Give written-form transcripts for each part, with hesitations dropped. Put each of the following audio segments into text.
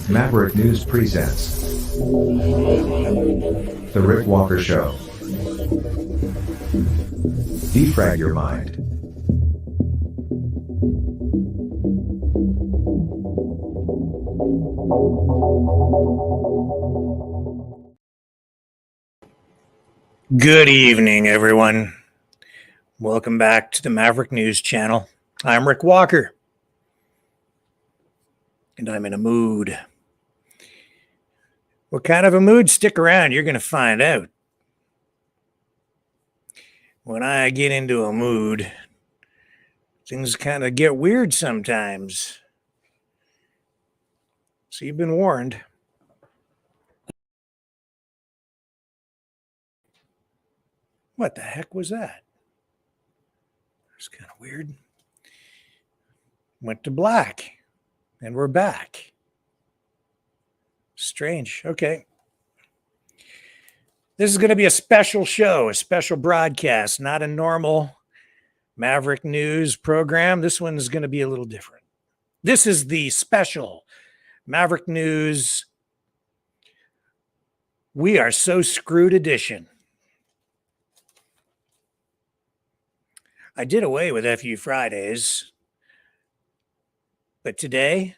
Maverick News presents The Rick Walker Show. Defrag your mind. Good evening, everyone. Welcome back to the Maverick News channel. I'm Rick Walker, and I'm in a mood. What kind of a mood? Stick around. You're going to find out. When I get into a mood, things kind of get weird sometimes. So you've been warned. What the heck was that? It's kind of weird. Went to black, and we're back. Strange. Okay. This is going to be a special show, a special broadcast, not a normal Maverick News program. This one is going to be a little different. This is the special Maverick News We Are So Screwed edition. I did away with FU Fridays, but today,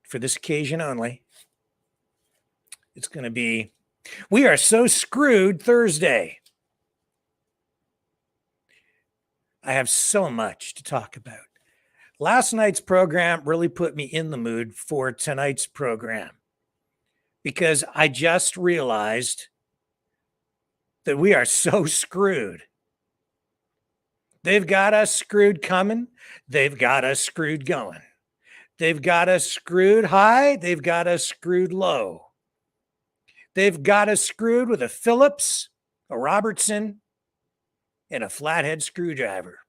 for this occasion only, it's going to be We Are So Screwed Thursday. I have so much to talk about. Last night's program really put me in the mood for tonight's program because I just realized that we are so screwed. They've got us screwed coming. They've got us screwed going. They've got us screwed high. They've got us screwed low. They've got us screwed with a Phillips, a Robertson, and a flathead screwdriver.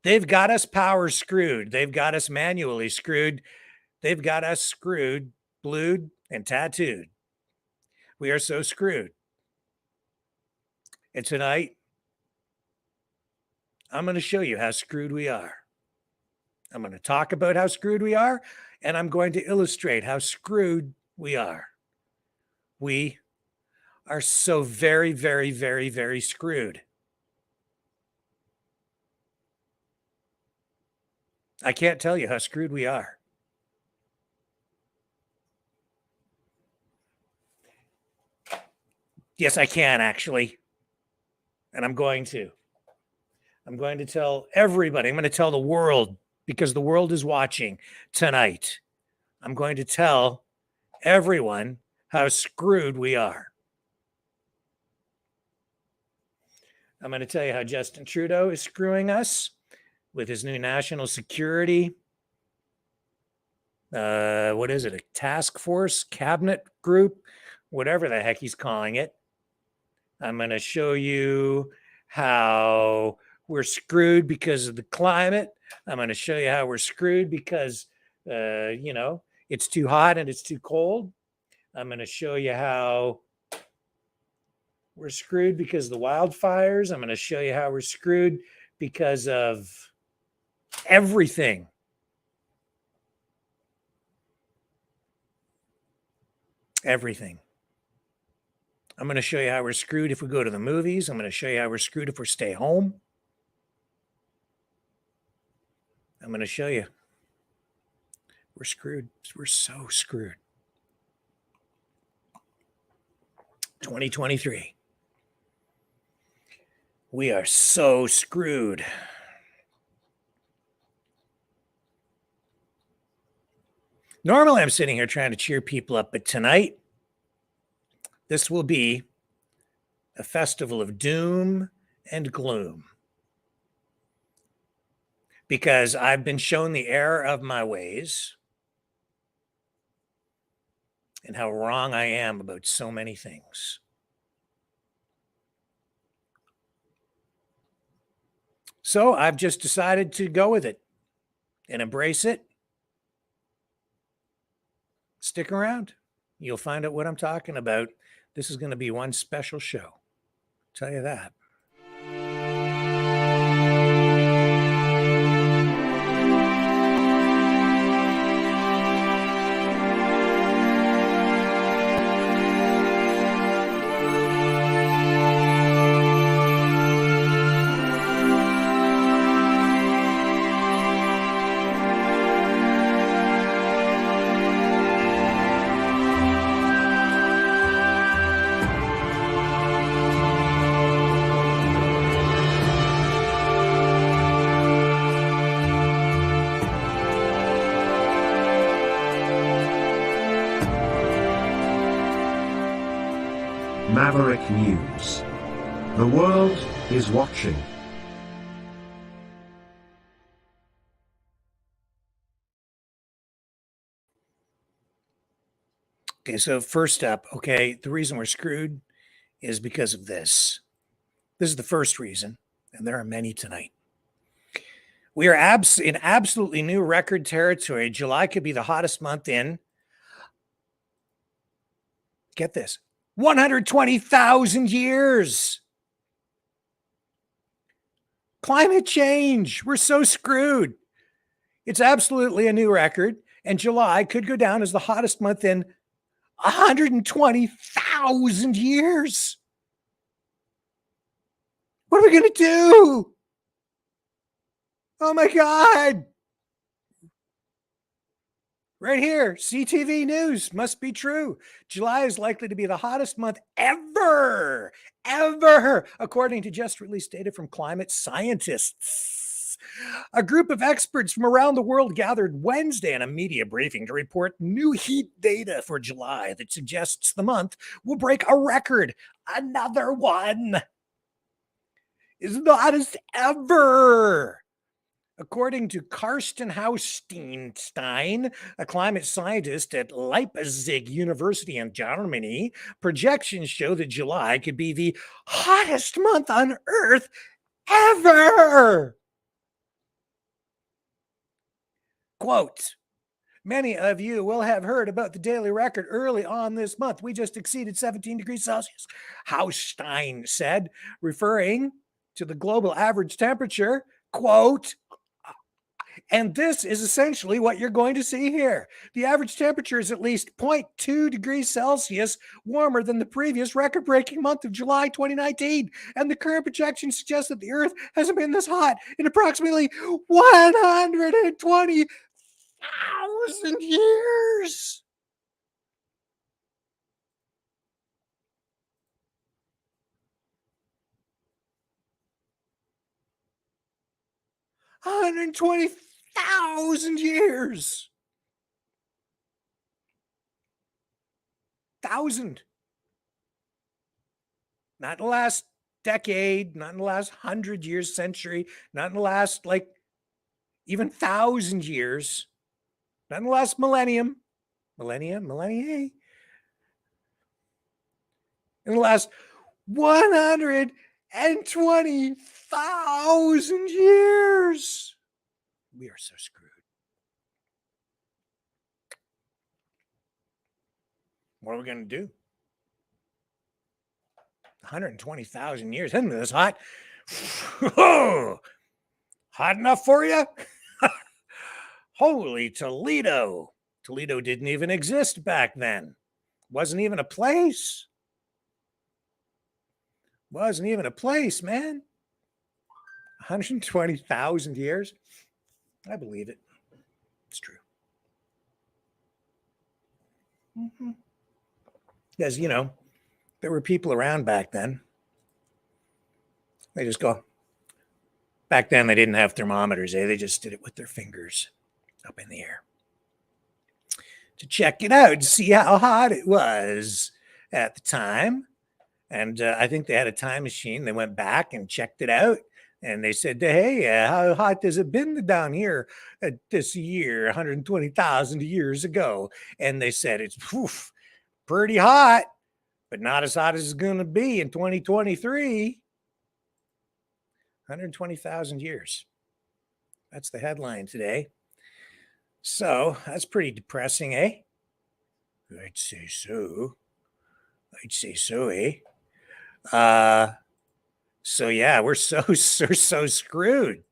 They've got us power screwed. They've got us manually screwed. They've got us screwed, blued, and tattooed. We are so screwed. And tonight, I'm going to show you how screwed we are. I'm going to talk about how screwed we are, and I'm going to illustrate how screwed we are. We are so very, very, very, very screwed. I can't tell you how screwed we are. Yes, I can actually. And I'm going to tell everybody. I'm going to tell the world, because the world is watching tonight. I'm going to tell everyone how screwed we are. I'm going to tell you how Justin Trudeau is screwing us with his new national security. What is it? A task force, cabinet group, whatever the heck he's calling it. I'm going to show you how we're screwed because of the climate. I'm going to show you how we're screwed because, it's too hot and it's too cold. I'm going to show you how we're screwed because of the wildfires. I'm going to show you how we're screwed because of everything. Everything. I'm going to show you how we're screwed if we go to the movies. I'm going to show you how we're screwed if we stay home. I'm going to show you. We're screwed. We're so screwed. 2023. We are so screwed. Normally, I'm sitting here trying to cheer people up, but tonight, this will be a festival of doom and gloom. Because I've been shown the error of my ways and how wrong I am about so many things. So I've just decided to go with it and embrace it. Stick around. You'll find out what I'm talking about. This is going to be one special show. I'll tell you that. Maverick News. The world is watching. Okay, so first up, the reason we're screwed is because of this. This is the first reason, and there are many tonight. We are in absolutely new record territory. July could be the hottest month in, get this, 120,000 years. Climate change. We're so screwed. It's absolutely a new record, and July could go down as the hottest month in 120,000 years. What are we going to do? Oh my God. Right here, CTV News, must be true. July is likely to be the hottest month ever, according to just released data from climate scientists. A group of experts from around the world gathered Wednesday in a media briefing to report new heat data for July that suggests the month will break a record. Another one. Is the hottest ever. According to Karsten Hausstein, a climate scientist at Leipzig University in Germany, projections show that July could be the hottest month on Earth ever. Quote, many of you will have heard about the daily record early on this month. We just exceeded 17 degrees Celsius, Hausstein said, referring to the global average temperature. Quote, And this is essentially what you're going to see here. The average temperature is at least 0.2 degrees Celsius warmer than the previous record-breaking month of July 2019. And the current projection suggests that the Earth hasn't been this hot in approximately 120,000 years. $120,000 years. 1,000. Not in the last decade, not in the last 100 years, century, not in the last even 1,000 years, not in the last millennia, in the last 120,000 years. We are so screwed. What are we going to do? 120,000 years. Isn't this hot? Hot enough for you? Holy Toledo. Toledo didn't even exist back then. Wasn't even a place. Wasn't even a place, man. 120,000 years. I believe it. It's true. Because, there were people around back then. They just go. Back then, they didn't have thermometers. They just did it with their fingers up in the air to check it out, to see how hot it was at the time. And I think they had a time machine. They went back and checked it out. And they said, hey, how hot has it been down here this year, 120,000 years ago? And they said, it's pretty hot, but not as hot as it's going to be in 2023. 120,000 years. That's the headline today. So that's pretty depressing, eh? I'd say so. Eh? So yeah, we're so screwed.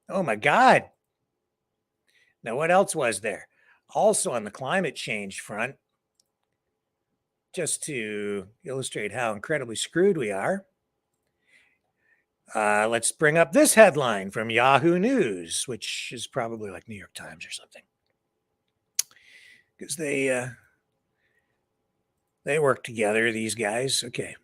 Oh my God. Now, what else was there? Also on the climate change front, just to illustrate how incredibly screwed we are, let's bring up this headline from Yahoo News, which is probably like New York Times or something, because they work together, these guys. Okay.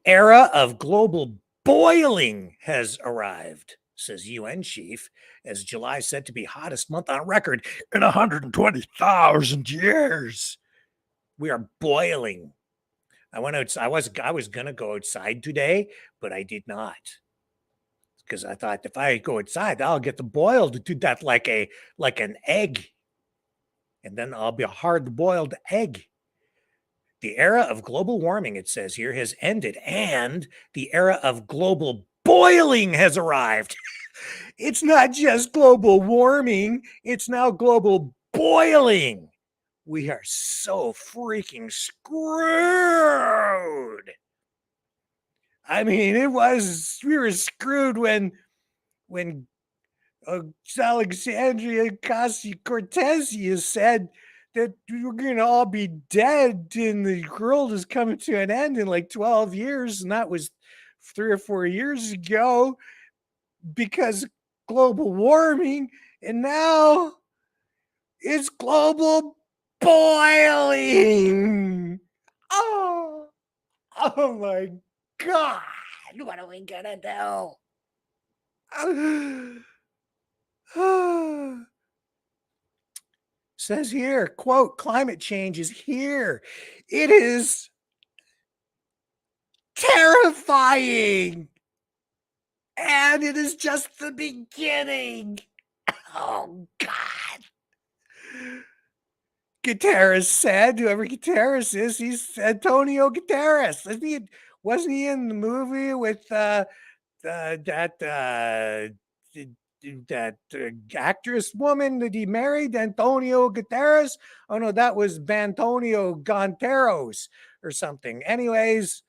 Era of global boiling has arrived, says UN chief, as July set to be hottest month on record in 120,000 years. We are boiling. I went outside. I was gonna go outside today, but I did not, because I thought if I go outside, I'll get the boil to do that like an egg, and then I'll be a hard-boiled egg. The era of global warming, it says here, has ended, and the era of global boiling has arrived. It's not just global warming, it's now global boiling. We are so freaking screwed. I mean, we were screwed when Alexandria Ocasio-Cortez said that we're going to all be dead and the world is coming to an end in like 12 years. And that was 3 or 4 years ago because global warming. And now it's global boiling. Oh my God. What are we going to do? Says here, quote, climate change is here. It is terrifying. And it is just the beginning. Oh, God. Guterres said, whoever Guterres is, he's Antonio Guterres. Wasn't he in the movie with that actress woman that he married, Antonio Guterres? Oh no, that was Bantonio Gonteros or something. Anyways,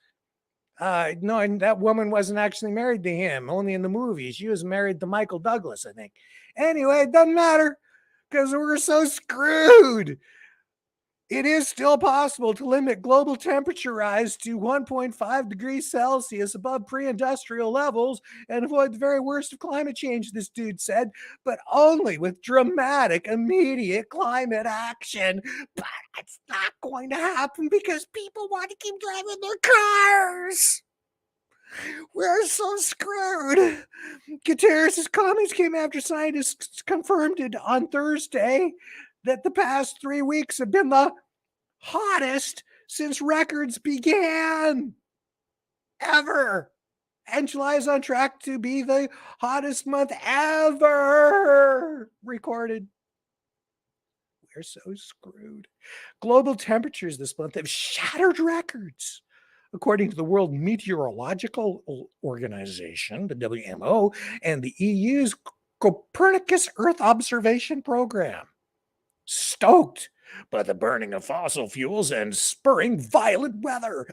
No, and that woman wasn't actually married to him, only in the movie. She was married to Michael Douglas, I think. Anyway, it doesn't matter because we're so screwed. It is still possible to limit global temperature rise to 1.5 degrees Celsius above pre-industrial levels and avoid the very worst of climate change, this dude said, but only with dramatic, immediate climate action. But it's not going to happen because people want to keep driving their cars. We're so screwed. Guterres' comments came after scientists confirmed it on Thursday that the past 3 weeks have been the hottest since records began ever. And July is on track to be the hottest month ever recorded. We're so screwed. Global temperatures this month have shattered records. According to the World Meteorological Organization, the WMO, and the EU's Copernicus Earth Observation Program. Stoked by the burning of fossil fuels and spurring violent weather.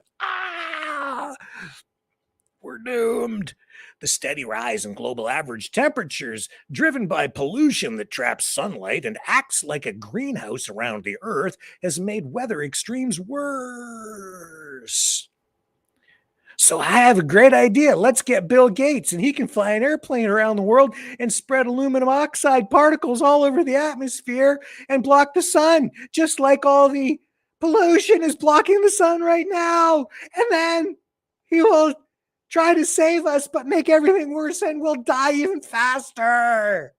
We're doomed. The steady rise in global average temperatures, driven by pollution that traps sunlight and acts like a greenhouse around the Earth, has made weather extremes worse. So I have a great idea. Let's get Bill Gates, and he can fly an airplane around the world and spread aluminum oxide particles all over the atmosphere and block the sun, just like all the pollution is blocking the sun right now. And then he will try to save us, but make everything worse, and we'll die even faster.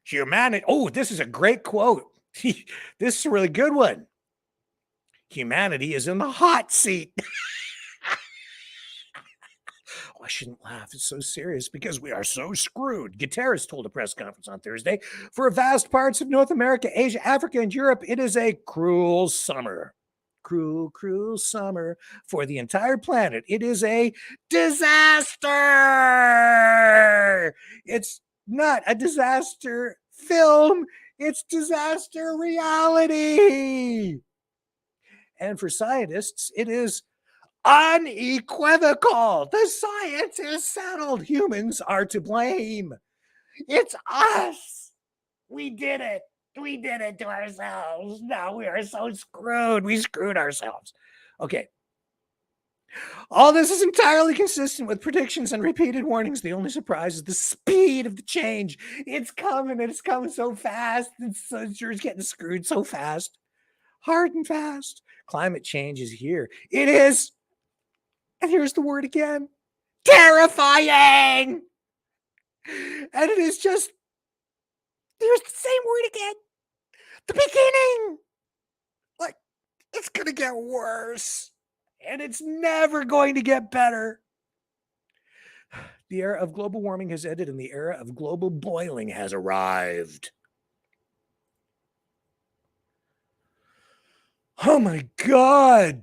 Humanity. Oh, this is a great quote. This is a really good one. Humanity is in the hot seat. Oh, I shouldn't laugh. It's so serious because we are so screwed. Guterres told a press conference on Thursday, for vast parts of North America, Asia, Africa, and Europe, it is a cruel summer. Cruel, cruel summer for the entire planet. It is a disaster. It's not a disaster film. It's disaster reality. And for scientists, it is unequivocal. The science is settled. Humans are to blame. It's us. We did it. We did it to ourselves. Now we are so screwed. We screwed ourselves. Okay. All this is entirely consistent with predictions and repeated warnings. The only surprise is the speed of the change. It's coming, and it's coming so fast. It's getting screwed so fast. Hard and fast. Climate change is here. It is, and here's the word again, terrifying. And it is just, there's the same word again, the beginning. Like, it's going to get worse, and it's never going to get better. The era of global warming has ended, and the era of global boiling has arrived. Oh my God.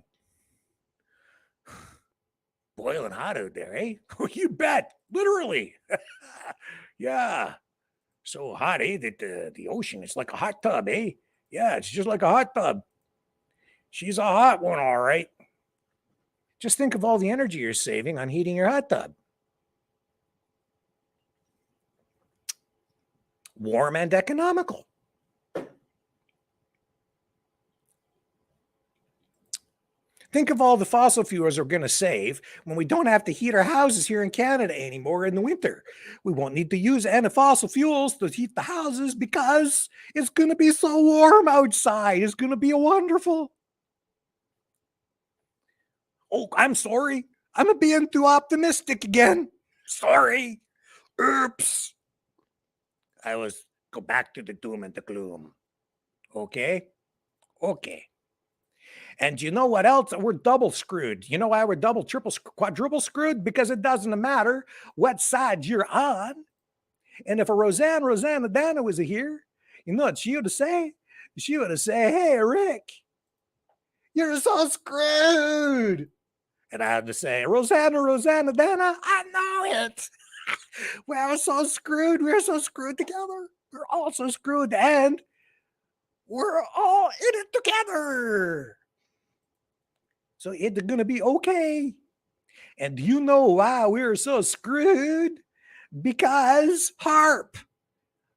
Boiling hot out there, eh? Oh, you bet. Literally. Yeah. So hot, eh? That the ocean is like a hot tub, eh? Yeah, it's just like a hot tub. She's a hot one, all right. Just think of all the energy you're saving on heating your hot tub. Warm and economical. Think of all the fossil fuels we're going to save when we don't have to heat our houses here in Canada anymore in the winter. We won't need to use any fossil fuels to heat the houses because it's going to be so warm outside. It's going to be wonderful. Oh, I'm sorry. I'm being too optimistic again. Sorry. Oops. I was go back to the doom and the gloom. Okay? Okay. And you know what else? We're double screwed. You know why we're double, triple, quadruple screwed? Because it doesn't matter what side you're on. And if a Rosanna Dana was here, you know what she would say? She would say, hey, Rick, you're so screwed. And I had to say, Rosanna Dana, I know it. We're so screwed. We're so screwed together. We're all so screwed, and we're all in it together. So it's going to be okay. And do you know why we're so screwed? Because HARP,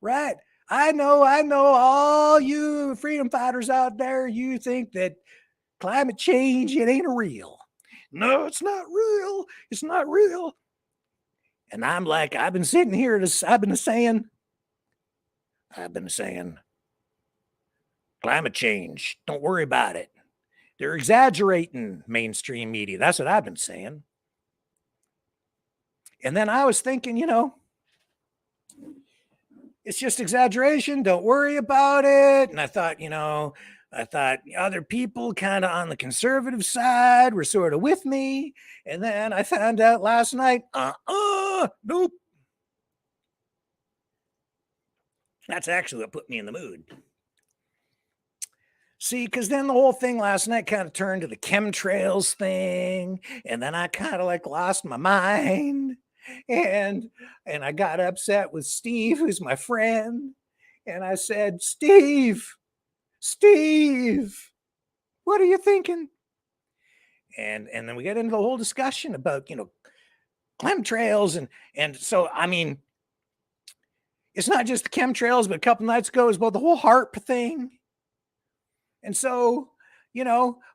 right? I know all you freedom fighters out there, you think that climate change, it ain't real. No, it's not real. It's not real. And I'm like, I've been sitting here, I've been saying, climate change, don't worry about it. They're exaggerating, mainstream media. That's what I've been saying. And then I was thinking, it's just exaggeration. Don't worry about it. And I thought, other people kind of on the conservative side were sort of with me. And then I found out last night, nope. That's actually what put me in the mood. See, because then the whole thing last night kind of turned to the chemtrails thing. And then I kind of like lost my mind. And I got upset with Steve, who's my friend. And I said, Steve, what are you thinking? And then we get into the whole discussion about, chemtrails. And so, I mean, it's not just the chemtrails, but a couple nights ago, it was about the whole HARP thing. And so,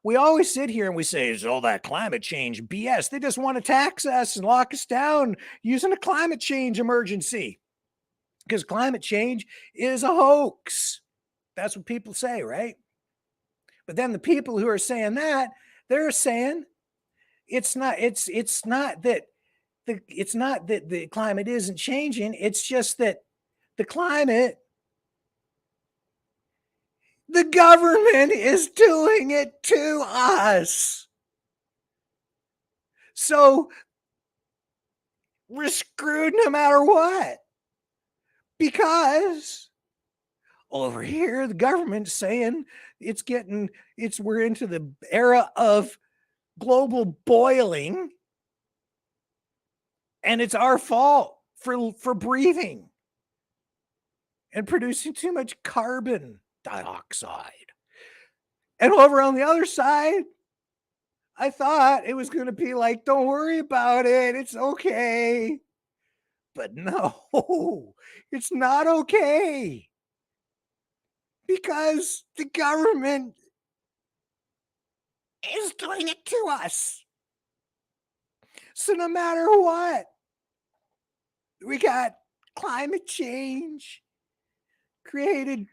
we always sit here and we say, it's all that climate change BS. They just want to tax us and lock us down using a climate change emergency. Because climate change is a hoax. That's what people say, right? But then the people who are saying that, they're saying it's not that the climate isn't changing. It's just that the climate, the government is doing it to us. So we're screwed no matter what. Because over here, the government's saying we're into the era of global boiling. And it's our fault for breathing and producing too much carbon dioxide. And over on the other side, I thought it was going to be like, don't worry about it. It's okay. But no, it's not okay. Because the government is doing it to us. So no matter what, we got climate change created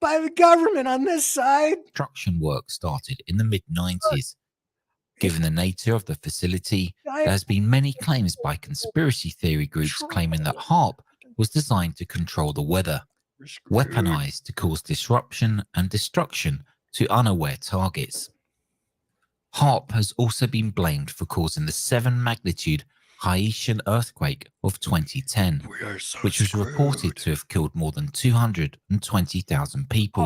by the government on this side. Construction work started in the mid-90s. Given the nature of the facility, there has been many claims by conspiracy theory groups claiming that HARP was designed to control the weather, weaponized to cause disruption and destruction to unaware targets. HARP has also been blamed for causing the 7-magnitude Haitian earthquake of 2010, which was reported to have killed more than 220,000 people.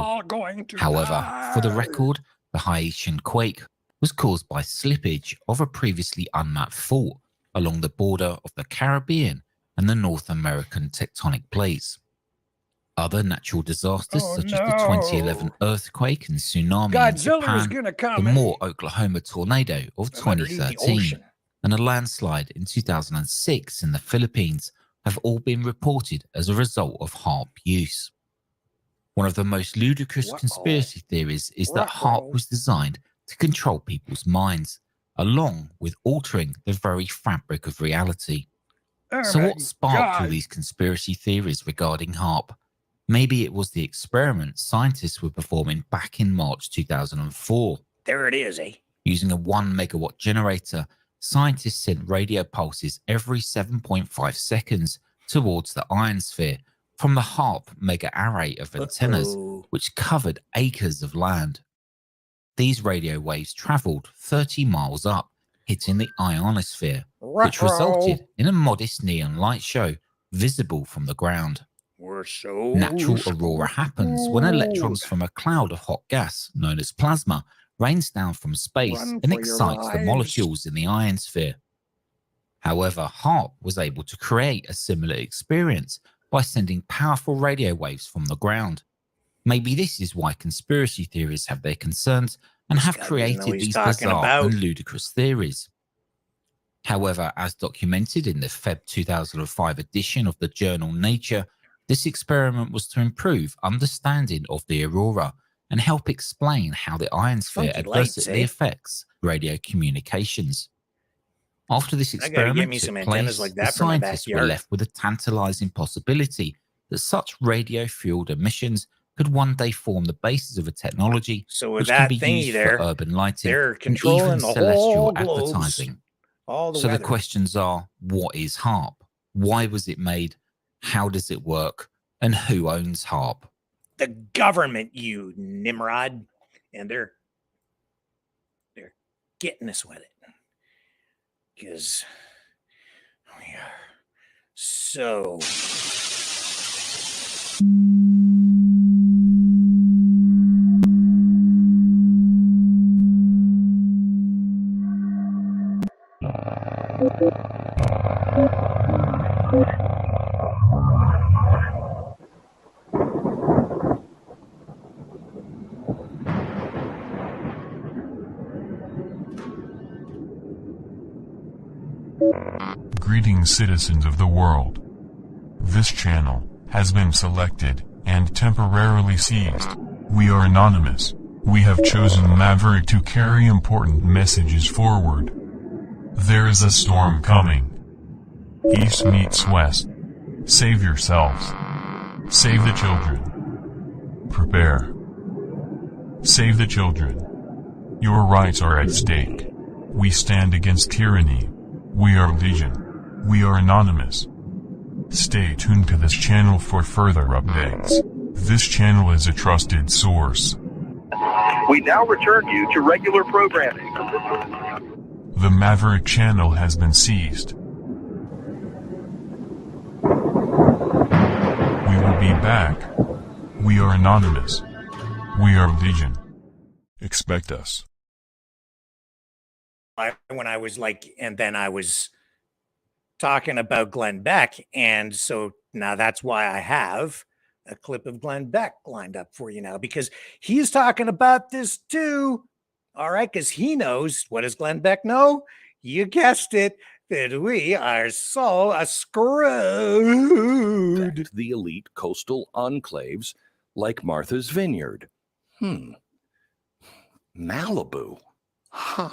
However, for the record, the Haitian quake was caused by slippage of a previously unmapped fault along the border of the Caribbean and the North American tectonic plates. Other natural disasters such as the 2011 earthquake and tsunami in Japan, the Moore, Oklahoma tornado of 2013, and a landslide in 2006 in the Philippines have all been reported as a result of HARP use. One of the most ludicrous conspiracy theories is that HARP was designed to control people's minds, along with altering the very fabric of reality. So what sparked all these conspiracy theories regarding HARP? Maybe it was the experiment scientists were performing back in March 2004. There it is, eh? Using a 1 megawatt generator, scientists sent radio pulses every 7.5 seconds towards the ionosphere from the HARP mega array of antennas, which covered acres of land. These radio waves travelled 30 miles up, hitting the ionosphere, which resulted in a modest neon light show visible from the ground. Natural aurora happens when electrons from a cloud of hot gas, known as plasma, rains down from space and excites the molecules in the ionosphere. However, HARP was able to create a similar experience by sending powerful radio waves from the ground. Maybe this is why conspiracy theories have their concerns and This have guy doesn't know created what he's these talking bizarre about. and ludicrous theories. However, as documented in the Feb 2005 edition of the journal Nature, this experiment was to improve understanding of the aurora and help explain how the ionosphere Funky lights, adversely eh? affects radio communications. After this I gotta get experiment me took some antennas place, like the that for my scientists were backyard. left with a tantalizing possibility that such radio-fueled emissions could one day form the basis of a technology So with which can that be thingy used there, for urban lighting they're and controlling even the celestial whole globes, advertising. all the So the weather. questions are, what is HARP? Why was it made? How does it work? And who owns HARP? The government, you Nimrod, and they're getting us with it because we are so. Greetings, citizens of the world. This channel has been selected and temporarily seized. We are anonymous. We have chosen Maverick to carry important messages forward. There is a storm coming. East meets west. Save yourselves. Save the children. Prepare. Save the children. Your rights are at stake. We stand against tyranny. We are Legion. We are anonymous. Stay tuned to this channel for further updates. This channel is a trusted source. We now return you to regular programming. The Maverick channel has been seized. We will be back. We are anonymous. We are Legion. Expect us. When I was like, and then I was talking about Glenn Beck, and so now that's why I have a clip of Glenn Beck lined up for you now, because he's talking about this too. All right, because he knows. What does Glenn Beck know? You guessed it, that we are so screwed. The elite coastal enclaves like Martha's Vineyard. Malibu. Huh.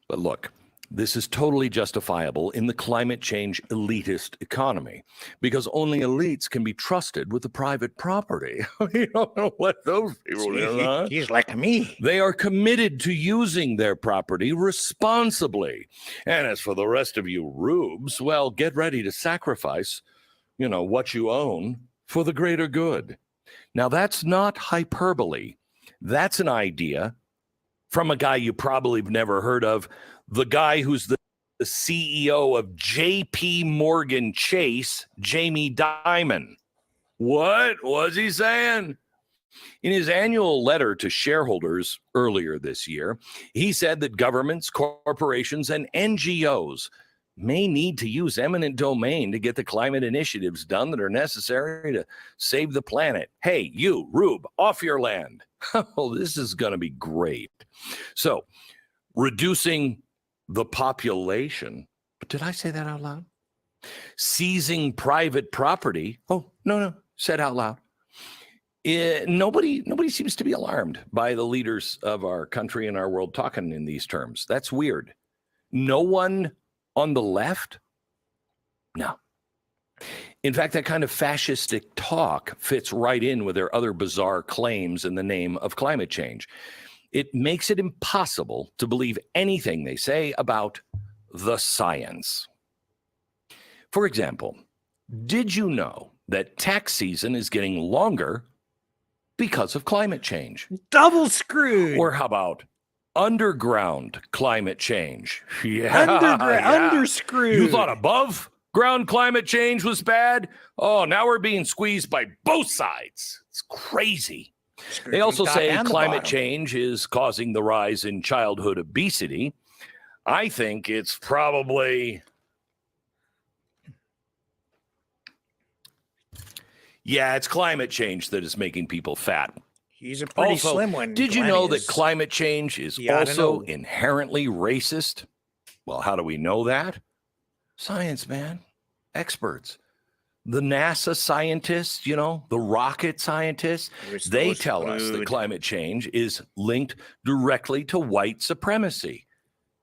But look, this is totally justifiable in the climate change elitist economy because only elites can be trusted with the private property. You don't know what those people do, huh? He's like me. They are committed to using their property responsibly. And as for the rest of you rubes, well, get ready to sacrifice, what you own for the greater good. Now, that's not hyperbole. That's an idea from a guy you probably have never heard of, the guy who's the CEO of J.P. Morgan Chase, Jamie Dimon. What was he saying? In his annual letter to shareholders earlier this year, he said that governments, corporations, and NGOs may need to use eminent domain to get the climate initiatives done that are necessary to save the planet. Hey, you, Rube, off your land. Oh, this is going to be great. So, reducing the population. But did I say that out loud? Seizing private property. Oh, no, said out loud. Nobody seems to be alarmed by the leaders of our country and our world talking in these terms. That's weird. No one on the left? No. In fact, that kind of fascistic talk fits right in with their other bizarre claims in the name of climate change. It makes it impossible to believe anything they say about the science. For example, did you know that tax season is getting longer because of climate change? Double screwed. Or how about underground climate change? Underscrewed. You thought above ground climate change was bad? Oh, now we're being squeezed by both sides. It's crazy. They also say climate change is causing the rise in childhood obesity. I think it's probably... Yeah, it's climate change that is making people fat. He's a pretty Also, slim one. did you Glenn know is. that climate change is You oughta also know. inherently racist? Well, how do we know that? Science, man. Experts. The NASA scientists, the rocket scientists, We're so they tell us that screwed. climate change is linked directly to white supremacy.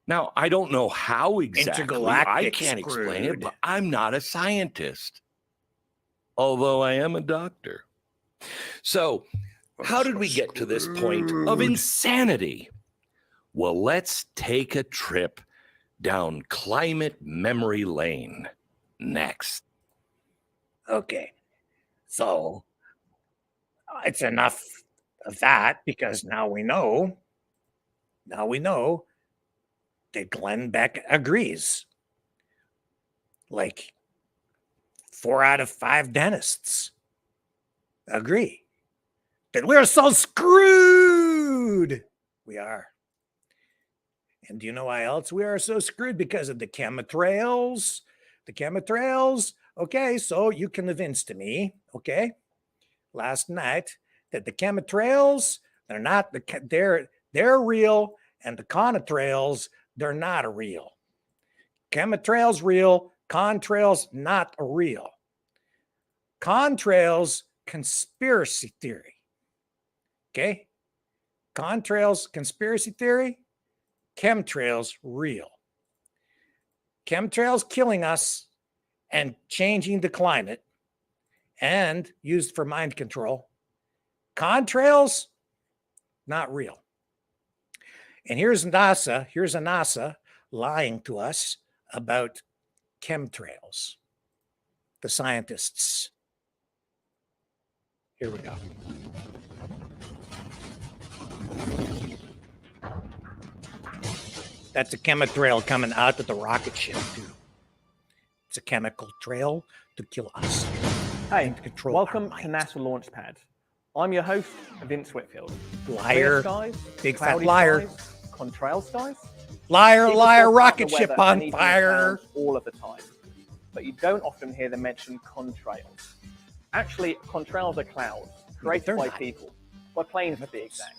Now, I don't know how exactly. I Intergalactic can't explain it, screwed. but I'm not a scientist, although I am a doctor. So, how did we get to this point of insanity? Well, let's take a trip down climate memory lane next. Okay. So it's enough of that because now we know that Glenn Beck agrees. Like 4 out of 5 dentists agree that we're so screwed. We are. And do you know why else we are so screwed? Because of the chemtrails. The chemtrails. Okay, so you convinced me, okay, last night that the chemtrails, they're real, and the contrails, they're not real. Chemtrails real, contrails not real. Contrails, conspiracy theory. Okay? Contrails, conspiracy theory. Chemtrails, real. Chemtrails killing us and changing the climate and used for mind control. Contrails, not real. And here's a NASA lying to us about chemtrails. The scientists. Here we go. That's a chemtrail coming out of the rocket ship, too. It's a chemical trail to kill us. Hey, and control welcome our to minds. NASA Launchpad. I'm your host, Vince Whitfield. Liar. Clear skies, Big fat cloudy liar. skies, contrail skies. Liar, People liar, talk about rocket the ship weather on and even the fire. clouds all of the time, but you don't often hear them mention contrails. Actually, contrails are clouds created they're by not. people, by planes to be exact.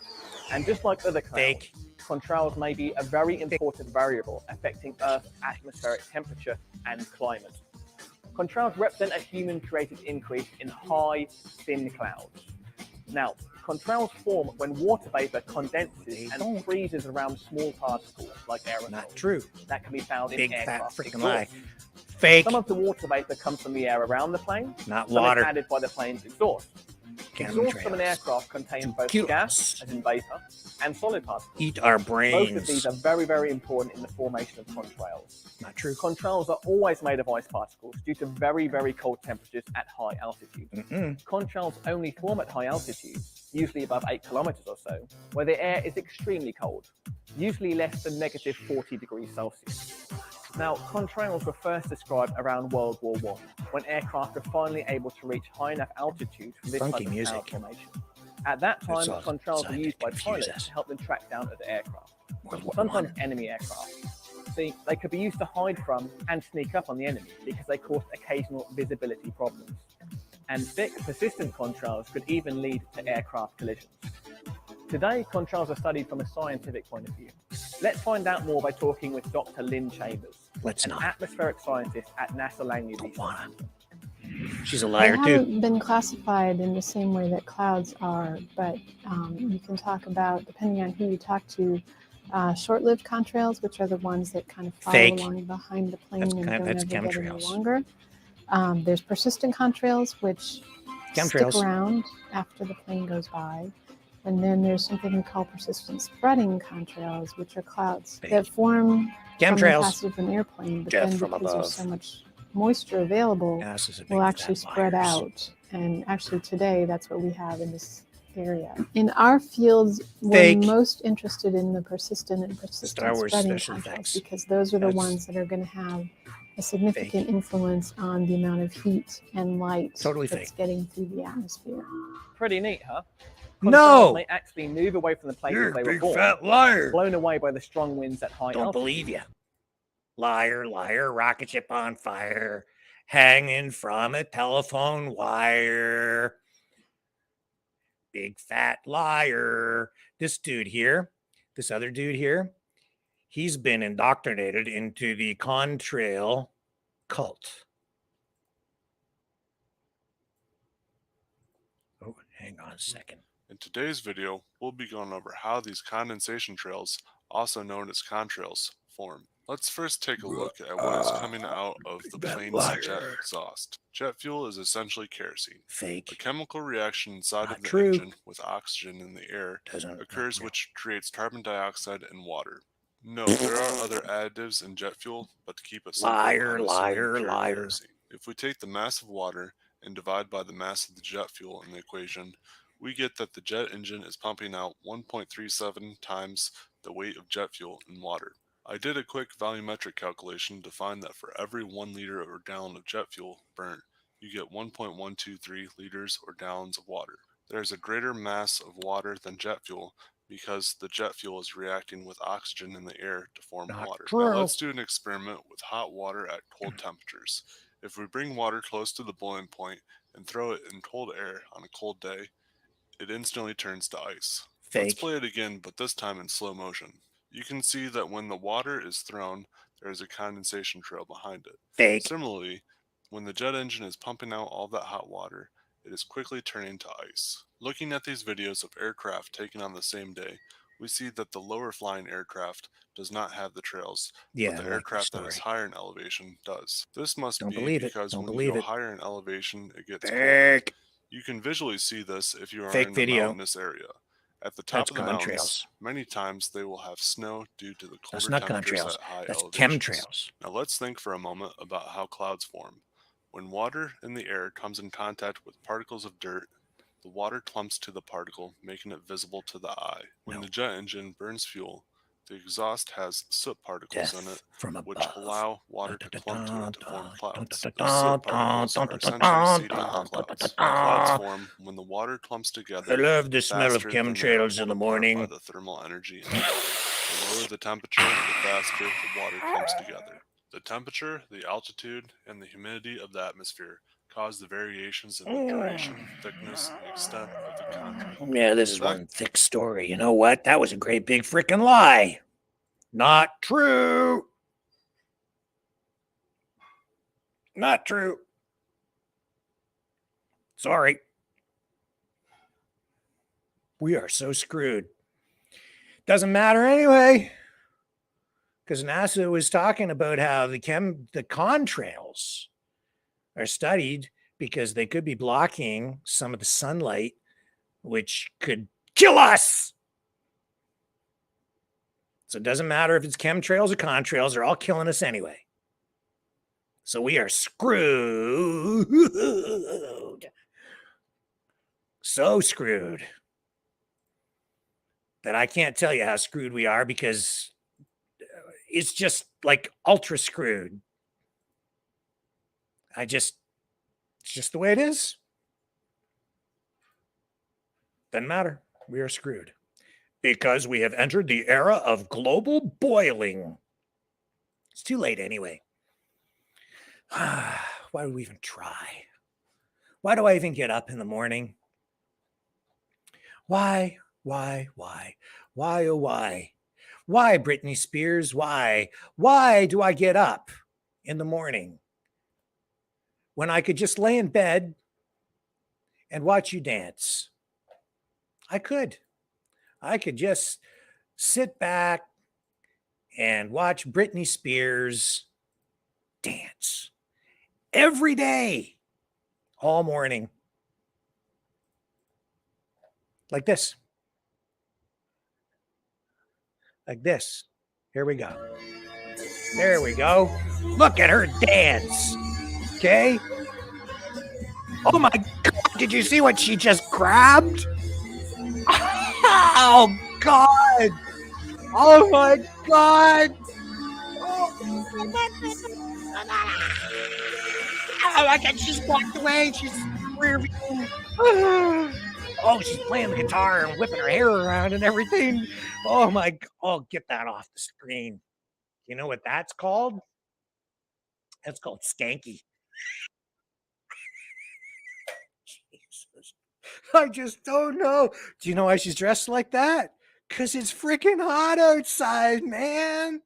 And just like other clouds, Fake. contrails may be a very important variable affecting Earth's atmospheric temperature and climate. Contrails represent a human-created increase in high, thin clouds. Now, contrails form when water vapor condenses and freezes around small particles like aerosols. Not true. That can be found Big in fat aircraft freaking exhaust. lie. Fake. Some of the water vapor comes from the air around the plane. Not Some water. is added by the plane's exhaust. Exhaust from an Chemtrails. aircraft contains both kill gas, us. as in vapor, and solid particles. Eat our Both of brains. these are very, very important in the formation of contrails. Not true. Contrails are always made of ice particles due to very, very cold temperatures at high altitude. Contrails only form at high altitude, usually above 8 kilometers or so, where the air is extremely cold, usually less than negative 40 degrees Celsius. Now, contrails were first described around World War I, when aircraft were finally able to reach high enough altitude for this Funky type of music. cloud formation. At that time, It's all contrails were designed used to by confuse pilots us. to help them track down other aircraft, World War sometimes I. enemy aircraft. See, they could be used to hide from and sneak up on the enemy because they caused occasional visibility problems. And thick, persistent contrails could even lead to aircraft collisions. Today, contrails are studied from a scientific point of view. Let's find out more by talking with Dr. Lynn Chambers, Let's an not. atmospheric scientist at NASA Langley Don't Research wanna. Center. She's a They liar, too. haven't been classified in the same way that clouds are, but you can talk about, depending on who you talk to, short-lived contrails, which are the ones that kind of follow Fake. along behind the plane That's and kind- don't that's ever get any chemtrails. longer. There's persistent contrails, which Chemtrails. stick around after the plane goes by. And then there's something we call persistent spreading contrails, which are clouds Fake. that form from the Chemtrails. passage of an airplane, but Death then from because above. there's so much moisture available, Ass is a big will actually fat spread liars. out. And actually today, that's what we have in this area. In our fields, Fake. we're most interested in the persistent and Star persistent Wars spreading special contrails effects. because those are the That's ones that are going to have a significant influence on the amount of heat and light Totally that's fake. getting through the atmosphere. Pretty neat, huh? No! Contrails may actually move away from the places You're a they were big born, fat liar. blown away by the strong winds at high Don't altitude. believe you. Liar, liar, rocket ship on fire, hanging from a telephone wire. big fat liar. This dude here, this other dude here, he's been indoctrinated into the contrail cult. Oh, hang on a second. In today's video, we'll be going over how these condensation trails, also known as contrails, form. Let's first take a look at what is coming out of the plane's jet exhaust. Jet fuel is essentially kerosene. Fake. A chemical reaction inside Not of the true. engine with oxygen in the air occurs, which creates carbon dioxide and water. No, there are other additives in jet fuel, but to keep it simple, Liar, I'm assuming liar, pure liar. kerosene. If we take the mass of water and divide by the mass of the jet fuel in the equation, we get that the jet engine is pumping out 1.37 times the weight of jet fuel in water. I did a quick volumetric calculation to find that for every 1 liter or gallon of jet fuel burnt, you get 1.123 liters or gallons of water. There is a greater mass of water than jet fuel because the jet fuel is reacting with oxygen in the air to form water. Now let's do an experiment with hot water at cold temperatures. If we bring water close to the boiling point and throw it in cold air on a cold day, it instantly turns to ice. Fake. Let's play it again, but this time in slow motion. You can see that when the water is thrown, there is a condensation trail behind it. Fake. Similarly, when the jet engine is pumping out all that hot water, it is quickly turning to ice. Looking at these videos of aircraft taken on the same day, we see that the lower flying aircraft does not have the trails, but the aircraft that is higher in elevation does. This must be because when you go higher in elevation, it gets colder. You can visually see this if you are in a mountainous area. At the top of the mountains, many times they will have snow due to the colder temperatures at high elevations. Chemtrails. Now let's think for a moment about how clouds form. When water in the air comes in contact with particles of dirt, the water clumps to the particle, making it visible to the eye. When the jet engine burns fuel, the exhaust has soot particles in it, which allow water to clump to it to form clouds. The soot particles are essentially seeding the clouds. Clouds form when the water clumps together. I love the smell of chemtrails in the morning. By the thermal energy in the air. The lower the temperature, the faster the water clumps together. The temperature, the altitude, and the humidity of the atmosphere cause the variations in the duration, thickness, and extent of the contrail. Yeah, this is one thick story. You know what? That was a great big freaking lie. Not true. Not true. Sorry. We are so screwed. Doesn't matter anyway. Because NASA was talking about how the contrails are studied because they could be blocking some of the sunlight, which could kill us. So it doesn't matter if it's chemtrails or contrails, they're all killing us anyway. So we are screwed. So screwed that I can't tell you how screwed we are because it's just like ultra screwed. It's just the way it is. Doesn't matter. We are screwed because we have entered the era of global boiling. It's too late anyway. Why do we even try? Why do I even get up in the morning? Why, oh why? Why, Britney Spears? Why? Why do I get up in the morning when I could just lay in bed and watch you dance? I could just sit back and watch Britney Spears dance every day, all morning, like this. Like this. Here we go. There we go. Look at her dance. Okay. Oh my God. Did you see what she just grabbed? Oh God. Oh my God. Oh my God. She's walked away. She's swerving. Oh, she's playing the guitar and whipping her hair around and everything. Oh my, oh, get that off the screen. You know what that's called? That's called skanky. Jesus. I just don't know. Do you know why she's dressed like that? Because it's freaking hot outside, man.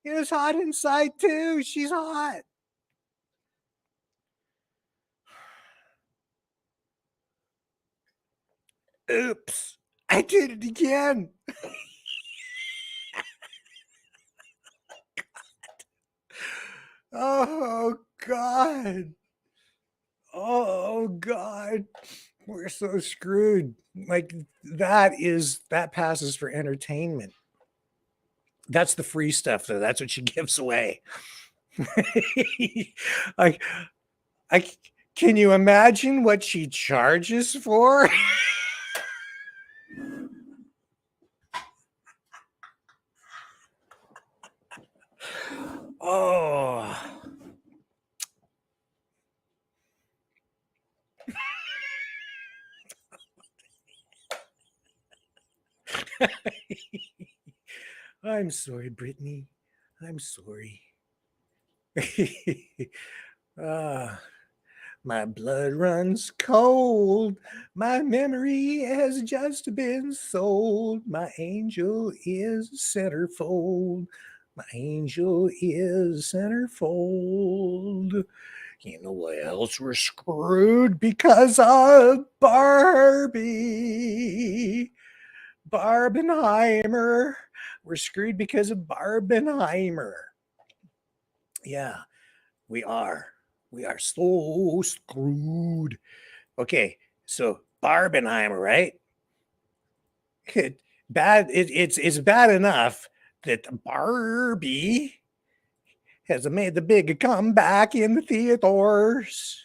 It was hot inside too. She's hot. Oops. I did it again. Oh, God. Oh, God. We're so screwed. Like, that passes for entertainment. That's the free stuff, though. That's what she gives away. I can you imagine what she charges for? Oh. I'm sorry, Brittany. I'm sorry. My blood runs cold. My memory has just been sold. My angel is centerfold. My angel is centerfold. You know what else we're screwed? Because of Barbie. Barbenheimer. We're screwed because of Barbenheimer. Yeah, we are. We are so screwed. Okay, so Barbenheimer, right? It's bad enough that Barbie has made the big comeback in the theaters.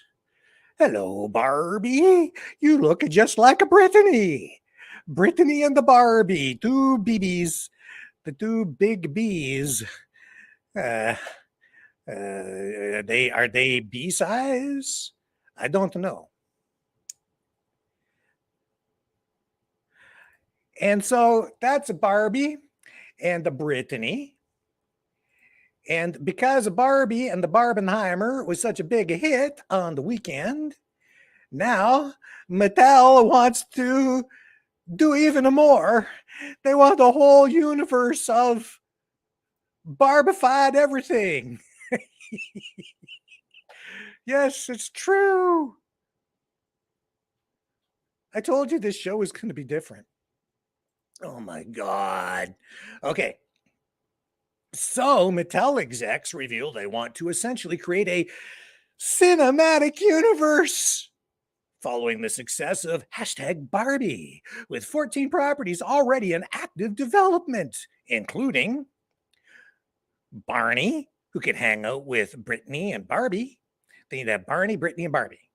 Hello, Barbie. You look just like a Brittany. Brittany and the Barbie, two BBs, the two big B's. Are they B size? I don't know. And so that's a Barbie and the Brittany. And because Barbie and the Barbenheimer was such a big hit on the weekend, now Mattel wants to do even more. They want the whole universe of Barbified everything. Yes, it's true. I told you this show was going to be different. Oh my God. Okay. So Mattel execs reveal they want to essentially create a cinematic universe following the success of #Barbie, with 14 properties already in active development, including Barney, who can hang out with Brittany and Barbie. They need to have Barney, Brittany, and Barbie.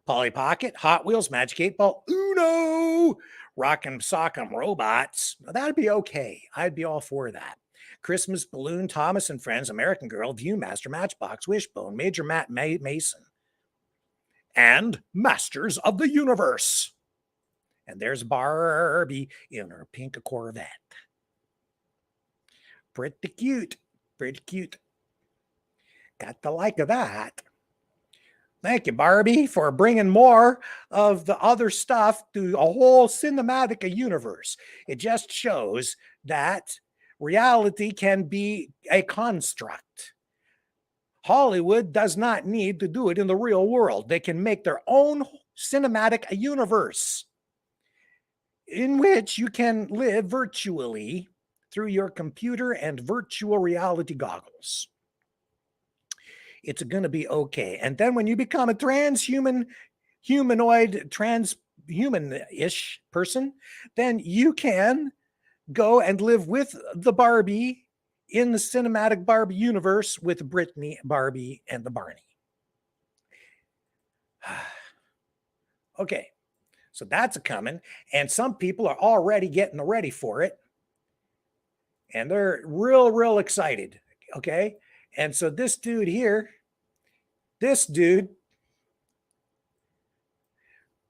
Polly Pocket, Hot Wheels, Magic 8 Ball, Uno, Rock'em Sock'em Robots. That'd be okay. I'd be all for that. Christmas Balloon, Thomas and Friends, American Girl, Viewmaster, Matchbox, Wishbone, Major Matt Mason, and Masters of the Universe. And there's Barbie in her pink Corvette. Pretty cute. Pretty cute. Got the like of that. Thank you, Barbie, for bringing more of the other stuff to a whole cinematic universe. It just shows that reality can be a construct. Hollywood does not need to do it in the real world. They can make their own cinematic universe in which you can live virtually through your computer and virtual reality goggles. It's going to be okay. And then when you become a humanoid, transhuman-ish person, then you can go and live with the Barbie in the cinematic Barbie universe with Brittany, Barbie, and the Barney. Okay, so that's a coming. And some people are already getting ready for it. And they're real excited. Okay. And so this dude here, this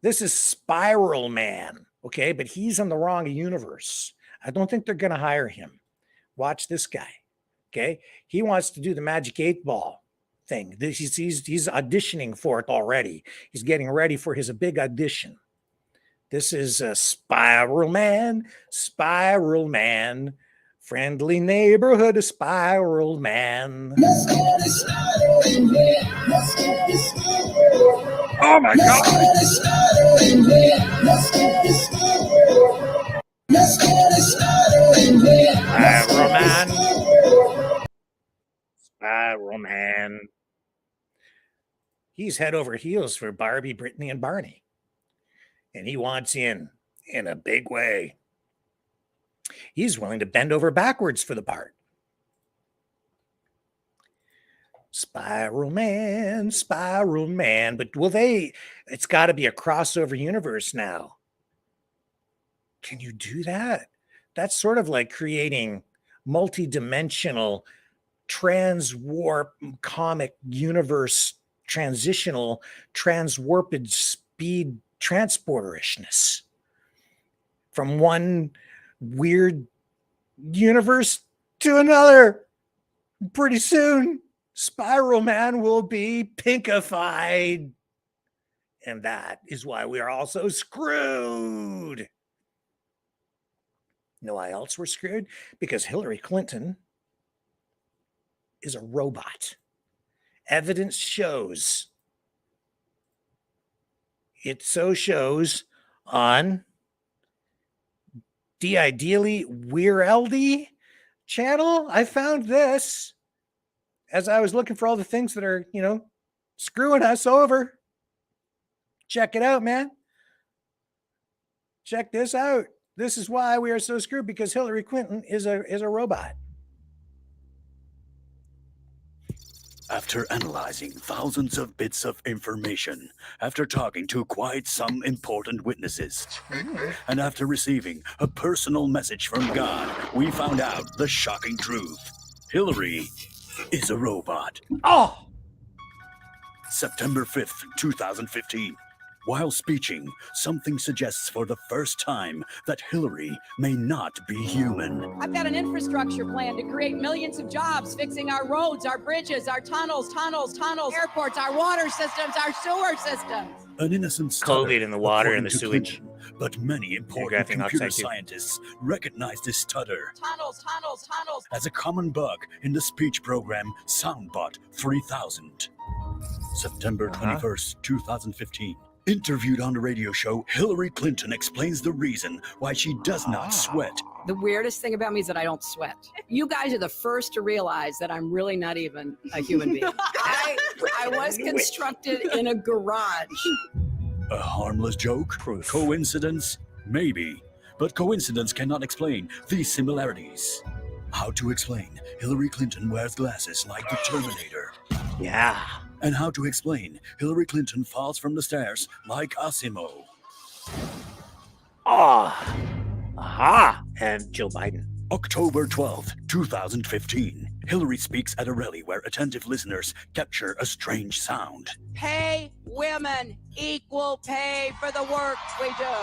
is Spiral Man. Okay. But he's in the wrong universe. I don't think they're going to hire him. Watch this guy. Okay. He wants to do the Magic 8 Ball thing. He's auditioning for it already. He's getting ready for his big audition. This is a Spiral Man, friendly neighborhood Spiral Man. Oh my God! Spiral Man. Spiral Man. He's head over heels for Barbie, Brittany, and Barney. And he wants in a big way. He's willing to bend over backwards for the part. Spiral Man. But it's got to be a crossover universe now. Can you do that? That's sort of like creating multi-dimensional transwarp comic universe transitional transwarped speed transporterishness from one weird universe to another. Pretty soon, Spiral Man will be pinkified. And that is why we are all so screwed. You know why else we're screwed? Because Hillary Clinton is a robot. Evidence shows. It so shows on the Ideally Weireldy channel. I found this as I was looking for all the things that are, screwing us over. Check it out, man. Check this out. This is why we are so screwed, because Hillary Clinton is a robot. After analyzing thousands of bits of information, after talking to quite some important witnesses, and after receiving a personal message from God, we found out the shocking truth. Hillary is a robot. Oh! September 5th, 2015. While speeching, something suggests for the first time that Hillary may not be human. I've got an infrastructure plan to create millions of jobs, fixing our roads, our bridges, our tunnels, airports, our water systems, our sewer systems. An innocent stutter, COVID in the water and the according to sewage. Clinton, but many important computer scientists recognize this stutter Tunnels. as a common bug in the speech program SoundBot 3000. September 21st, 2015. Interviewed on the radio show, Hillary Clinton explains the reason why she does not sweat. The weirdest thing about me is that I don't sweat. You guys are the first to realize that I'm really not even a human being. I was constructed in a garage. A harmless joke? Coincidence? Maybe. But coincidence cannot explain these similarities. How to explain Hillary Clinton wears glasses like the Terminator. Yeah. And how to explain Hillary Clinton falls from the stairs like Asimo. Aha. And Joe Biden. October 12th, 2015. Hillary speaks at a rally where attentive listeners capture a strange sound. Pay women equal pay for the work we do.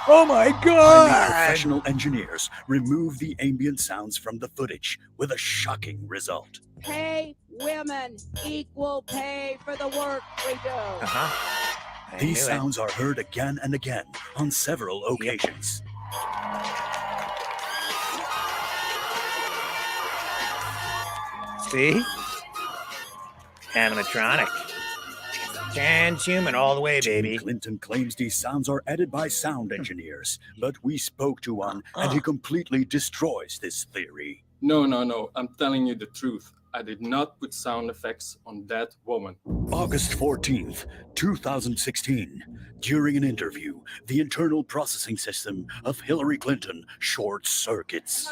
Oh my God. Professional engineers remove the ambient sounds from the footage with a shocking result. Pay women equal pay for the work we do. These sounds are heard again and again on several occasions. See? Animatronic. Transhuman all the way, baby. Clinton claims these sounds are added by sound engineers, but we spoke to one and he completely destroys this theory. No. I'm telling you the truth. I did not put sound effects on that woman. August 14th, 2016. During an interview, the internal processing system of Hillary Clinton short circuits.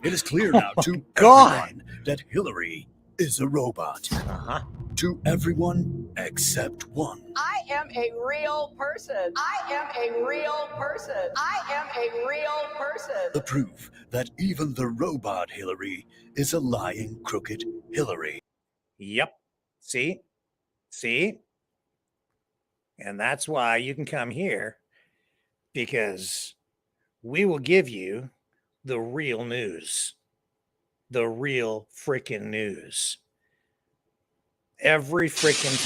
It is clear now to everyone that Hillary is a robot. To everyone except one. I am a real person. The proof that even the robot Hillary is a lying, crooked Hillary. Yep. See? And that's why you can come here, because we will give you the real news. The real freaking news. every freaking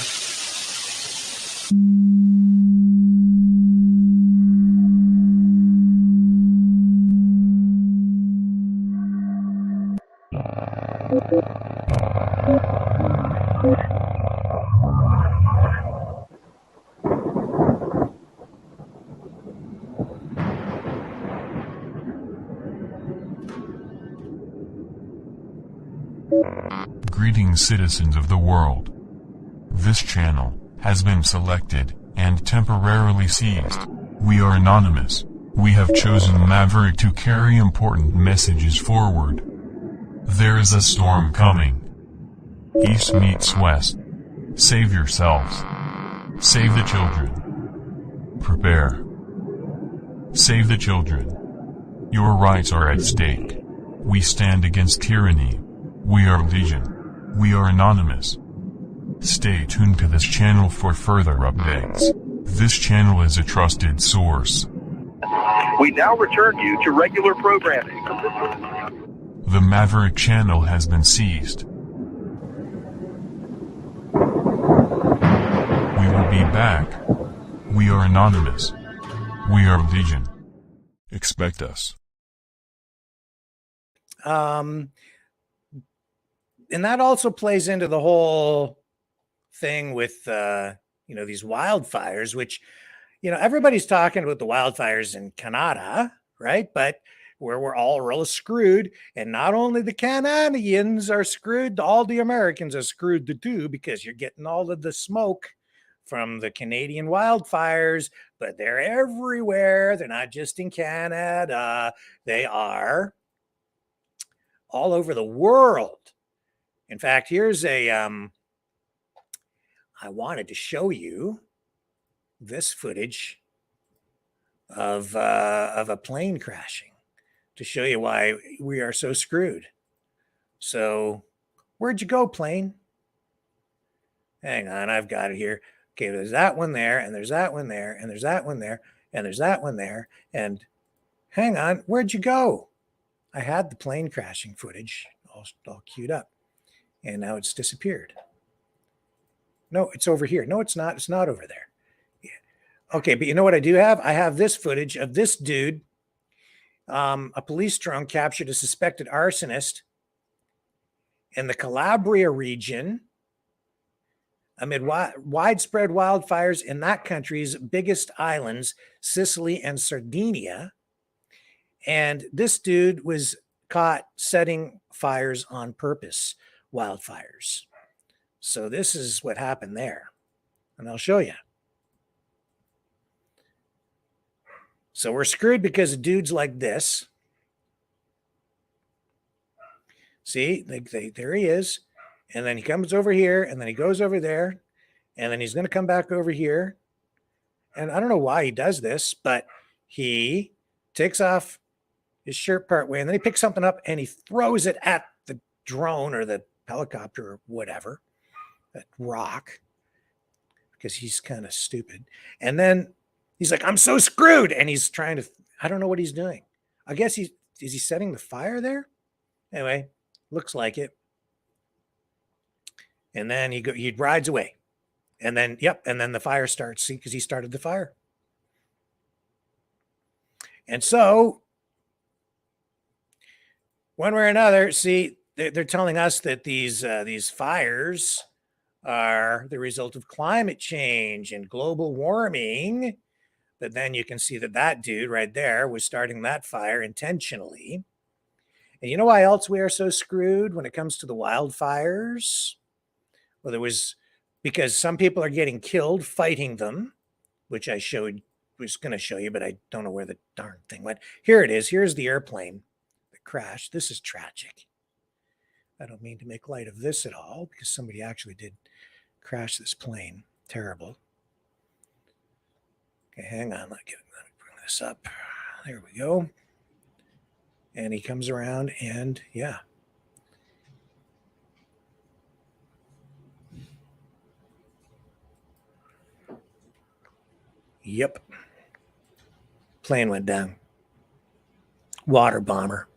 Greetings, citizens of the world. This channel has been selected and temporarily seized. We are anonymous. We have chosen Maverick to carry important messages forward. There is a storm coming. East meets west. Save yourselves. Save the children. Prepare. Save the children. Your rights are at stake. We stand against tyranny. We are Legion. We are anonymous. Stay tuned to this channel for further updates. This channel is a trusted source. We now return you to regular programming. The Maverick channel has been seized. We will be back. We are anonymous. We are Legion. Expect us. And that also plays into the whole thing with these wildfires, which everybody's talking about the wildfires in Canada, right? But where we're all real screwed, and not only the Canadians are screwed, all the Americans are screwed too, because you're getting all of the smoke from the Canadian wildfires, but they're everywhere. They're not just in Canada. They are all over the world. In fact, here's I wanted to show you this footage of a plane crashing to show you why we are so screwed. So, where'd you go, plane? Hang on, I've got it here. Okay, there's that one there, and there's that one there, and there's that one there, and there's that one there, and hang on, where'd you go? I had the plane crashing footage all queued up, and now it's disappeared. No, it's over here. No, it's not. It's not over there. Yeah. Okay, but you know what I do have? I have this footage of this dude. A police drone captured a suspected arsonist in the Calabria region amid widespread wildfires in that country's biggest islands, Sicily and Sardinia. And this dude was caught setting fires on purpose, wildfires. So this is what happened there. And I'll show you. So we're screwed because of dudes like this. See, there he is. And then he comes over here, and then he goes over there, and then he's going to come back over here. And I don't know why he does this, but he takes off his shirt part way, and then he picks something up and he throws it at the drone or the helicopter or whatever, that rock, because he's kind of stupid. And then he's like, I'm so screwed. And he's trying to, I don't know what he's doing. I guess is he setting the fire there? Anyway, looks like it. And then he rides away. And then, and then the fire starts, see, because he started the fire. And so, one way or another, see, they're telling us that these fires are the result of climate change and global warming. But then you can see that dude right there was starting that fire intentionally. And you know why else we are so screwed when it comes to the wildfires? Well, because some people are getting killed fighting them, which I was going to show you, but I don't know where the darn thing went. Here it is. Here's the airplane that crashed. This is tragic. I don't mean to make light of this at all, because somebody actually did crash this plane. Terrible. Okay, hang on. Let me bring this up. There we go. And he comes around and, yeah. Yep. Plane went down. Water bomber.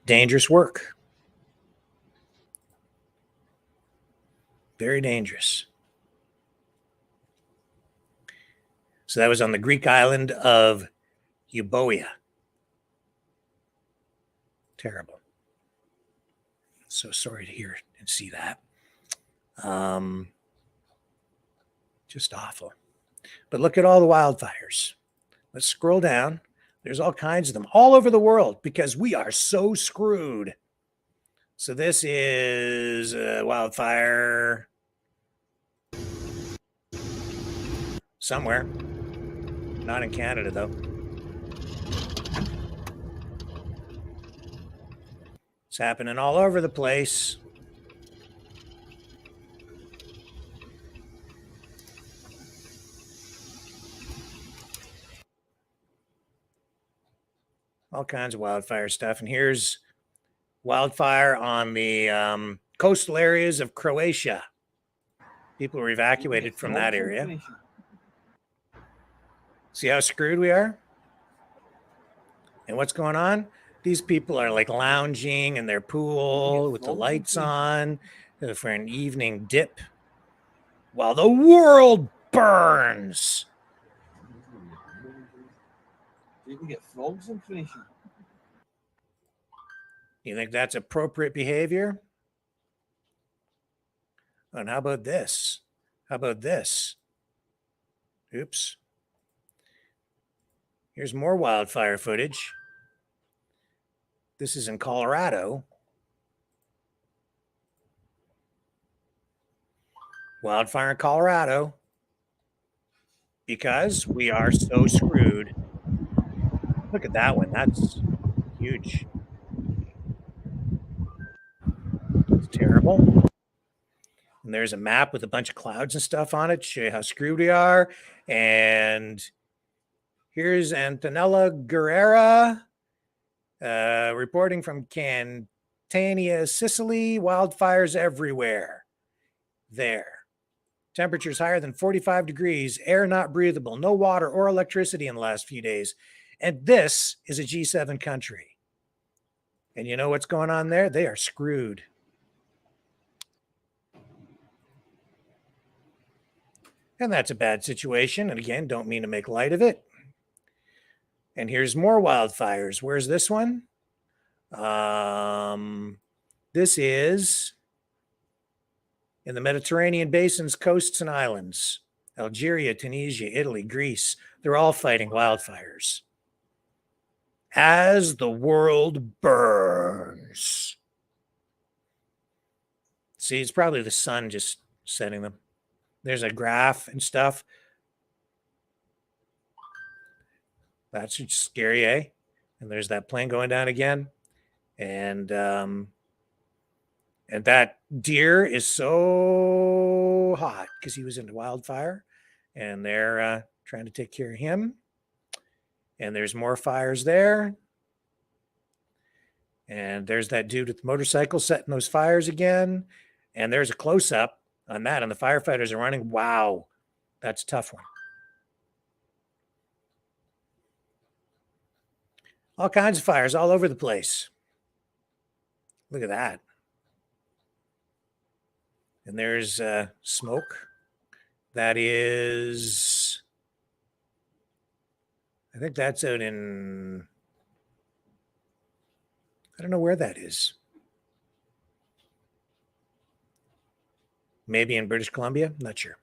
Dangerous work. Very dangerous. So that was on the Greek island of Euboea. Terrible. So sorry to hear and see that. Just awful. But look at all the wildfires. Let's scroll down. There's all kinds of them all over the world because we are so screwed. So this is a wildfire somewhere. Not in Canada, though. It's happening all over the place. All kinds of wildfire stuff. And here's wildfire on the coastal areas of Croatia. People were evacuated from that area. See how screwed we are? And what's going on? These people are like lounging in their pool with the lights on for an evening dip while the world burns. You can get frogs in Croatia. You think that's appropriate behavior? And how about this? How about this? Oops. Here's more wildfire footage. This is in Colorado. Wildfire in Colorado. Because we are so screwed. Look at that one. That's huge. It's terrible. And there's a map with a bunch of clouds and stuff on it to show you how screwed we are. And here's Antonella Guerrera reporting from Catania, Sicily. Wildfires everywhere. There. Temperatures higher than 45 degrees. Air not breathable. No water or electricity in the last few days. And this is a G7 country. And you know what's going on there? They are screwed. And that's a bad situation. And again, don't mean to make light of it. And here's more wildfires. Where's this one? This is in the Mediterranean basin's coasts and islands. Algeria, Tunisia, Italy, Greece. They're all fighting wildfires. As the world burns. See, it's probably the sun just setting them. There's a graph and stuff. That's just scary, eh? And there's that plane going down again. And that deer is so hot because he was into wildfire. And they're trying to take care of him. And there's more fires there. And there's that dude with the motorcycle setting those fires again. And there's a close-up on that. And the firefighters are running. Wow. That's a tough one. All kinds of fires all over the place. Look at that. And there's smoke. That is... I think that's out in, I don't know where that is. Maybe in British Columbia? Not sure.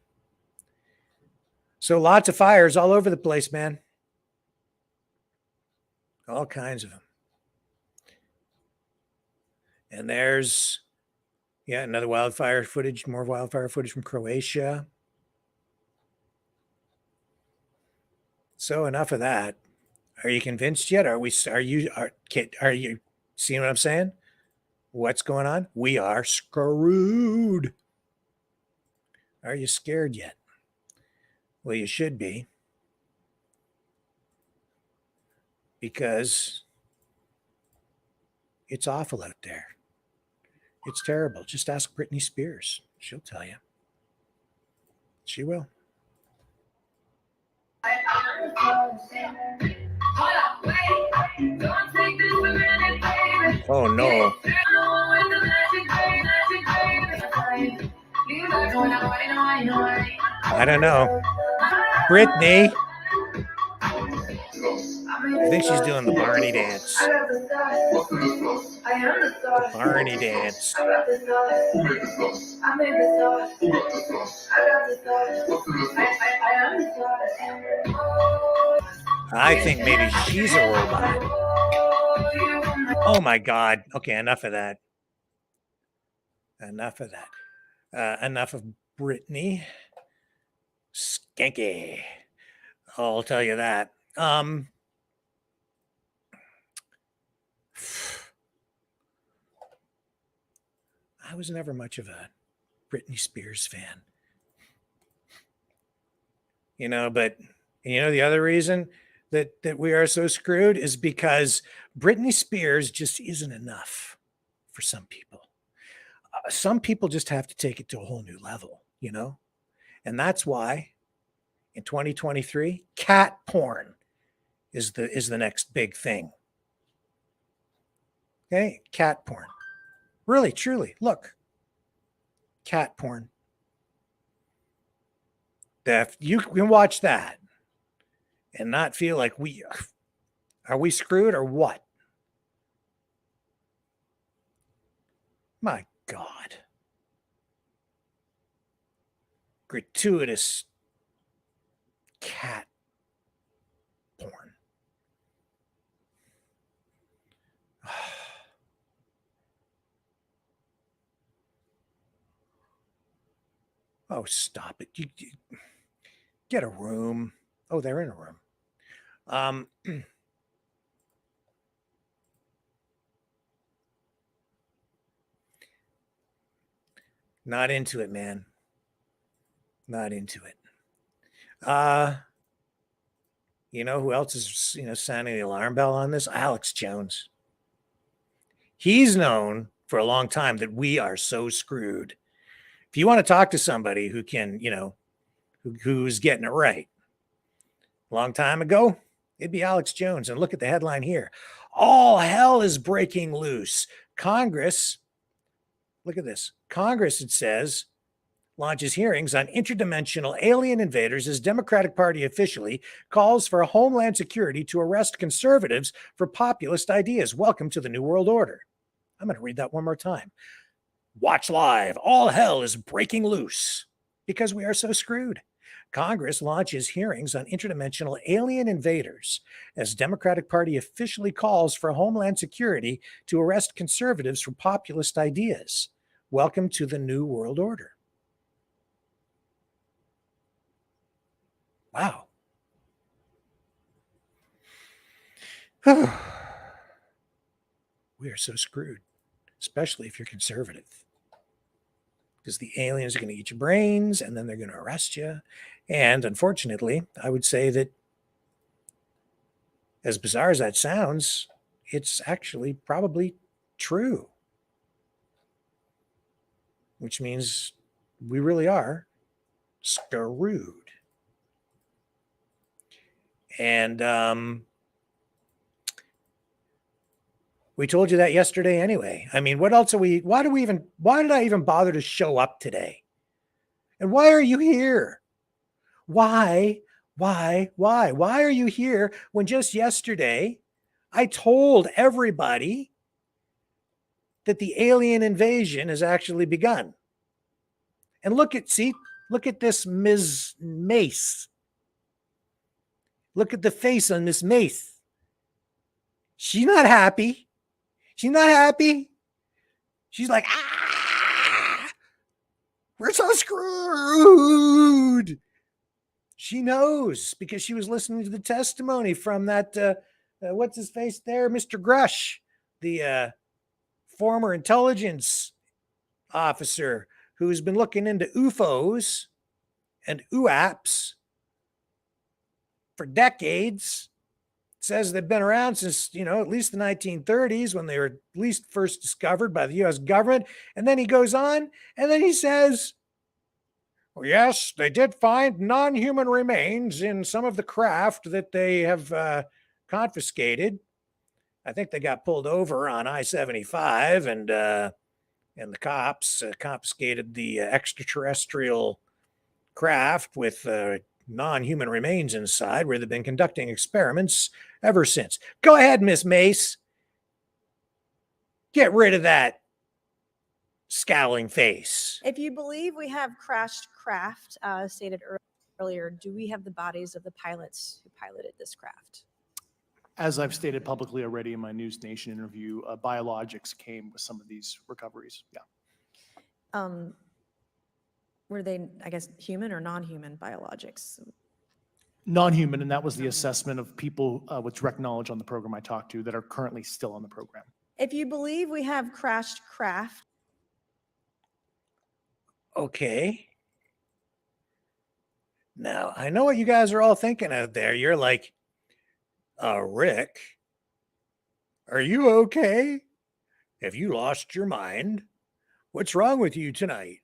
So lots of fires all over the place, man. All kinds of them. And there's, yeah, another wildfire footage, more wildfire footage from Croatia. So enough of that. Are you convinced yet? Are you seeing what I'm saying? What's going on? We are screwed. Are you scared yet? Well, you should be. Because it's awful out there. It's terrible. Just ask Britney Spears. She'll tell you. She will. Oh no. I don't know. Brittany. I think she's doing the Barney dance. The Barney dance. I think maybe she's a robot. Oh my God. Okay, enough of that. Enough of that. Enough of Brittany. Skanky. I'll tell you that. I was never much of a Britney Spears fan. You know, but you know the other reason that we are so screwed is because Britney Spears just isn't enough for some people. Some people just have to take it to a whole new level, you know? And that's why in 2023, cat porn is the next big thing. Okay, cat porn. Really, truly, look. Cat porn. If you can watch that and not feel like are we screwed or what? My God. Gratuitous cat porn. Oh, stop it. You get a room. Oh, they're in a room. Not into it, man. Not into it. You know who else is, sounding the alarm bell on this? Alex Jones. He's known for a long time that we are so screwed. If you want to talk to somebody who can, who's getting it right, a long time ago, it'd be Alex Jones. And look at the headline here. All hell is breaking loose. Congress, look at this. Congress, it says, launches hearings on interdimensional alien invaders as Democratic Party officially calls for Homeland Security to arrest conservatives for populist ideas. Welcome to the New World Order. I'm going to read that one more time. Watch live. All hell is breaking loose because we are so screwed. Congress launches hearings on interdimensional alien invaders as Democratic Party officially calls for Homeland Security to arrest conservatives for populist ideas. Welcome to the New World Order. Wow. We are so screwed, especially if you're conservative. Because the aliens are going to eat your brains and then they're going to arrest you. And unfortunately, I would say that, as bizarre as that sounds, it's actually probably true. Which means we really are screwed. And we told you that yesterday anyway. I mean, what else are we, why did I even bother to show up today? And why are you here? Why are you here when just yesterday I told everybody that the alien invasion has actually begun? And look at this Ms. Mace. Look at the face on Miss Mace. She's not happy. She's not happy. She's like, we're so screwed. She knows because she was listening to the testimony from that, what's his face there? Mr. Grush, the former intelligence officer who's been looking into UFOs and UAPs for decades. Says they've been around since, at least the 1930s when they were at least first discovered by the U.S. government. And then he goes on and then he says, well, yes, they did find non-human remains in some of the craft that they have confiscated. I think they got pulled over on I-75 and the cops confiscated the extraterrestrial craft with non-human remains inside where they've been conducting experiments ever since. Go ahead, Miss Mace. Get rid of that scowling face. If you believe we have crashed craft, stated earlier, do we have the bodies of the pilots who piloted this craft? As I've stated publicly already in my News Nation interview, biologics came with some of these recoveries. Yeah. Were they, I guess, human or non-human biologics? Non-human, and that was the assessment of people with direct knowledge on the program I talked to that are currently still on the program. If you believe we have crashed craft. Okay. Now, I know what you guys are all thinking out there. You're like, Rick, are you okay? Have you lost your mind? What's wrong with you tonight?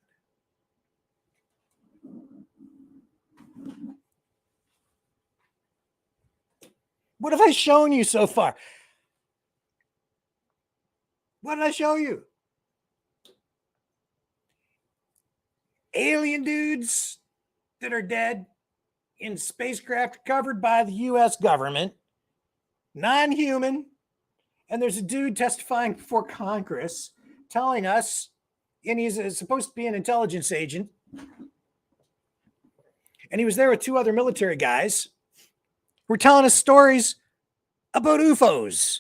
What have I shown you so far? What did I show you? Alien dudes that are dead in spacecraft recovered by the U.S. government, non-human, and there's a dude testifying before Congress telling us, and he's supposed to be an intelligence agent, and he was there with two other military guys who were telling us stories about UFOs.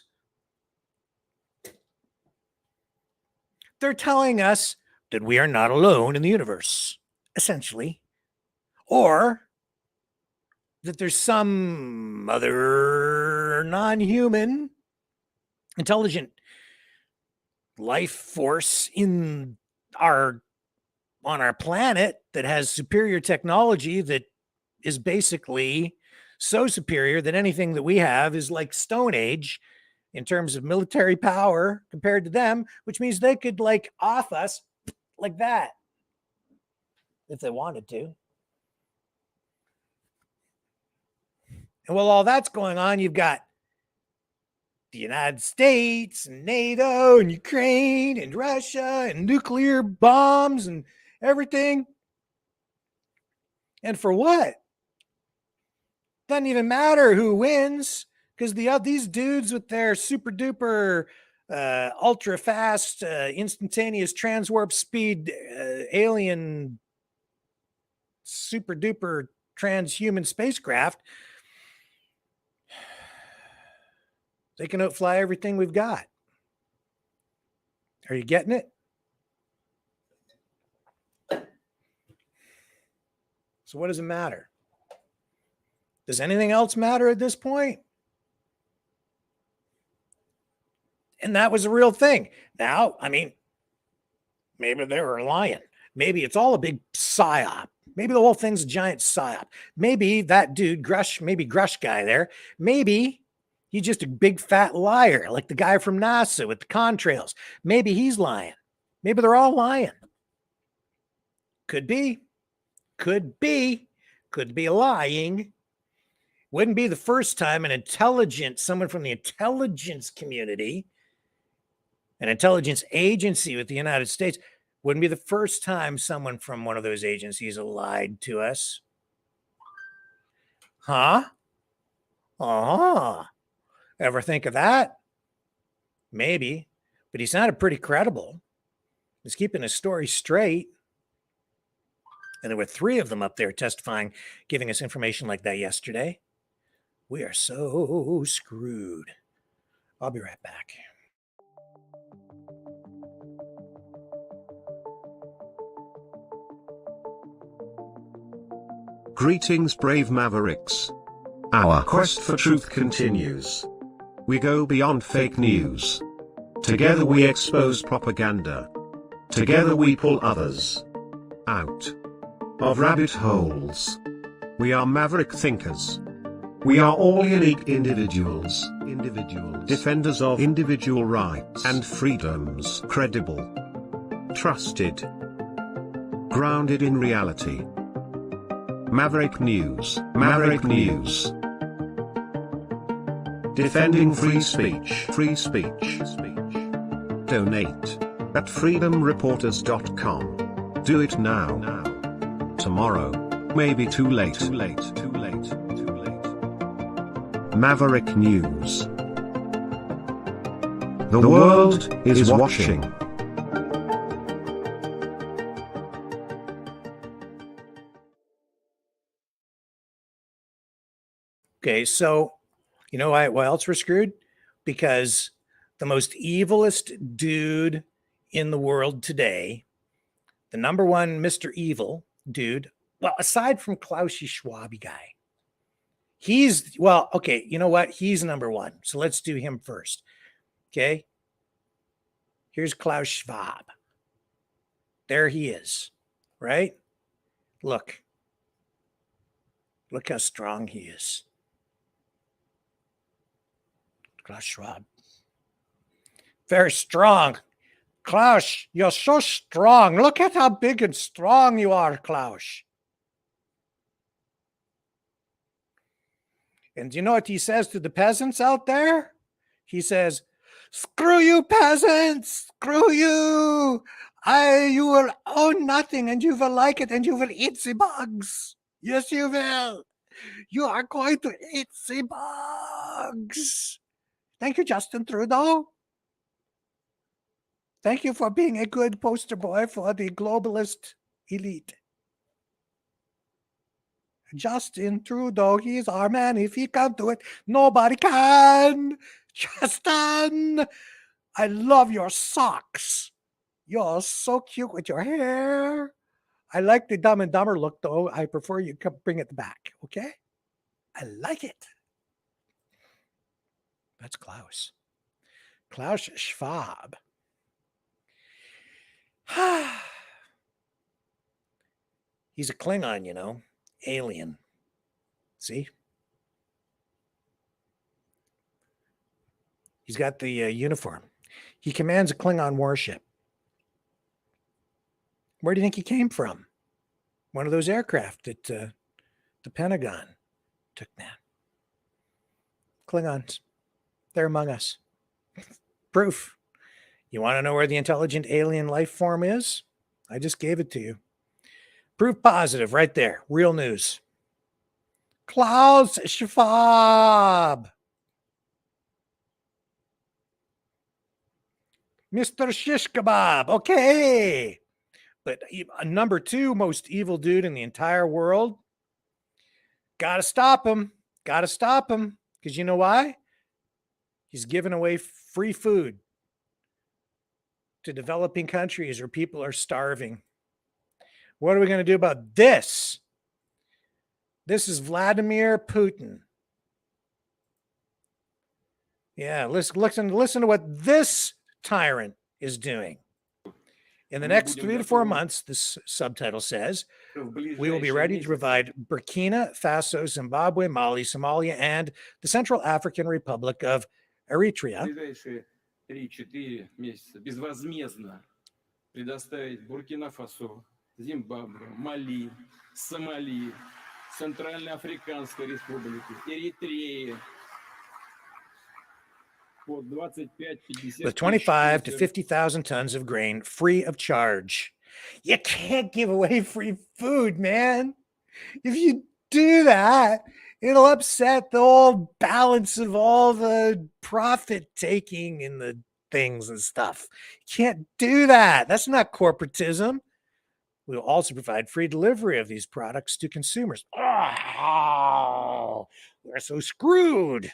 They're telling us that we are not alone in the universe, essentially, or that there's some other non-human intelligent life force on our planet that has superior technology that is basically so superior that anything that we have is like Stone Age in terms of military power compared to them, which means they could like off us like that if they wanted to. And while all that's going on, you've got the United States and NATO and Ukraine and Russia and nuclear bombs and everything. And for what? Doesn't even matter who wins, because these dudes with their super duper ultra fast instantaneous transwarp speed alien super duper transhuman spacecraft, they can outfly everything we've got. Are you getting it? So what does it matter? Does anything else matter at this point? And that was a real thing. Now, I mean, maybe they were lying. Maybe it's all a big psyop. Maybe the whole thing's a giant psyop. Maybe that dude, Grush guy there, maybe he's just a big fat liar, like the guy from NASA with the contrails. Maybe he's lying. Maybe they're all lying. Could be. Could be lying. Wouldn't be the first time someone from the intelligence community, an intelligence agency with the United States, wouldn't be the first time someone from one of those agencies lied to us. Huh? Ever think of that? Maybe, but he sounded pretty credible. He's keeping his story straight. And there were 3 of them up there testifying, giving us information like that yesterday. We are so screwed. I'll be right back. Greetings, brave Mavericks. Our quest for truth continues. We go beyond fake news. Together we expose propaganda. Together we pull others out of rabbit holes. We are maverick thinkers. We are all unique individuals, defenders of individual rights and freedoms, credible, trusted, grounded in reality. Maverick News, defending free speech, Donate at freedomreporters.com. Do it now. Tomorrow Maybe too late. Too late. Too late. Too late. Maverick News. The world is watching. Okay, so you know why else we're screwed? Because the most evilest dude in the world today, the number one Mr. Evil dude, well, aside from Klausy Schwabi guy, okay, you know what? He's number one. So let's do him first. Okay. Here's Klaus Schwab. There he is, right? Look how strong he is. Klaus Schwab. Very strong. Klaus, you're so strong. Look at how big and strong you are, Klaus. And you know what he says to the peasants out there? He says, screw you, peasants. Screw you. You will own nothing and you will like it and you will eat the bugs. Yes, you will. You are going to eat the bugs. Thank you, Justin Trudeau. Thank you for being a good poster boy for the globalist elite. Justin Trudeau, he's our man. If he can't do it, nobody can. Justin, I love your socks. You're so cute with your hair. I like the Dumb and Dumber look, though. I prefer you bring it back, okay? I like it. That's Klaus. Klaus Schwab. He's a Klingon, you know, alien. See? He's got the uniform. He commands a Klingon warship. Where do you think he came from? One of those aircraft that the Pentagon took down. Klingons. They're among us. Proof. You want to know where the intelligent alien life form is? I just gave it to you. Proof positive right there. Real news. Klaus Schwab. Mr. Shish Kebab. Okay. But number two most evil dude in the entire world. Gotta stop him. Gotta stop him. Because you know why? He's giving away free food to developing countries where people are starving. What are we going to do about this? This is Vladimir Putin. Yeah, listen to what this tyrant is doing. In the next 3 to 4 months, this subtitle says, we will be ready to provide Burkina Faso, Zimbabwe, Mali, Somalia, and the Central African Republic of Eritrea. 3-4 месяца безвозмездно предоставить Буркина-Фасо, Зимбабве, Мали, Сомали, Центральноафриканской Республике, Эритреи with 25 to 50,000 tons of grain free of charge. You can't give away free food, man. If you do that, it'll upset the whole balance of all the profit taking in the things and stuff. You can't do that. That's not corporatism. We'll also provide free delivery of these products to consumers. Oh, we're so screwed.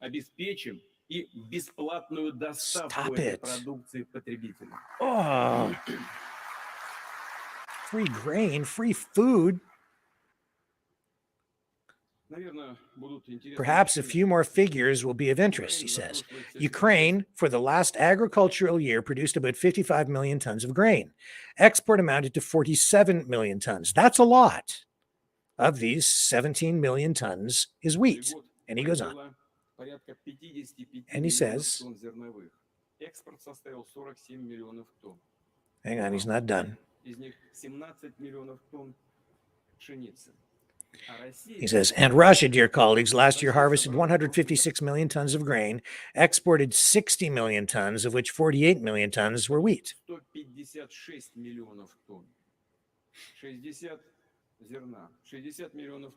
Обеспечим и бесплатную доставку этой продукции потребителям. Oh. Free grain, free food. Perhaps a few more figures will be of interest, he says. Ukraine, for the last agricultural year, produced about 55 million tons of grain. Export amounted to 47 million tons. That's a lot. Of these, 17 million tons is wheat. And he goes on. And he says, hang on, he's not done. He says, and Russia, dear colleagues, last year harvested 156 million tons of grain, exported 60 million tons, of which 48 million tons were wheat.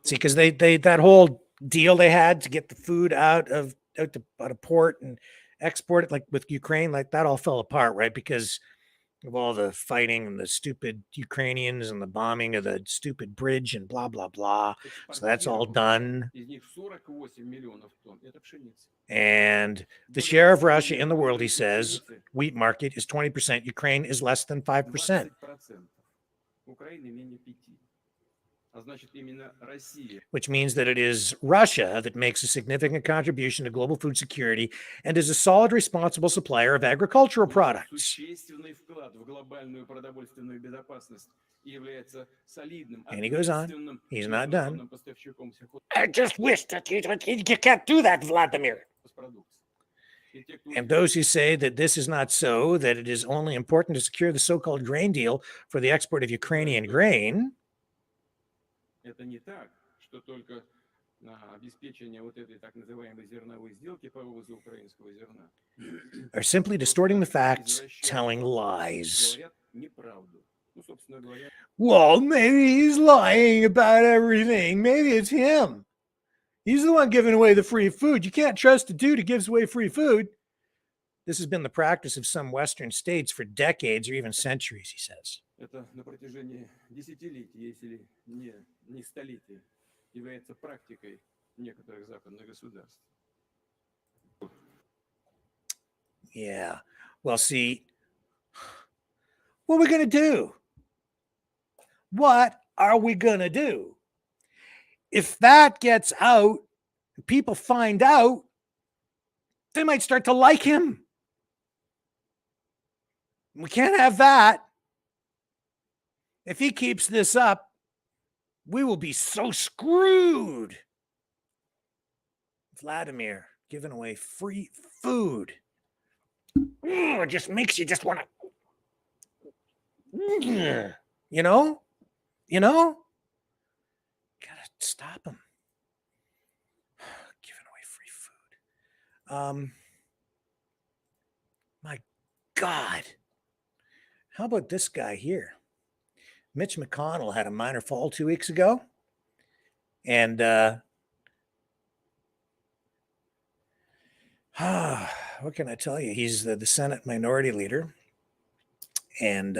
See, because they that whole deal they had to get the food out of port and export it, like with Ukraine, like that all fell apart, right? Because of all the fighting and the stupid Ukrainians and the bombing of the stupid bridge and blah blah blah. So that's all done. And the share of Russia in the world, he says, wheat market is 20%. Ukraine is less than 5%. Which means that it is Russia that makes a significant contribution to global food security and is a solid, responsible supplier of agricultural products. And he goes on. He's not done. I just wish that you can't do that, Vladimir. And those who say that this is not so, that it is only important to secure the so-called grain deal for the export of Ukrainian grain, are simply distorting the facts, telling lies. Well, maybe he's lying about everything. Maybe it's him. He's the one giving away the free food. You can't trust a dude who gives away free food. This has been the practice of some Western states for decades or even centuries, he says. Yeah. Well, see, what are we going to do? What are we going to do? If that gets out, people find out, they might start to like him. We can't have that. If he keeps this up, we will be so screwed. Vladimir giving away free food. It just makes you just want to, you know? Gotta stop him. Giving away free food. My God. How about this guy here? Mitch McConnell had a minor fall 2 weeks ago. And what can I tell you? He's the Senate minority leader. And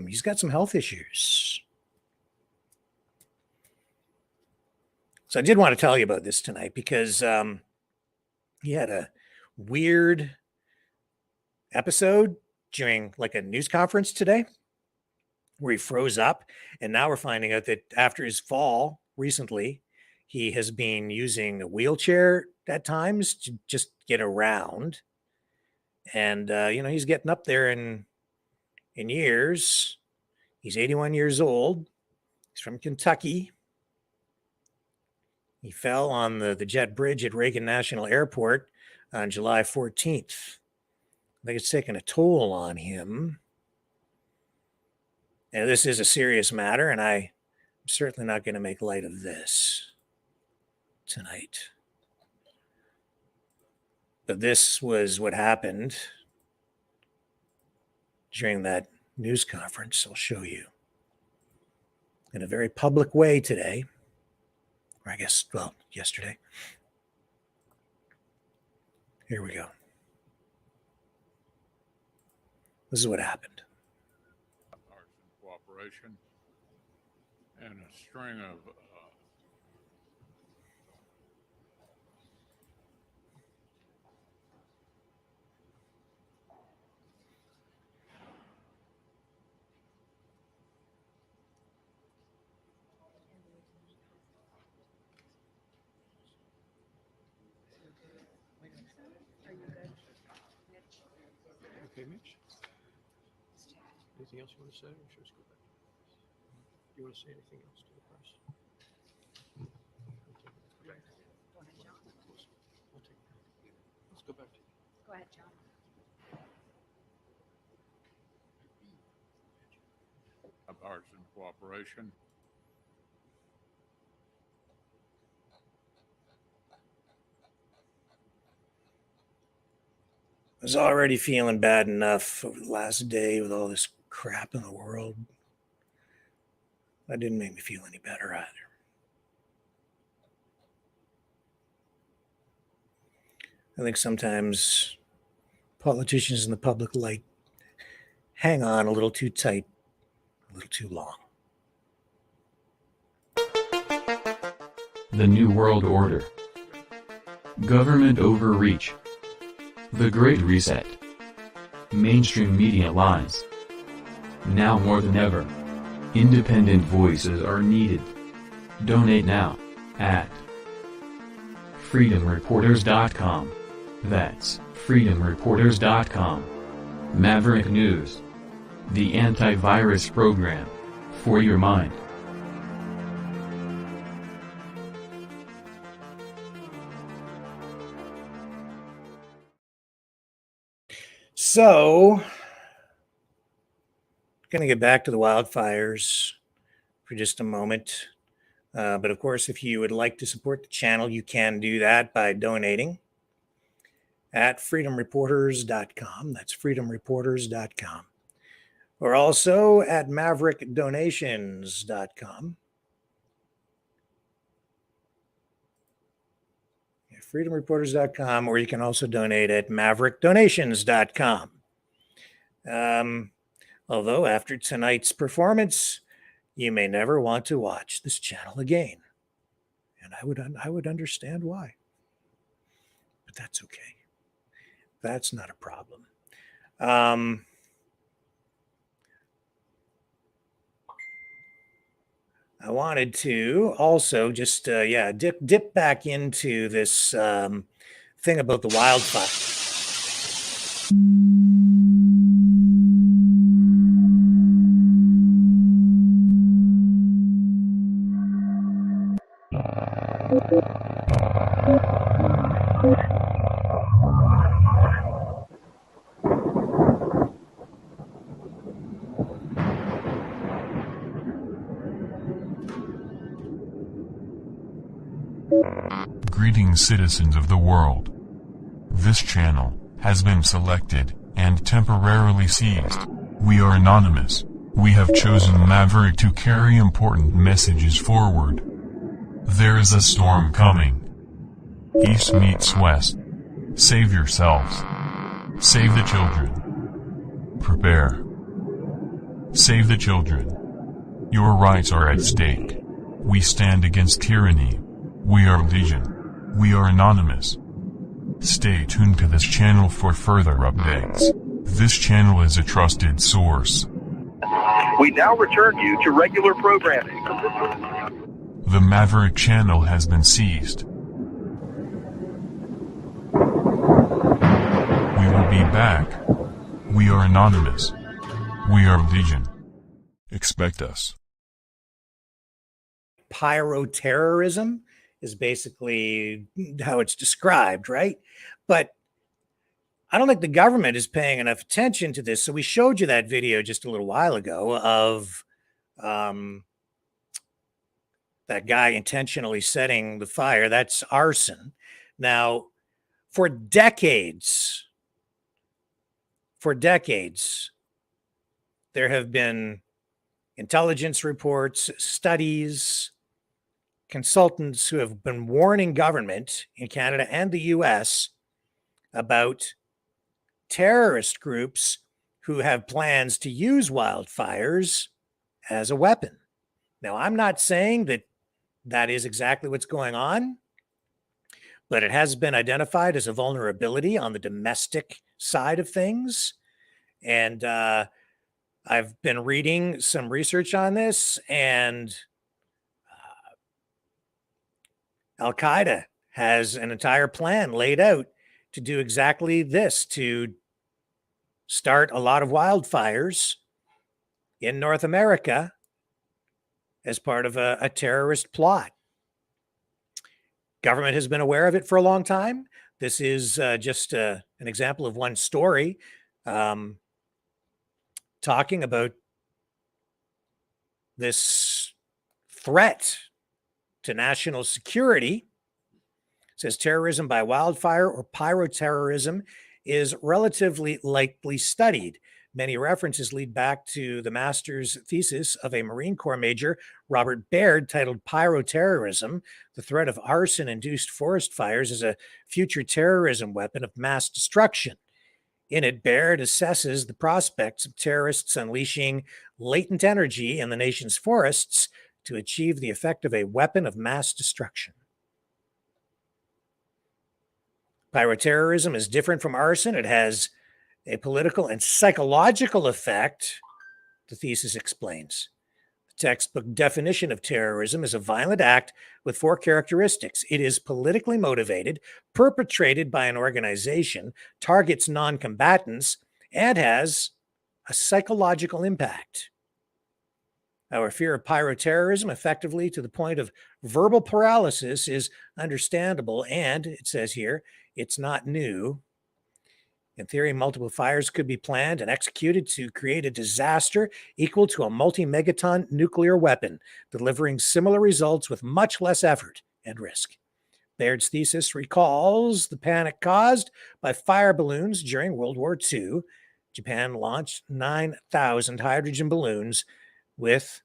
he's got some health issues. So I did want to tell you about this tonight because he had a weird episode during like a news conference today where he froze up. And now we're finding out that after his fall recently, he has been using a wheelchair at times to just get around. And, he's getting up there in years. He's 81 years old. He's from Kentucky. He fell on the jet bridge at Reagan National Airport on July 14th. I think it's taken a toll on him. And this is a serious matter, and I'm certainly not going to make light of this tonight. But this was what happened during that news conference. I'll show you. In a very public way today. Or I guess, yesterday. Here we go. This is what happened. Arson cooperation and a string of okay, Mitch. Anything else you want to say, or should we just go back? Do you want to say anything else to the press? Okay. Go ahead, John. Let's go back to Go ahead, John. of arson cooperation. I was already feeling bad enough over the last day with all this crap in the world. That didn't make me feel any better either. I think sometimes politicians in the public light hang on a little too tight, a little too long. The New World Order. Government overreach. The Great Reset. Mainstream media lies. Now more than ever, independent voices are needed. Donate now at freedomreporters.com. That's freedomreporters.com. Maverick News. The antivirus program for your mind. So, going to get back to the wildfires for just a moment. But of course, if you would like to support the channel, you can do that by donating at freedomreporters.com. That's freedomreporters.com. Or also at maverickdonations.com. freedomreporters.com, or you can also donate at maverickdonations.com. Although after tonight's performance, you may never want to watch this channel again. And I would understand why. But that's okay. That's not a problem. I wanted to also just, dip back into this thing about the wildfire. Greetings, citizens of the world. This channel has been selected and temporarily seized. We are anonymous. We have chosen Maverick to carry important messages forward. There is a storm coming. East meets west. Save yourselves. Save the children. Prepare. Save the children. Your rights are at stake. We stand against tyranny. We are Legion. We are anonymous. Stay tuned to this channel for further updates. This channel is a trusted source. We now return you to regular programming. The Maverick channel has been seized. We will be back. We are anonymous. We are Legion. Expect us. Pyroterrorism is basically how it's described, right? But I don't think the government is paying enough attention to this. So we showed you that video just a little while ago of that guy intentionally setting the fire. That's arson. Now, for decades, there have been intelligence reports, studies, consultants who have been warning government in Canada and the US about terrorist groups who have plans to use wildfires as a weapon. Now, I'm not saying that that is exactly what's going on, but it has been identified as a vulnerability on the domestic side of things. And I've been reading some research on this, and Al-Qaeda has an entire plan laid out to do exactly this, to start a lot of wildfires in North America as part of a terrorist plot. Government has been aware of it for a long time. This is just an example of one story talking about this threat to national security. It says terrorism by wildfire or pyroterrorism is relatively lightly studied. Many references lead back to the master's thesis of a Marine Corps major, Robert Baird, titled Pyroterrorism, the threat of arson-induced forest fires as a future terrorism weapon of mass destruction. In it, Baird assesses the prospects of terrorists unleashing latent energy in the nation's forests to achieve the effect of a weapon of mass destruction. Pyroterrorism is different from arson. It has a political and psychological effect, the thesis explains. The textbook definition of terrorism is a violent act with 4 characteristics. It is politically motivated, perpetrated by an organization, targets non-combatants, and has a psychological impact. Our fear of pyroterrorism, effectively to the point of verbal paralysis, is understandable, and, it says here, it's not new. In theory, multiple fires could be planned and executed to create a disaster equal to a multi-megaton nuclear weapon, delivering similar results with much less effort and risk. Baird's thesis recalls the panic caused by fire balloons during World War II. Japan launched 9,000 hydrogen balloons with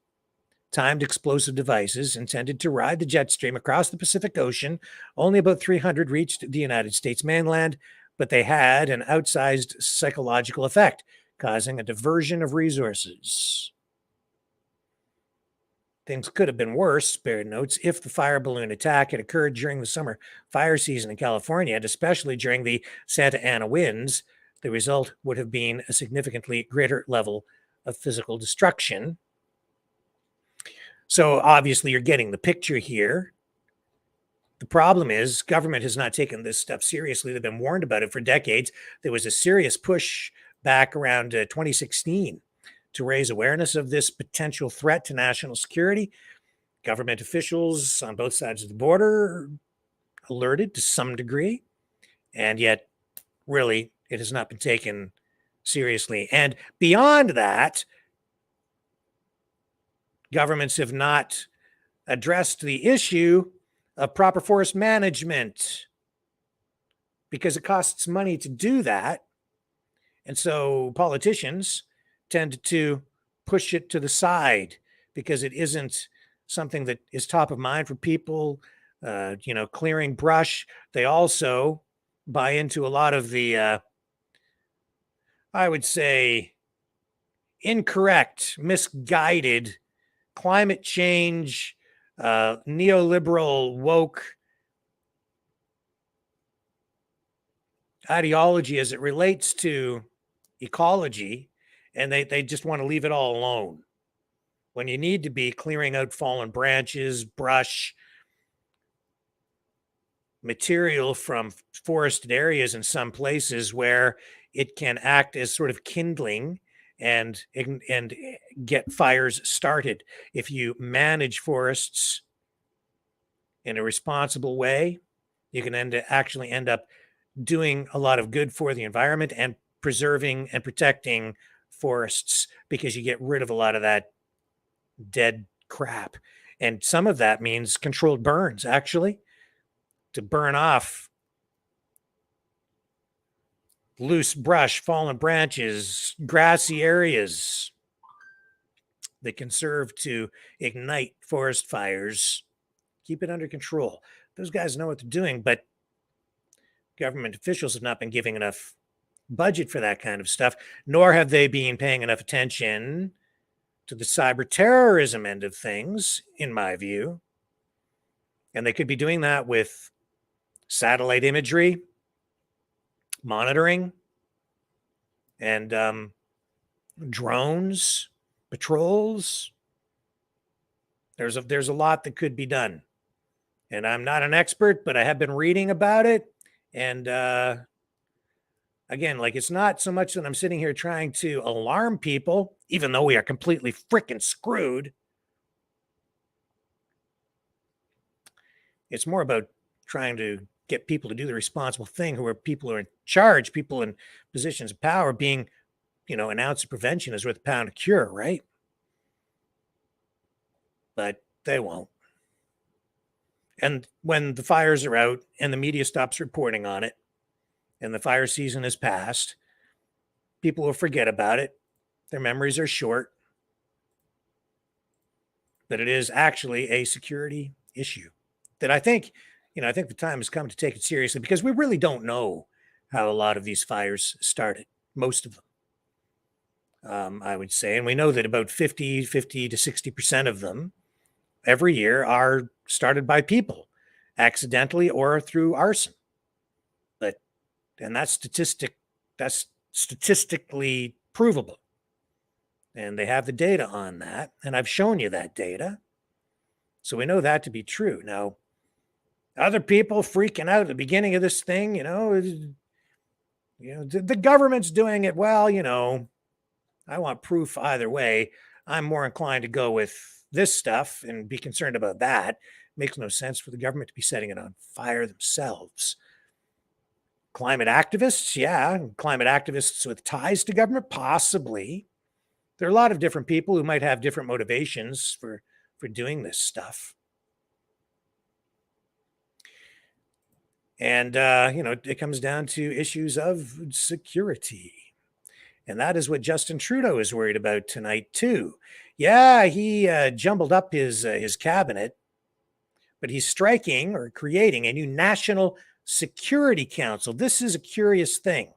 timed explosive devices intended to ride the jet stream across the Pacific Ocean. Only about 300 reached the United States mainland, but they had an outsized psychological effect, causing a diversion of resources. Things could have been worse, Baird notes, if the fire balloon attack had occurred during the summer fire season in California, and especially during the Santa Ana winds. The result would have been a significantly greater level of physical destruction. So obviously you're getting the picture here. The problem is government has not taken this stuff seriously. They've been warned about it for decades. There was a serious push back around 2016 to raise awareness of this potential threat to national security. Government officials on both sides of the border alerted to some degree, and yet really it has not been taken seriously. And beyond that, governments have not addressed the issue of proper forest management because it costs money to do that. And so politicians tend to push it to the side because it isn't something that is top of mind for people, clearing brush. They also buy into a lot of the, I would say, incorrect, misguided climate change, neoliberal, woke ideology as it relates to ecology, and they just want to leave it all alone when you need to be clearing out fallen branches, brush, material from forested areas in some places where it can act as sort of kindling and get fires started. If you manage forests in a responsible way, you can actually end up doing a lot of good for the environment and preserving and protecting forests, because you get rid of a lot of that dead crap. And some of that means controlled burns, actually, to burn off loose brush, fallen branches, grassy areas that can serve to ignite forest fires. Keep it under control. Those guys know what they're doing, but government officials have not been giving enough budget for that kind of stuff, nor have they been paying enough attention to the cyber terrorism end of things, in my view. And they could be doing that with satellite imagery, monitoring, and drones, patrols. There's a lot that could be done. And I'm not an expert, but I have been reading about it. And again, like, it's not so much that I'm sitting here trying to alarm people, even though we are completely freaking screwed. It's more about trying to get people to do the responsible thing, who are people who are in charge, people in positions of power, being, an ounce of prevention is worth a pound of cure, right? But they won't. And when the fires are out and the media stops reporting on it and the fire season is past, people will forget about it Their memories are short. But it is actually a security issue that I think the time has come to take it seriously, because we really don't know how a lot of these fires started, most of them, I would say. And we know that about 50 to 60% of them every year are started by people, accidentally or through arson. And that's statistically provable. And they have the data on that. And I've shown you that data. So we know that to be true. Now, other people freaking out at the beginning of this thing, the government's doing it. Well, I want proof either way. I'm more inclined to go with this stuff and be concerned about that. It makes no sense for the government to be setting it on fire themselves. Climate activists, yeah. Climate activists with ties to government, possibly. There are a lot of different people who might have different motivations for doing this stuff. And, it comes down to issues of security. And that is what Justin Trudeau is worried about tonight, too. Yeah, he jumbled up his cabinet, but he's striking or creating a new National Security Council. This is a curious thing.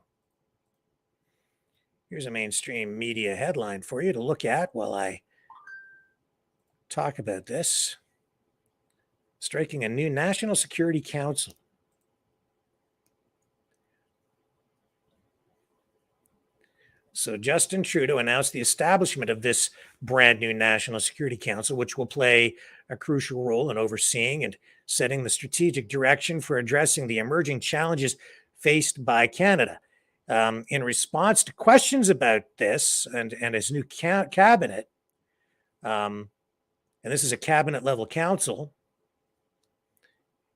Here's a mainstream media headline for you to look at while I talk about this. Striking a new National Security Council. So Justin Trudeau announced the establishment of this brand new National Security Council, which will play a crucial role in overseeing and setting the strategic direction for addressing the emerging challenges faced by Canada. In response to questions about this and his new cabinet, and this is a cabinet-level council,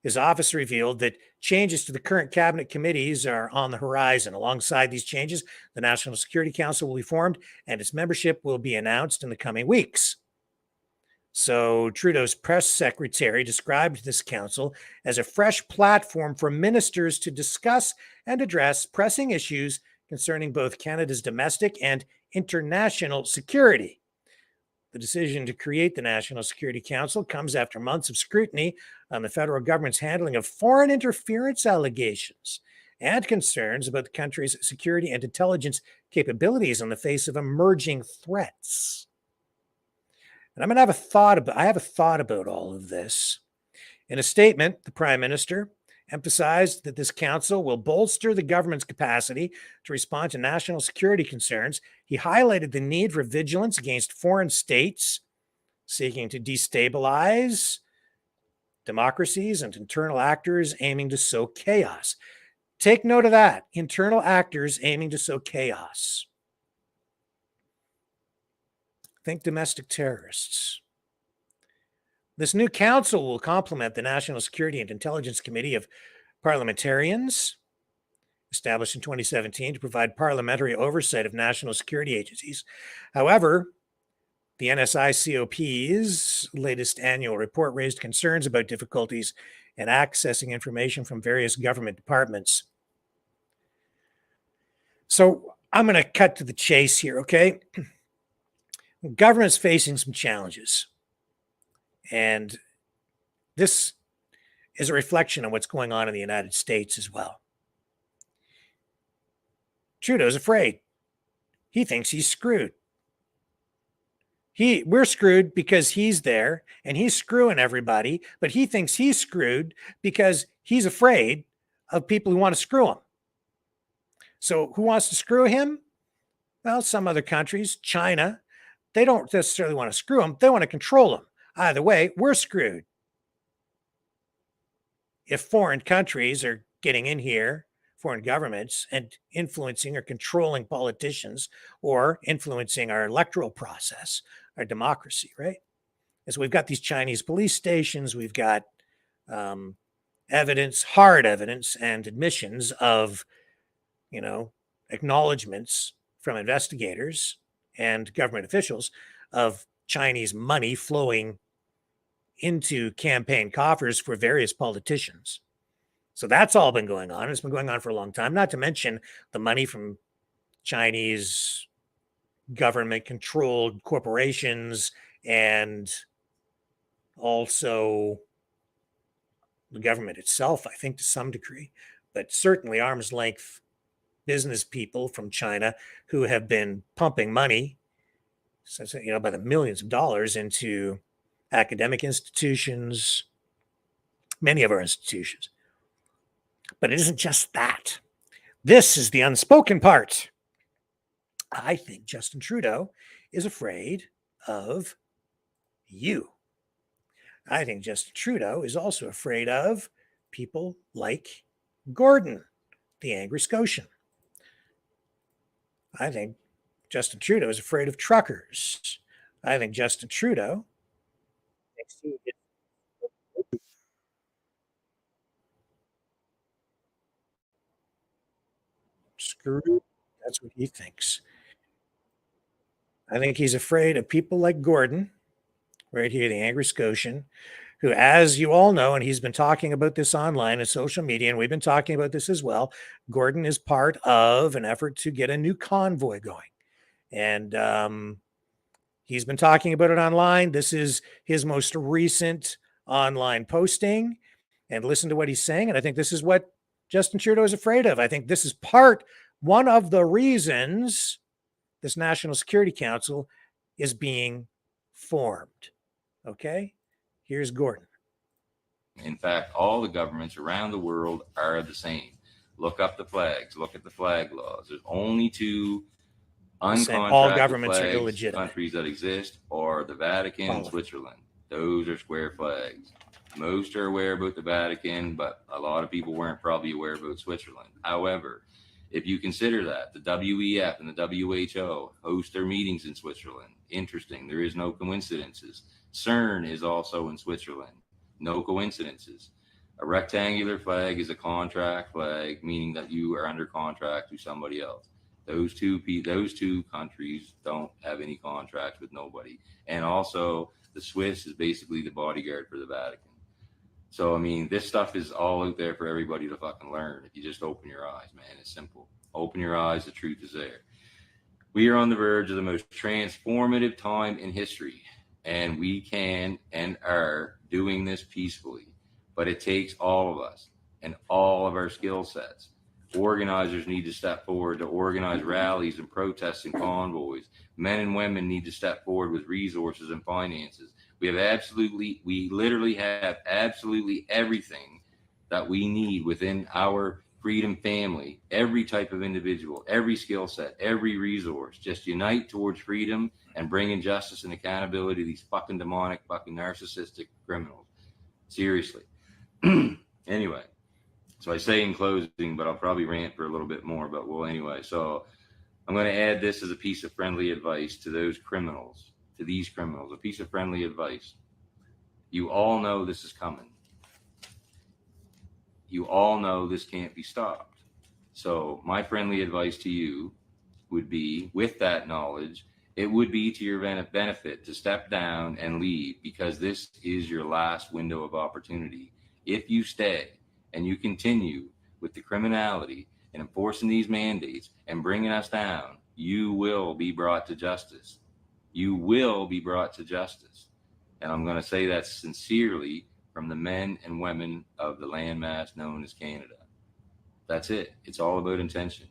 his office revealed that changes to the current cabinet committees are on the horizon. Alongside these changes, the National Security Council will be formed and its membership will be announced in the coming weeks. So Trudeau's press secretary described this council as a fresh platform for ministers to discuss and address pressing issues concerning both Canada's domestic and international security. The decision to create the National Security Council comes after months of scrutiny on the federal government's handling of foreign interference allegations and concerns about the country's security and intelligence capabilities in the face of emerging threats. And I have a thought about all of this. In a statement, the Prime Minister emphasized that this council will bolster the government's capacity to respond to national security concerns. He highlighted the need for vigilance against foreign states seeking to destabilize democracies and internal actors aiming to sow chaos. Take note of that. Internal actors aiming to sow chaos. Think domestic terrorists. This new council will complement the National Security and Intelligence Committee of Parliamentarians, established in 2017 to provide parliamentary oversight of national security agencies. However, the NSICOP's latest annual report raised concerns about difficulties in accessing information from various government departments. So I'm going to cut to the chase here, okay? The government's facing some challenges. And this is a reflection on what's going on in the United States as well. Trudeau's afraid. He thinks he's screwed. We're screwed because he's there and he's screwing everybody, but he thinks he's screwed because he's afraid of people who want to screw him. So who wants to screw him? Well, some other countries, China, they don't necessarily want to screw him. They want to control him. Either way, we're screwed. If foreign countries are getting in here, foreign governments, and influencing or controlling politicians or influencing our electoral process, our democracy, right? And so we've got these Chinese police stations, we've got evidence, hard evidence, and admissions of, acknowledgements from investigators and government officials of Chinese money flowing into campaign coffers for various politicians. So that's all been going on. It's been going on for a long time, not to mention the money from Chinese government-controlled corporations and also the government itself, I think, to some degree, but certainly arm's length business people from China who have been pumping money, by the millions of dollars into academic institutions, many of our institutions. But it isn't just that. This is the unspoken part. I think Justin Trudeau is afraid of you. I think Justin Trudeau is also afraid of people like Gordon, the angry Scotian. I think Justin Trudeau is afraid of truckers. I think Justin Trudeau thinks he is screwed. That's what he thinks. I think he's afraid of people like Gordon, right here, the angry Scotian, who, as you all know, and he's been talking about this online and social media, and we've been talking about this as well, Gordon is part of an effort to get a new convoy going. And he's been talking about it online. This is his most recent online posting. And listen to what he's saying. And I think this is what Justin Trudeau is afraid of. I think this is one of the reasons this National Security Council is being formed. Okay? Here's Gordon. In fact, all the governments around the world are the same. Look up the flags. Look at the flag laws. There's only two uncontracted all governments flags, are illegitimate. countries that exist are the Vatican and Switzerland. Those are square flags. Most are aware about the Vatican, but a lot of people weren't probably aware about Switzerland. However, if you consider that the WEF and the WHO host their meetings in Switzerland, interesting, there is no coincidences. CERN is also in Switzerland, no coincidences. A rectangular flag is a contract flag, meaning that you are under contract to somebody else. Those two countries don't have any contracts with nobody. And also, the Swiss is basically the bodyguard for the Vatican. So, I mean, this stuff is all out there for everybody to fucking learn. If you just open your eyes, man, it's simple. Open your eyes, the truth is there. We are on the verge of the most transformative time in history, and we can and are doing this peacefully. But it takes all of us and all of our skill sets. Organizers need to step forward to organize rallies and protests and convoys. Men and women need to step forward with resources and finances. We literally have absolutely everything that we need within our freedom family, every type of individual, every skill set, every resource. Just unite towards freedom and bringing justice and accountability to these fucking demonic, fucking narcissistic criminals. Seriously. Anyway, so I say in closing, but I'll probably rant for a little bit more, but well, anyway. So I'm going to add this as a piece of friendly advice to those criminals, to these criminals, a piece of friendly advice. You all know this is coming. You all know this can't be stopped. So my friendly advice to you would be, with that knowledge, it would be to your benefit to step down and leave, because this is your last window of opportunity. If you stay and you continue with the criminality and enforcing these mandates and bringing us down, you will be brought to justice. You will be brought to justice. And I'm going to say that sincerely from the men and women of the landmass known as Canada. That's it. It's all about intention.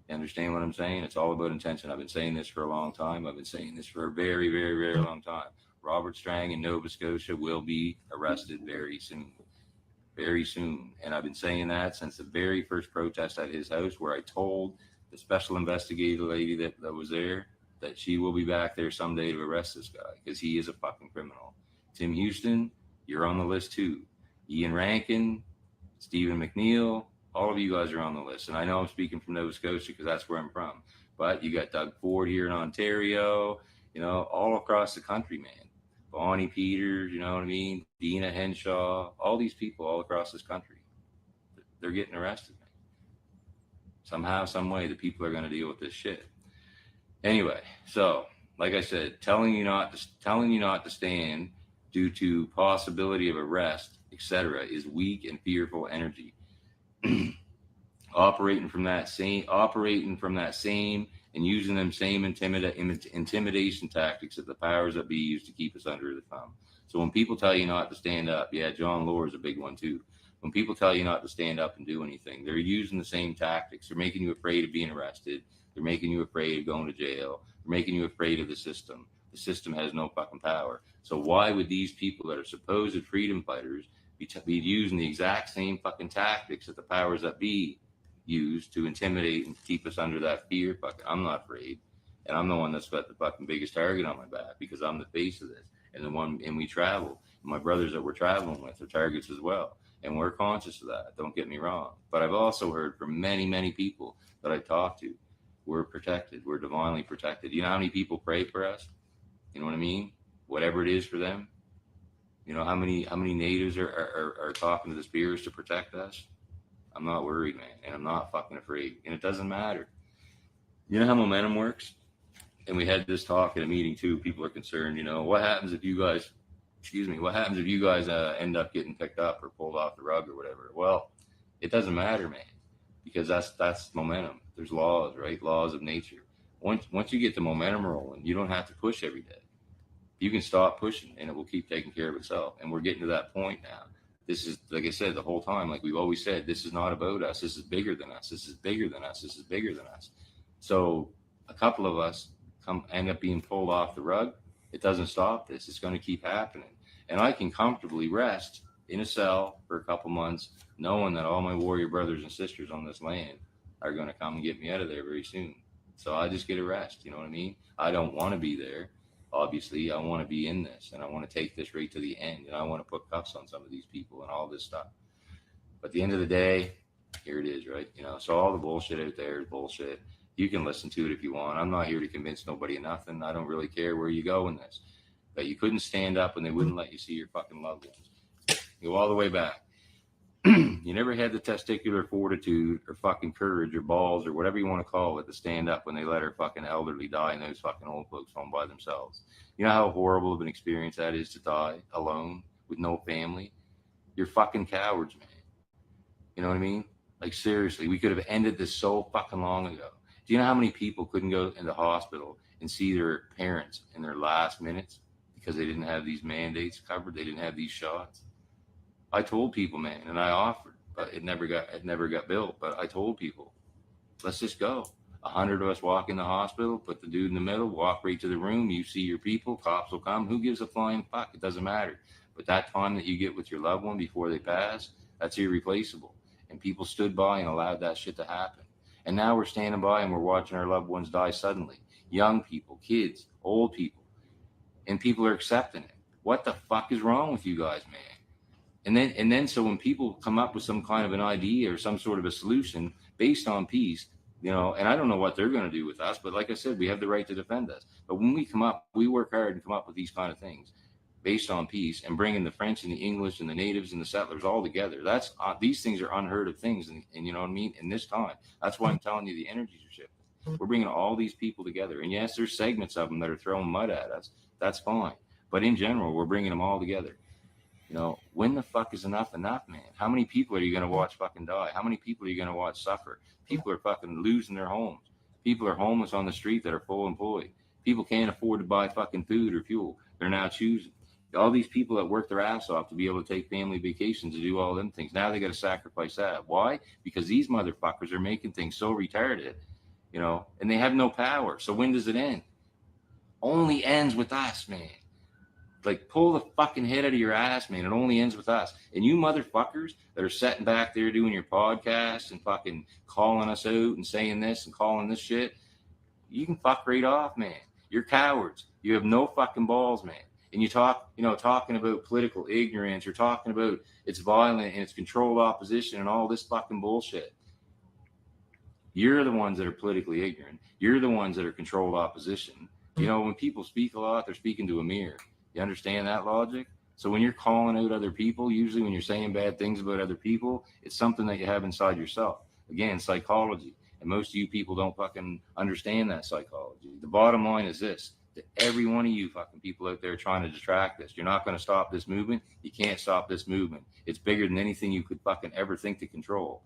You understand what I'm saying? It's all about intention. I've been saying this for a long time. I've been saying this for a very, very, very long time. Robert Strang in Nova Scotia will be arrested very soon. Very soon. And I've been saying that since the very first protest at his house, where I told the special investigator lady that was there that she will be back there someday to arrest this guy, because he is a fucking criminal. Tim Houston, you're on the list too. Ian Rankin, Stephen McNeil, all of you guys are on the list. And I know I'm speaking from Nova Scotia because that's where I'm from. But you got Doug Ford here in Ontario, all across the country, man. Bonnie Peters, you know what I mean? Dina Henshaw, all these people all across this country. They're getting arrested. Somehow, some way, the people are going to deal with this shit. Anyway, so like I said, telling you not to stand due to possibility of arrest, etc., is weak and fearful energy. Operating from that same and using them same intimidation tactics that the powers that be use to keep us under the thumb. So when people tell you not to stand up, yeah, John Law is a big one too. When people tell you not to stand up and do anything, they're using the same tactics. They're making you afraid of being arrested. They're making you afraid of going to jail. They're making you afraid of the system. The system has no fucking power. So why would these people that are supposed freedom fighters be using the exact same fucking tactics that the powers that be use to intimidate and keep us under that fear? Fucking, I'm not afraid, and I'm the one that's got the fucking biggest target on my back because I'm the face of this, and we travel. My brothers that we're traveling with are targets as well, and we're conscious of that. Don't get me wrong, but I've also heard from many people that I talk to, we're protected. We're divinely protected. You know how many people pray for us? You know what I mean? Whatever it is for them. You know how many natives are talking to the spirits to protect us? I'm not worried, man, and I'm not fucking afraid, and it doesn't matter. You know how momentum works? And we had this talk in a meeting too. People are concerned, you know, what happens if you guys, end up getting picked up or pulled off the rug or whatever? Well, it doesn't matter, man, because that's momentum. There's laws, right? Laws of nature. Once you get the momentum rolling, you don't have to push every day. You can stop pushing and it will keep taking care of itself. And we're getting to that point now. This is, like I said, the whole time, like we've always said, this is not about us. This is bigger than us. This is bigger than us. This is bigger than us. So a couple of us end up being pulled off the rug. It doesn't stop this. It's going to keep happening. And I can comfortably rest in a cell for a couple months, knowing that all my warrior brothers and sisters on this land are going to come and get me out of there very soon. So I just get a rest. You know what I mean? I don't want to be there. Obviously, I want to be in this, and I want to take this right to the end, and I want to put cuffs on some of these people and all this stuff. But at the end of the day, here it is, right? You know, so all the bullshit out there is bullshit. You can listen to it if you want. I'm not here to convince nobody of nothing. I don't really care where you go in this. But you couldn't stand up and they wouldn't let you see your fucking loved ones. You go all the way back. You never had the testicular fortitude or fucking courage or balls or whatever you want to call it to stand up when they let our fucking elderly die and those fucking old folks home by themselves. You know how horrible of an experience that is to die alone with no family? You're fucking cowards, man. You know what I mean? Like, seriously, we could have ended this so fucking long ago. Do you know how many people couldn't go in the hospital and see their parents in their last minutes because they didn't have these mandates covered? They didn't have these shots. I told people, man, and I offered, but it never got built. But I told people, let's just go. 100 of us walk in the hospital, put the dude in the middle, walk right to the room. You see your people, cops will come. Who gives a flying fuck? It doesn't matter. But that time that you get with your loved one before they pass, that's irreplaceable. And people stood by and allowed that shit to happen. And now we're standing by and we're watching our loved ones die suddenly. Young people, kids, old people. And people are accepting it. What the fuck is wrong with you guys, man? And then so when people come up with some kind of an idea or some sort of a solution based on peace, you know, and I don't know what they're going to do with us, but like I said, we have the right to defend us. But when we come up, we work hard and come up with these kind of things based on peace and bringing the French and the English and the natives and the settlers all together. That's these things are unheard of things. And you know what I mean? In this time, that's why I'm telling you the energies are shifting. We're bringing all these people together. And yes, there's segments of them that are throwing mud at us. That's fine. But in general, we're bringing them all together. You know, when the fuck is enough, man? How many people are you going to watch fucking die? How many people are you going to watch suffer? People are fucking losing their homes. People are homeless on the street that are full employed. People can't afford to buy fucking food or fuel. They're now choosing. All these people that work their ass off to be able to take family vacations to do all them things. Now they got to sacrifice that. Why? Because these motherfuckers are making things so retarded, you know, and they have no power. So when does it end? Only ends with us, man. Like, pull the fucking head out of your ass, man. It only ends with us. And you motherfuckers that are sitting back there doing your podcasts and fucking calling us out and saying this and calling this shit, you can fuck right off, man. You're cowards. You have no fucking balls, man. And you talk, you know, talking about political ignorance. You're talking about it's violent and it's controlled opposition and all this fucking bullshit. You're the ones that are politically ignorant. You're the ones that are controlled opposition. You know, when people speak a lot, they're speaking to a mirror. You understand that logic? So when you're calling out other people, usually when you're saying bad things about other people, it's something that you have inside yourself. Again, psychology. And most of you people don't fucking understand that psychology. The bottom line is this. To every one of you fucking people out there trying to distract us, you're not going to stop this movement. You can't stop this movement. It's bigger than anything you could fucking ever think to control.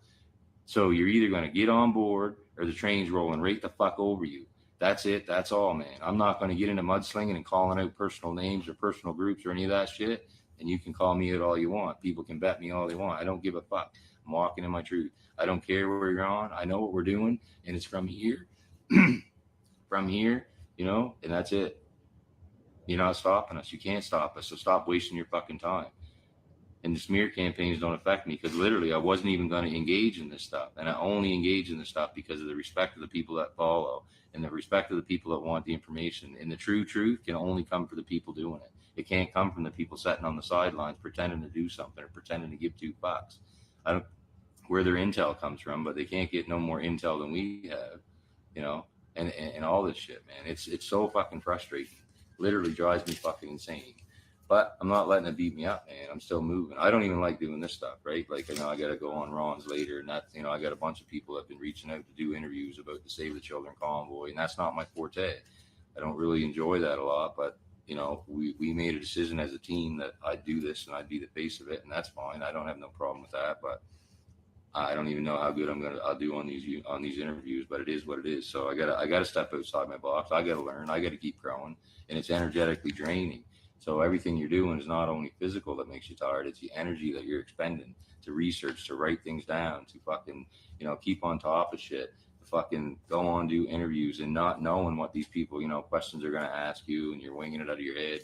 So you're either going to get on board or the train's rolling right the fuck over you. That's it. That's all, man. I'm not going to get into mudslinging and calling out personal names or personal groups or any of that shit. And you can call me out all you want. People can bet me all they want. I don't give a fuck. I'm walking in my truth. I don't care where you're on. I know what we're doing, and it's from here, from here, you know, and that's it. You're not stopping us. You can't stop us. So stop wasting your fucking time. And the smear campaigns don't affect me because literally I wasn't even going to engage in this stuff. And I only engage in this stuff because of the respect of the people that follow and the respect of the people that want the information. And the true truth can only come from the people doing it. It can't come from the people sitting on the sidelines pretending to do something or pretending to give $2. I don't where their intel comes from, but they can't get no more intel than we have, you know, and all this shit, man. It's so fucking frustrating. Literally drives me fucking insane. But I'm not letting it beat me up, man. I'm still moving. I don't even like doing this stuff, right? Like, you know, I got to go on Ron's later, and that, you know, I got a bunch of people that have been reaching out to do interviews about the Save the Children convoy, and that's not my forte. I don't really enjoy that a lot, but, you know, we made a decision as a team that I'd do this and I'd be the face of it, and that's fine. I don't have no problem with that, but I don't even know how good I'll do on these interviews, but it is what it is. So I gotta step outside my box. I gotta learn. I gotta keep growing, and it's energetically draining. So everything you're doing is not only physical that makes you tired, it's the energy that you're expending to research, to write things down, to fucking, you know, keep on top of shit, to fucking go on, do interviews and not knowing what these people, you know, questions are going to ask you and you're winging it out of your head,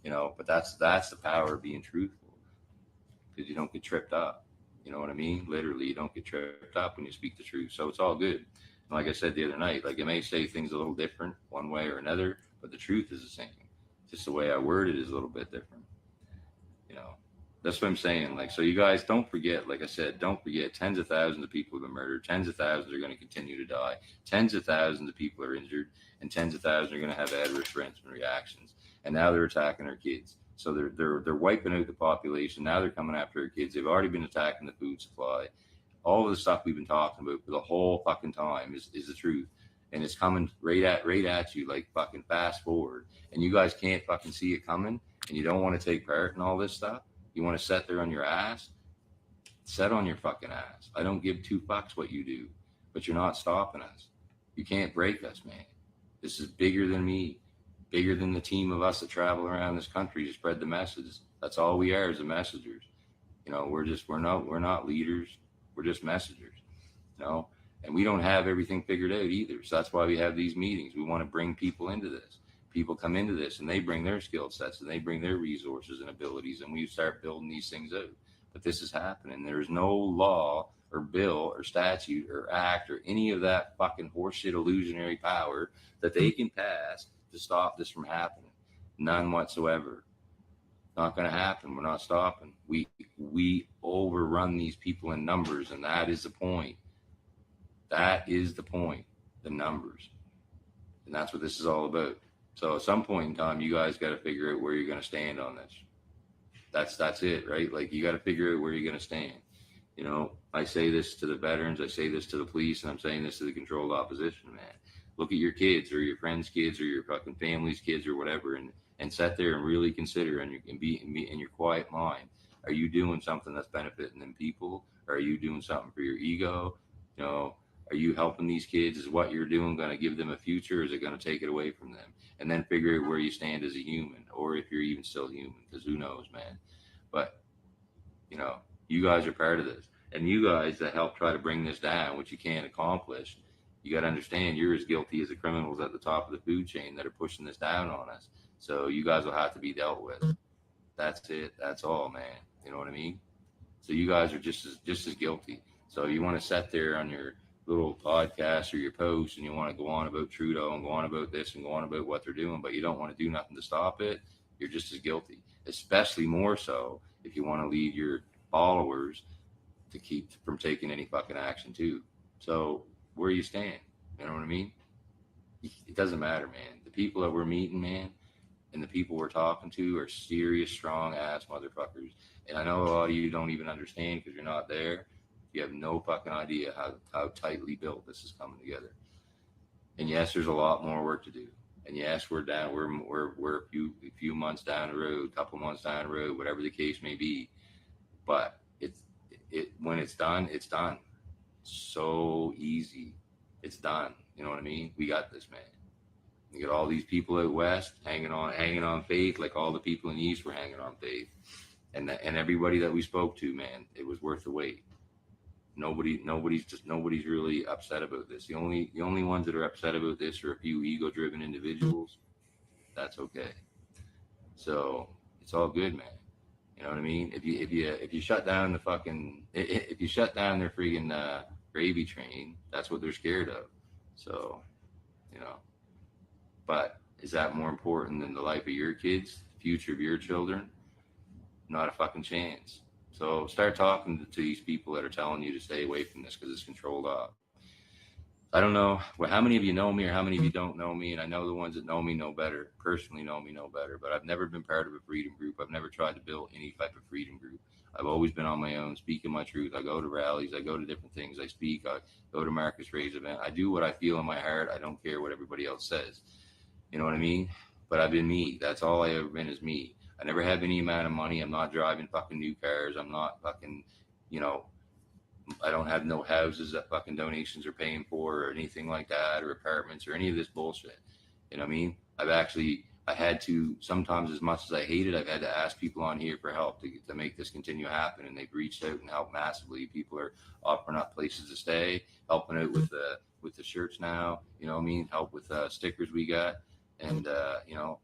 you know, but that's the power of being truthful because you don't get tripped up. You know what I mean? Literally, you don't get tripped up when you speak the truth. So it's all good. And like I said the other night, like it may say things a little different one way or another, but the truth is the same. Just the way I word it is a little bit different. You know, that's what I'm saying. Like, so you guys don't forget, like I said, don't forget tens of thousands of people have been murdered. Tens of thousands are going to continue to die. Tens of thousands of people are injured and tens of thousands are going to have adverse reactions. And now they're attacking our kids. So they're wiping out the population. Now they're coming after our kids. They've already been attacking the food supply. All of the stuff we've been talking about for the whole fucking time is the truth. And it's coming right at you like fucking fast forward. And you guys can't fucking see it coming and you don't want to take part in all this stuff. You want to sit there on your ass? Sit on your fucking ass. I don't give 2 fucks what you do, but you're not stopping us. You can't break us, man. This is bigger than me, bigger than the team of us that travel around this country to spread the message. That's all we are as the messengers. You know, we're not leaders. We're just messengers, you know, and we don't have everything figured out either. So that's why we have these meetings. We want to bring people into this. People come into this and they bring their skill sets and they bring their resources and abilities and we start building these things out. But this is happening. There is no law or bill or statute or act or any of that fucking horseshit illusionary power that they can pass to stop this from happening. None whatsoever. Not going to happen. We're not stopping. We overrun these people in numbers, and that is the point. That is the point. The numbers, and that's what this is all about. So at some point in time, you guys got to figure out where you're going to stand on this. That's it, right? Like you got to figure out where you're going to stand. You know, I say this to the veterans, I say this to the police, and I'm saying this to the controlled opposition, man. Look at your kids or your friends' kids or your fucking family's kids or whatever, and sit there and really consider and be in your quiet mind. Are you doing something that's benefiting them people? Or are you doing something for your ego? You know, are you helping these kids? Is what you're doing going to give them a future? Or is it going to take it away from them? And then figure out where you stand as a human, or if you're even still human, because who knows, man. But, you know, you guys are part of this. And you guys that help try to bring this down, which you can't accomplish, you got to understand you're as guilty as the criminals at the top of the food chain that are pushing this down on us. So you guys will have to be dealt with. That's it. That's all, man. You know what I mean? So you guys are just as guilty. So you want to sit there on your little podcast or your post and you want to go on about Trudeau and go on about this and go on about what they're doing, but you don't want to do nothing to stop it. You're just as guilty, especially more so if you want to lead your followers to keep from taking any fucking action too. So where you stand, you know what I mean? It doesn't matter, man. The people that we're meeting, man, and the people we're talking to are serious, strong ass motherfuckers. And I know a lot of you don't even understand because you're not there. You have no fucking idea how tightly built this is coming together. And yes, there's a lot more work to do. And yes, we're a few months down the road, couple months down the road, whatever the case may be. But when it's done, it's done. So easy. It's done. You know what I mean? We got this, man. You get all these people out west hanging on faith, like all the people in the east were hanging on faith, and everybody that we spoke to, man, it was worth the wait. Nobody's really upset about this. The only ones that are upset about this are a few ego-driven individuals. That's okay. So it's all good, man. You know what I mean? If you shut down the fucking if you shut down their freaking gravy train, that's what they're scared of. So, you know. But is that more important than the life of your kids, the future of your children? Not a fucking chance. So start talking to these people that are telling you to stay away from this because it's controlled off. I don't know how many of you know me or how many of you don't know me, and I know the ones that know me know better, personally know me know better, but I've never been part of a freedom group. I've never tried to build any type of freedom group. I've always been on my own, speaking my truth. I go to rallies, I go to different things, I speak, I go to Marcus Ray's event. I do what I feel in my heart. I don't care what everybody else says. You know what I mean? But I've been me. That's all I ever been is me. I never have any amount of money. I'm not driving fucking new cars. I'm not fucking, you know, I don't have no houses that fucking donations are paying for or anything like that, or apartments or any of this bullshit. You know what I mean? I had to, sometimes as much as I hate it, I've had to ask people on here for help to make this continue to happen. And they've reached out and helped massively. People are offering up places to stay, helping out with the shirts now, you know what I mean? Help with stickers we got, and, you know,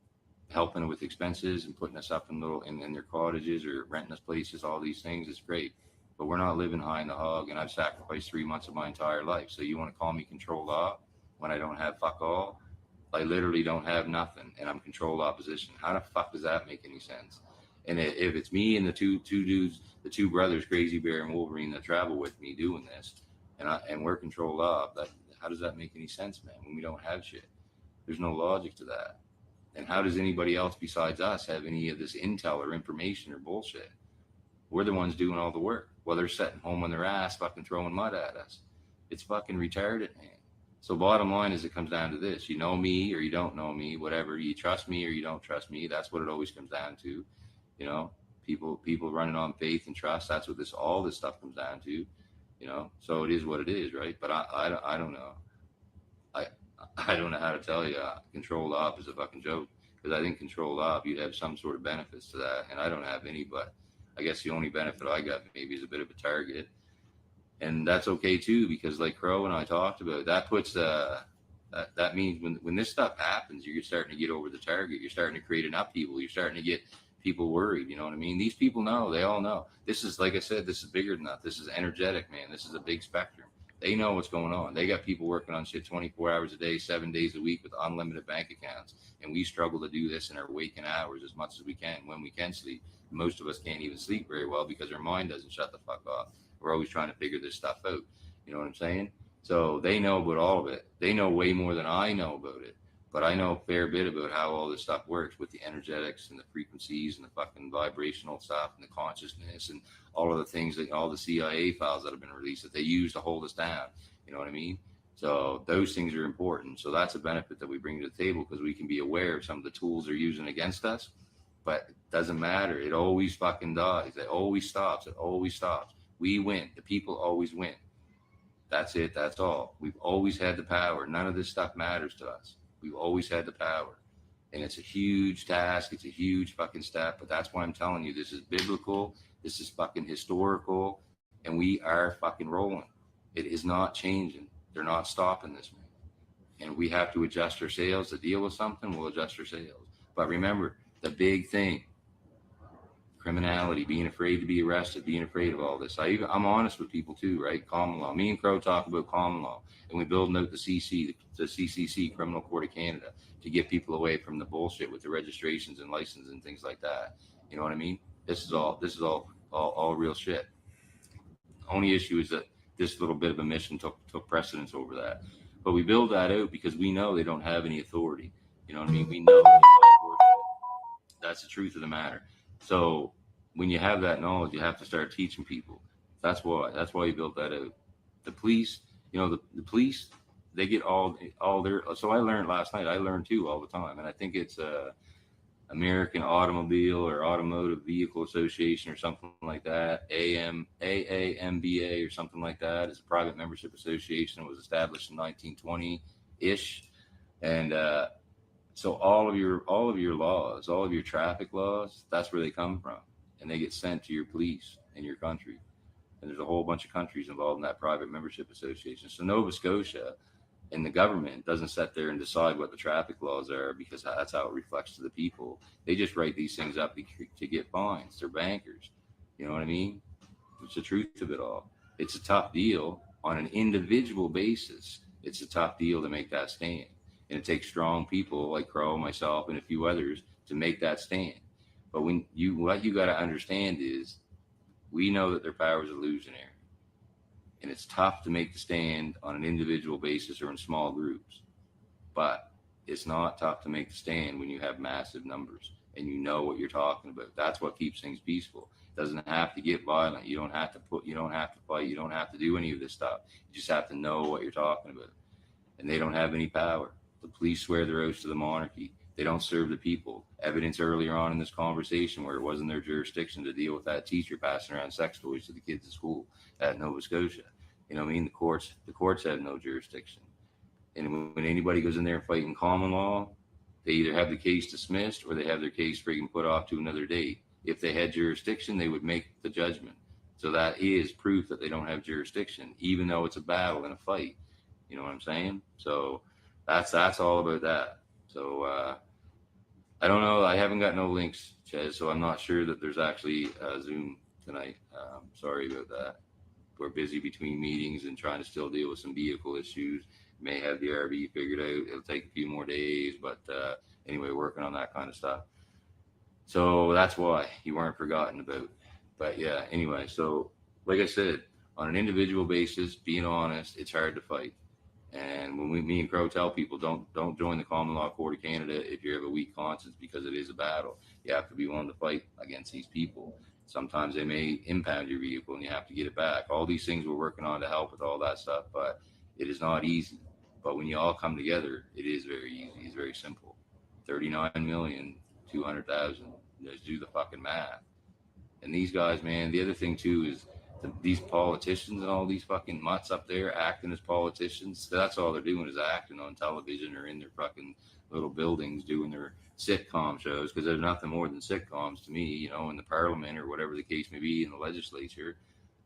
helping with expenses and putting us up in their cottages or renting us places, all these things is great. But we're not living high in the hog, and I've sacrificed 3 months of my entire life. So you want to call me controlled op when I don't have fuck all? I literally don't have nothing, and I'm controlled opposition. How the fuck does that make any sense? And if it's me and the two dudes, the two brothers, Crazy Bear and Wolverine, that travel with me doing this, and we're controlled op, how does that make any sense, man, when we don't have shit? There's no logic to that. And how does anybody else besides us have any of this intel or information or bullshit? We're the ones doing all the work. Well, they're sitting home on their ass fucking throwing mud at us. It's fucking retarded, man. So bottom line is, it comes down to this. You know me or you don't know me, whatever. You trust me or you don't trust me. That's what it always comes down to. You know, people running on faith and trust. That's what all this stuff comes down to. You know, so it is what it is, right? But I don't know. I don't know how to tell you. Controlled op is a fucking joke, because I think controlled op, you'd have some sort of benefits to that, and I don't have any. But I guess the only benefit I got maybe is a bit of a target. And that's okay too, because like Crow and I talked about, that puts that means when this stuff happens, you're starting to get over the target. You're starting to create an upheaval. You're starting to get people worried. You know what I mean? These people know. They all know. This is, like I said, this is bigger than that. This is energetic, man. This is a big spectrum. They know what's going on. They got people working on shit 24 hours a day, 7 days a week with unlimited bank accounts. And we struggle to do this in our waking hours as much as we can when we can sleep. Most of us can't even sleep very well because our mind doesn't shut the fuck off. We're always trying to figure this stuff out. You know what I'm saying? So they know about all of it. They know way more than I know about it. But I know a fair bit about how all this stuff works with the energetics and the frequencies and the fucking vibrational stuff and the consciousness and all of the things, that all the CIA files that have been released that they use to hold us down. You know what I mean? So those things are important. So that's a benefit that we bring to the table, because we can be aware of some of the tools they're using against us. But it doesn't matter. It always fucking dies. It always stops. It always stops. We win. The people always win. That's it. That's all. We've always had the power. None of this stuff matters to us. We've always had the power. And it's a huge task. It's a huge fucking step. But that's why I'm telling you, this is biblical. This is fucking historical. And we are fucking rolling. It is not changing. They're not stopping this, man. And we have to adjust our sails to deal with something. We'll adjust our sails. But remember, the big thing, criminality, being afraid to be arrested, being afraid of all this. I'm honest with people too, right? Common law. Me and Crow talk about common law, and we building out the CCC, Criminal Court of Canada, to get people away from the bullshit with the registrations and licenses and things like that. You know what I mean? This is all real shit. The only issue is that this little bit of a mission took precedence over that. But we build that out because we know they don't have any authority. You know what I mean? We know that's the truth of the matter. So when you have that knowledge, you have to start teaching people. That's why you built that out. The police, you know, the police, they get all their. So I learned last night. I learned too all the time, and I think it's American Automobile or Automotive Vehicle Association or something like that. AAMBA or something like that. It's a private membership association. It was established in 1920-ish, and So all of your laws, all of your traffic laws, that's where they come from, and they get sent to your police in your country. And there's a whole bunch of countries involved in that private membership association. So Nova Scotia and the government doesn't sit there and decide what the traffic laws are, because that's how it reflects to the people. They just write these things up to get fines. They're bankers. You know what I mean? It's the truth of it all. It's a tough deal on an individual basis. It's a tough deal to make that stand. And it takes strong people like Crow, myself, and a few others to make that stand. But what you got to understand is, we know that their power is illusionary. And it's tough to make the stand on an individual basis or in small groups. But it's not tough to make the stand when you have massive numbers and you know what you're talking about. That's what keeps things peaceful. It doesn't have to get violent. You don't have to fight. You don't have to do any of this stuff. You just have to know what you're talking about. And they don't have any power. The police swear their oaths to the monarchy. They don't serve the people. Evidence earlier on in this conversation where it wasn't their jurisdiction to deal with that teacher passing around sex toys to the kids at school at Nova Scotia. You know what I mean? The courts have no jurisdiction. And when anybody goes in there fighting common law, they either have the case dismissed or they have their case freaking put off to another date. If they had jurisdiction, they would make the judgment. So that is proof that they don't have jurisdiction, even though it's a battle and a fight. You know what I'm saying? So that's all about that. So I don't know. I haven't got no links, Chez, so I'm not sure that there's actually a Zoom tonight. Sorry about that. We're busy between meetings and trying to still deal with some vehicle issues. May have the RV figured out. It'll take a few more days, but anyway, working on that kind of stuff. So that's why you weren't forgotten about. But yeah, anyway, so like I said, on an individual basis, being honest, it's hard to fight. And when me and Crow tell people, don't join the Common Law Court of Canada if you have a weak conscience, because it is a battle. You have to be willing to fight against these people. Sometimes they may impound your vehicle and you have to get it back. All these things we're working on to help with all that stuff, but it is not easy. But when you all come together, it is very easy. It's very simple. 39,200,000. Just do the fucking math. And these guys, man, the other thing too is these politicians and all these fucking mutts up there acting as politicians. That's all they're doing, is acting on television or in their fucking little buildings doing their sitcom shows, because there's nothing more than sitcoms to me, you know, in the parliament or whatever the case may be, in the legislature,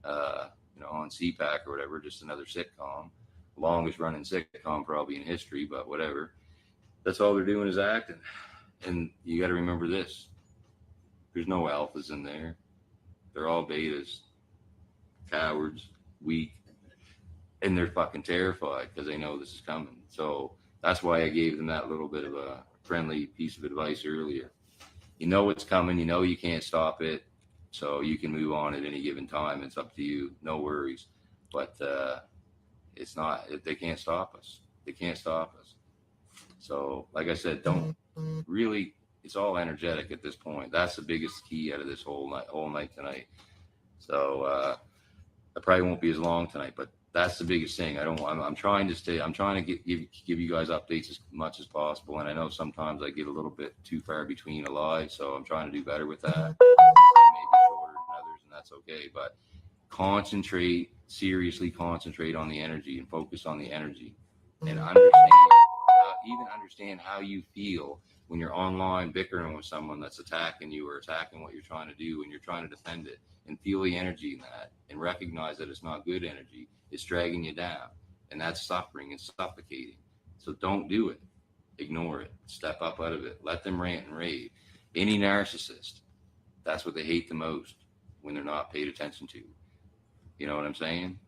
you know, on CPAC or whatever, just another sitcom, longest running sitcom probably in history, but whatever. That's all they're doing is acting. And you got to remember this. There's no alphas in there. They're all betas, cowards, weak, and they're fucking terrified because they know this is coming. So that's why I gave them that little bit of a friendly piece of advice earlier. You know it's coming. You know you can't stop it. So you can move on at any given time. It's up to you. No worries. But it's not, they can't stop us. They can't stop us. So like I said, don't really, it's all energetic at this point. That's the biggest key out of this whole night tonight. So I probably won't be as long tonight, but that's the biggest thing. I'm trying to give you guys updates as much as possible. And I know sometimes I get a little bit too far between a lie, so I'm trying to do better with that. Maybe shorter than others, and that's okay. But seriously concentrate on the energy and focus on the energy, and understand how you feel when you're online bickering with someone that's attacking you or attacking what you're trying to do, and you're trying to defend it, and feel the energy in that, and recognize that it's not good energy. It's dragging you down, and that's suffering and suffocating. So don't do it. Ignore it. Step up out of it. Let them rant and rave. Any narcissist, that's what they hate the most, when they're not paid attention to. You know what I'm saying?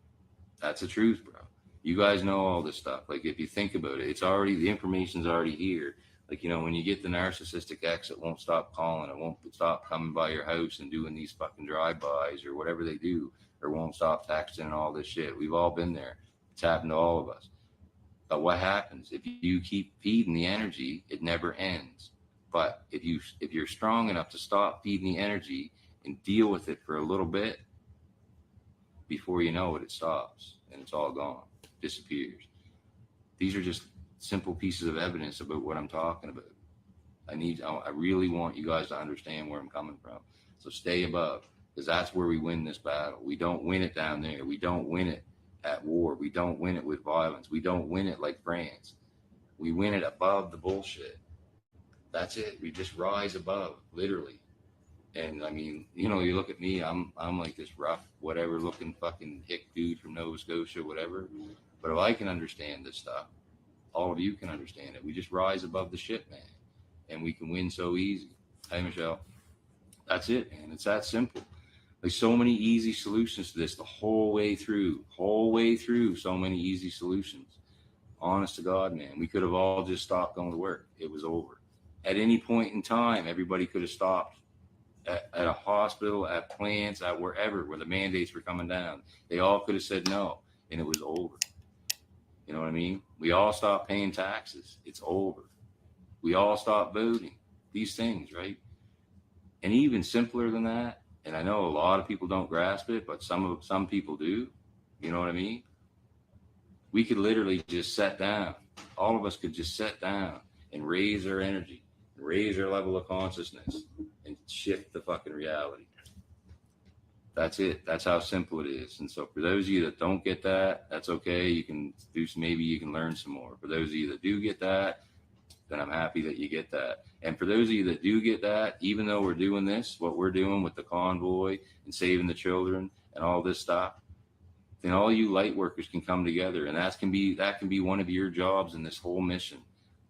That's the truth, bro. You guys know all this stuff. Like, if you think about it, the information's already here. Like, you know, when you get the narcissistic ex, it won't stop calling. It won't stop coming by your house and doing these fucking drive-bys or whatever they do, or won't stop texting and all this shit. We've all been there. It's happened to all of us. But what happens? If you keep feeding the energy, it never ends. But if you're strong enough to stop feeding the energy and deal with it for a little bit, before you know it, it stops and it's all gone, disappears. These are just simple pieces of evidence about what I'm talking about. I really want you guys to understand where I'm coming from. So stay above, because that's where we win this battle. We don't win it down there. We don't win it at war. We don't win it with violence. We don't win it like France. We win it above the bullshit. That's it. We just rise above, literally. And I mean, you know, you look at me, I'm like this rough, whatever looking fucking hick dude from Nova Scotia, whatever. But if I can understand this stuff, all of you can understand it. We just rise above the shit, man. And we can win so easy. Hey, Michelle. That's it, man. It's that simple. There's so many easy solutions to this the whole way through, so many easy solutions. Honest to God, man, we could have all just stopped going to work. It was over. At any point in time, everybody could have stopped at a hospital, at plants, at wherever, where the mandates were coming down. They all could have said no, and it was over. You know what I mean? We all stopped paying taxes. It's over. We all stopped voting. These things, right? And even simpler than that, and I know a lot of people don't grasp it, but some people do. You know what I mean? We could literally just sit down. All of us could just sit down and raise our energy, raise our level of consciousness, and shift the fucking reality. That's it. That's how simple it is. And so for those of you that don't get that, that's okay. You can do some, maybe you can learn some more. For those of you that do get that, then I'm happy that you get that. And for those of you that do get that, even though we're doing this, what we're doing with the convoy and saving the children and all this stuff, then all you light workers can come together. And that can be one of your jobs in this whole mission.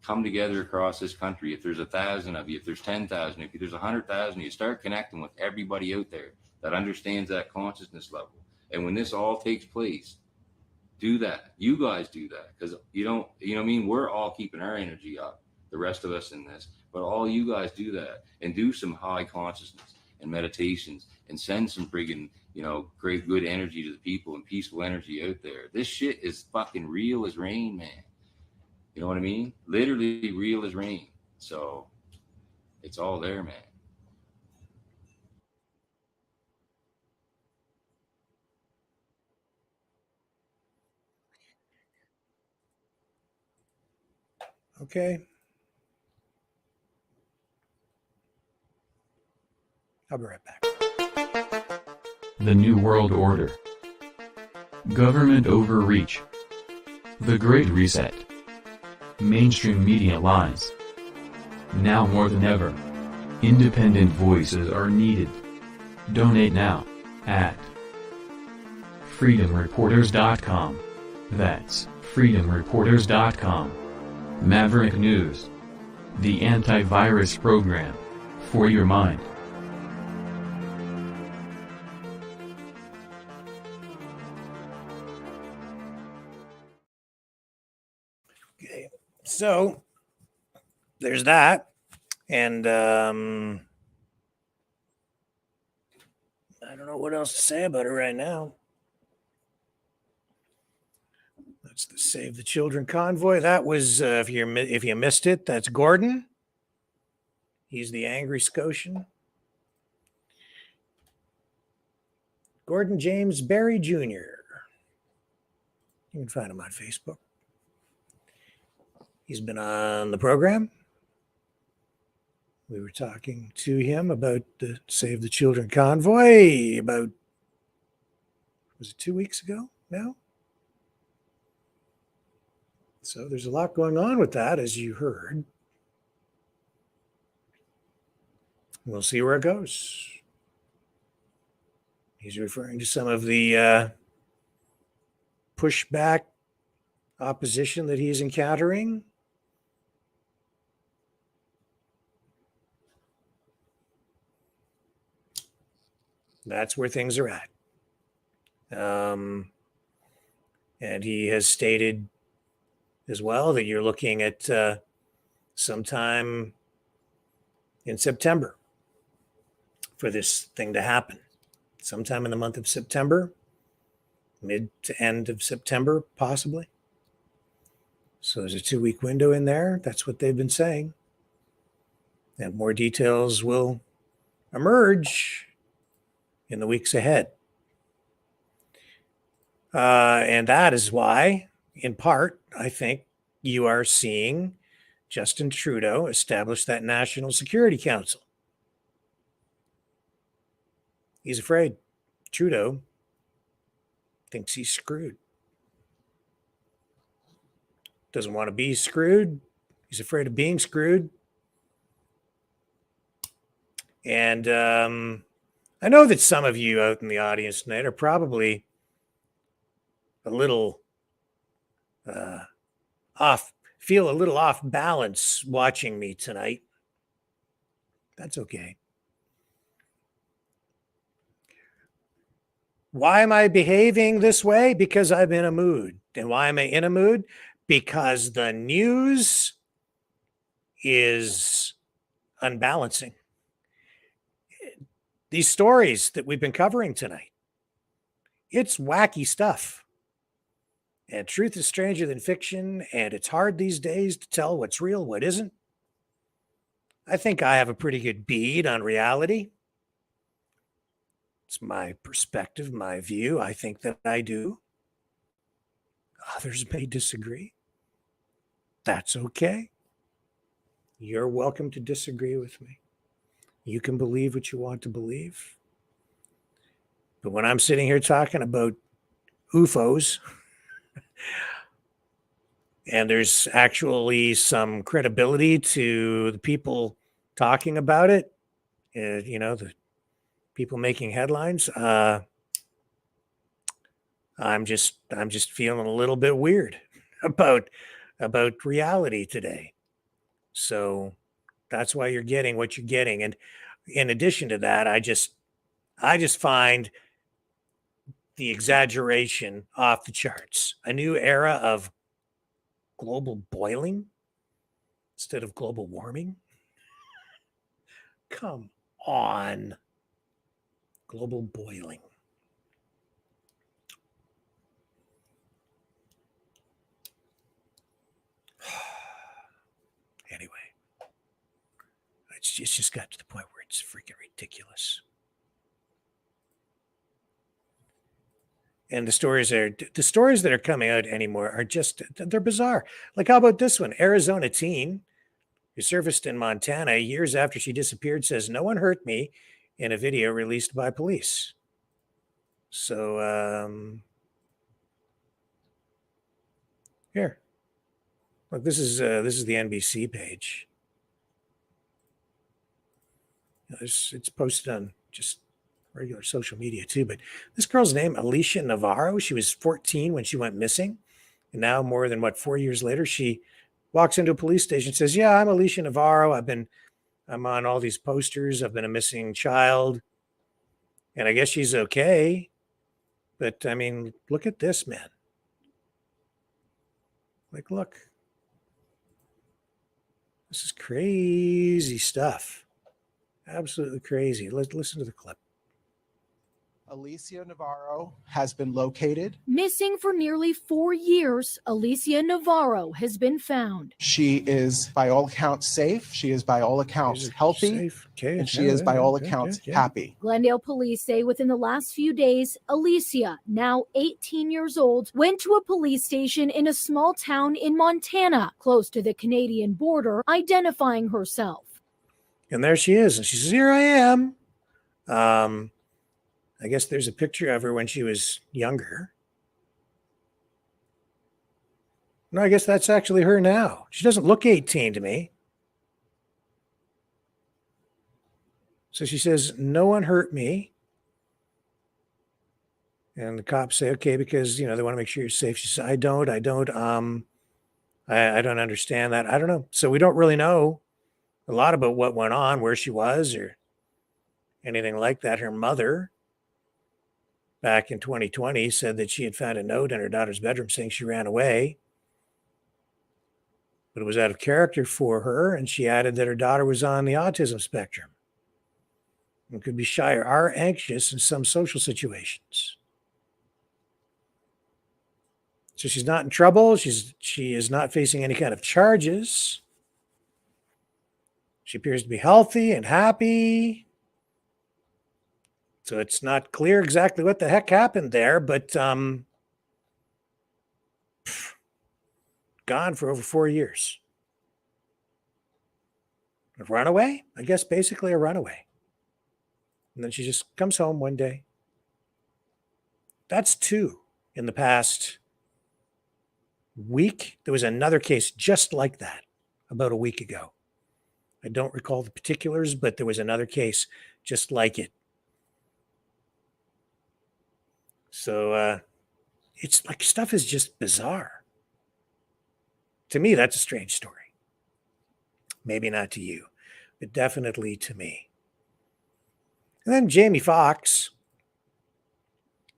Come together across this country. If there's 1,000 of you, if there's 10,000, if there's 100,000, you start connecting with everybody out there that understands that consciousness level. And when this all takes place, do that. You guys do that, because you know what I mean? We're all keeping our energy up, the rest of us in this, but all you guys do that and do some high consciousness and meditations and send some friggin', great good energy to the people and peaceful energy out there. This shit is fucking real as rain, man. You know what I mean? Literally real as rain. So it's all there, man. Okay. I'll be right back. The New World Order. Government overreach. The Great Reset. Mainstream media lies. Now more than ever, independent voices are needed. Donate now at freedomreporters.com. That's freedomreporters.com. Maverick News. The antivirus program for your mind. Okay, so there's that. And I don't know what else to say about it right now. That's the Save the Children convoy. That was, if you missed it, that's Gordon. He's the angry Scotian. Gordon James Berry Jr. You can find him on Facebook. He's been on the program. We were talking to him about the Save the Children convoy about, was it 2 weeks ago now? So there's a lot going on with that, as you heard. We'll see where it goes. He's referring to some of the pushback opposition that he's encountering. That's where things are at. And he has stated as well that you're looking at sometime in September for this thing to happen. Sometime in the month of September, mid to end of September, possibly. So there's a 2-week window in there. That's what they've been saying. And more details will emerge in the weeks ahead. And that is why, in part, I think you are seeing Justin Trudeau establish that National Security Council. He's afraid. Trudeau thinks he's screwed. Doesn't want to be screwed. He's afraid of being screwed. And I know that some of you out in the audience tonight are probably a little feel a little off balance watching me tonight. That's okay. Why am I behaving this way? Because I'm in a mood. And why am I in a mood? Because the news is unbalancing. These stories that we've been covering tonight, it's wacky stuff. And truth is stranger than fiction, and it's hard these days to tell what's real, what isn't. I think I have a pretty good bead on reality. It's my perspective, my view. I think that I do. Others may disagree. That's okay. You're welcome to disagree with me. You can believe what you want to believe. But when I'm sitting here talking about UFOs, and there's actually some credibility to the people talking about it, the people making headlines, I'm just feeling a little bit weird about reality today. So that's why you're getting what you're getting. And in addition to that, I just find the exaggeration off the charts. A new era of global boiling instead of global warming. Come on. Global boiling. Anyway, it's just got to the point where it's freaking ridiculous. And the stories that are coming out anymore are they're bizarre. Like, how about this one? Arizona teen who surfaced in Montana years after she disappeared says, "No one hurt me," in a video released by police. So, here. Look, this is the NBC page. It's posted on just regular social media too. But this girl's name, Alicia Navarro, she was 14 when she went missing. And now more than 4 years later, she walks into a police station and says, "Yeah, I'm Alicia Navarro. I'm on all these posters. I've been a missing child." And I guess she's okay. But I mean, look at this, man. Like, look. This is crazy stuff. Absolutely crazy. Let's listen to the clip. Alicia Navarro has been located. Missing for nearly 4 years, Alicia Navarro has been found. She is by all accounts safe. She is by all accounts healthy. Okay. And she is by all accounts happy. Glendale police say within the last few days, Alicia, now 18 years old, went to a police station in a small town in Montana, close to the Canadian border, identifying herself. And there she is. And she says, "Here I am." I guess there's a picture of her when she was younger. No, I guess that's actually her now. She doesn't look 18 to me. So she says, "No one hurt me." And the cops say, "Okay, because, they want to make sure you're safe." She says, I don't understand that. I don't know. So we don't really know a lot about what went on, where she was, or anything like that. Her mother, back in 2020, said that she had found a note in her daughter's bedroom saying she ran away, but it was out of character for her. And she added that her daughter was on the autism spectrum and could be shy or are anxious in some social situations. So she's not in trouble. She is not facing any kind of charges. She appears to be healthy and happy. So it's not clear exactly what the heck happened there, but gone for over 4 years. A runaway? I guess basically a runaway. And then she just comes home one day. That's 2 in the past week. There was another case just like that about a week ago. I don't recall the particulars, but there was another case just like it. So it's like stuff is just bizarre. To me, that's a strange story. Maybe not to you, but definitely to me. And then Jamie Foxx,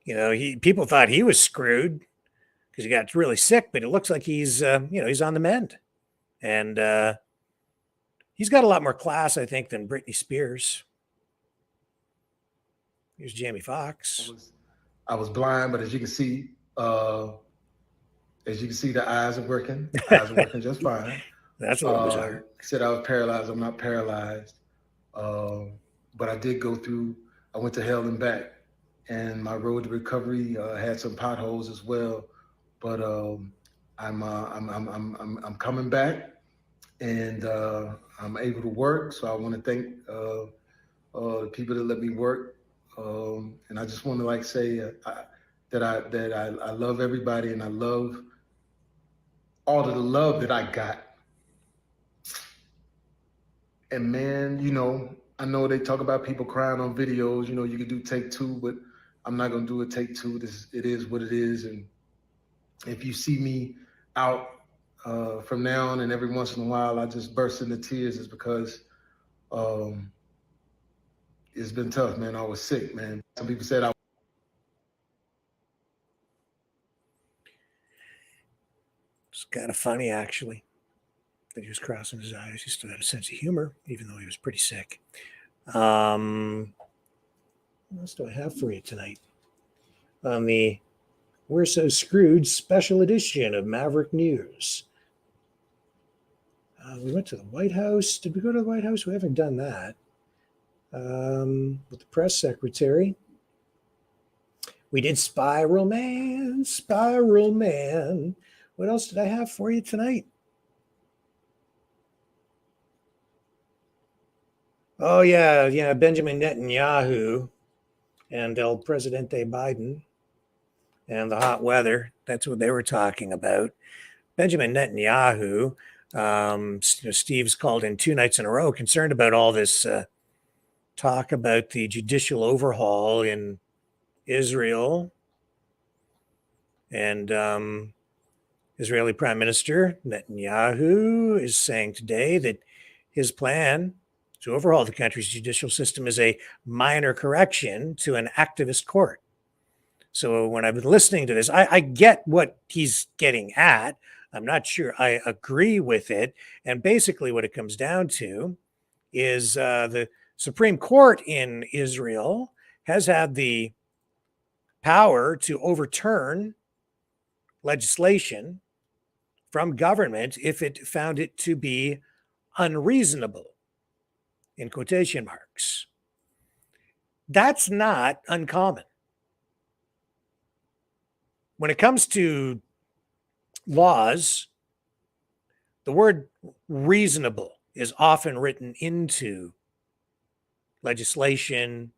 people thought he was screwed because he got really sick, but it looks like he's on the mend. And he's got a lot more class, I think, than Britney Spears. Here's Jamie Foxx. I was blind, but as you can see, the eyes are working. The eyes are working just fine. That's a little bizarre. Said I was paralyzed. I'm not paralyzed. But I did go through. I went to hell and back, and my road to recovery had some potholes as well. But I'm coming back, and I'm able to work. So I want to thank the people that let me work. And I just want to say that I love everybody, and I love all of the love that I got. And man, I know they talk about people crying on videos. You can do take two, but I'm not gonna do a take two. It is what it is. And if you see me out from now on, and every once in a while I just burst into tears, is because it's been tough, man. I was sick, man. Some people said It's kind of funny, actually, that he was crossing his eyes. He still had a sense of humor, even though he was pretty sick. What else do I have for you tonight? On the We're So Screwed special edition of Maverick News. We went to the White House. Did we go to the White House? We haven't done that. With the press secretary. We did Spiral Man. What else did I have for you tonight? Oh, yeah, Benjamin Netanyahu and El Presidente Biden and the hot weather. That's what they were talking about. Benjamin Netanyahu, Steve's called in 2 nights in a row, concerned about all this talk about the judicial overhaul in Israel. And Israeli Prime Minister Netanyahu is saying today that his plan to overhaul the country's judicial system is a minor correction to an activist court. So when I've been listening to this, I get what he's getting at. I'm not sure I agree with it. And basically what it comes down to is the Supreme Court in Israel has had the power to overturn legislation from government if it found it to be unreasonable, in quotation marks. That's not uncommon. When it comes to laws, the word reasonable is often written into legislation,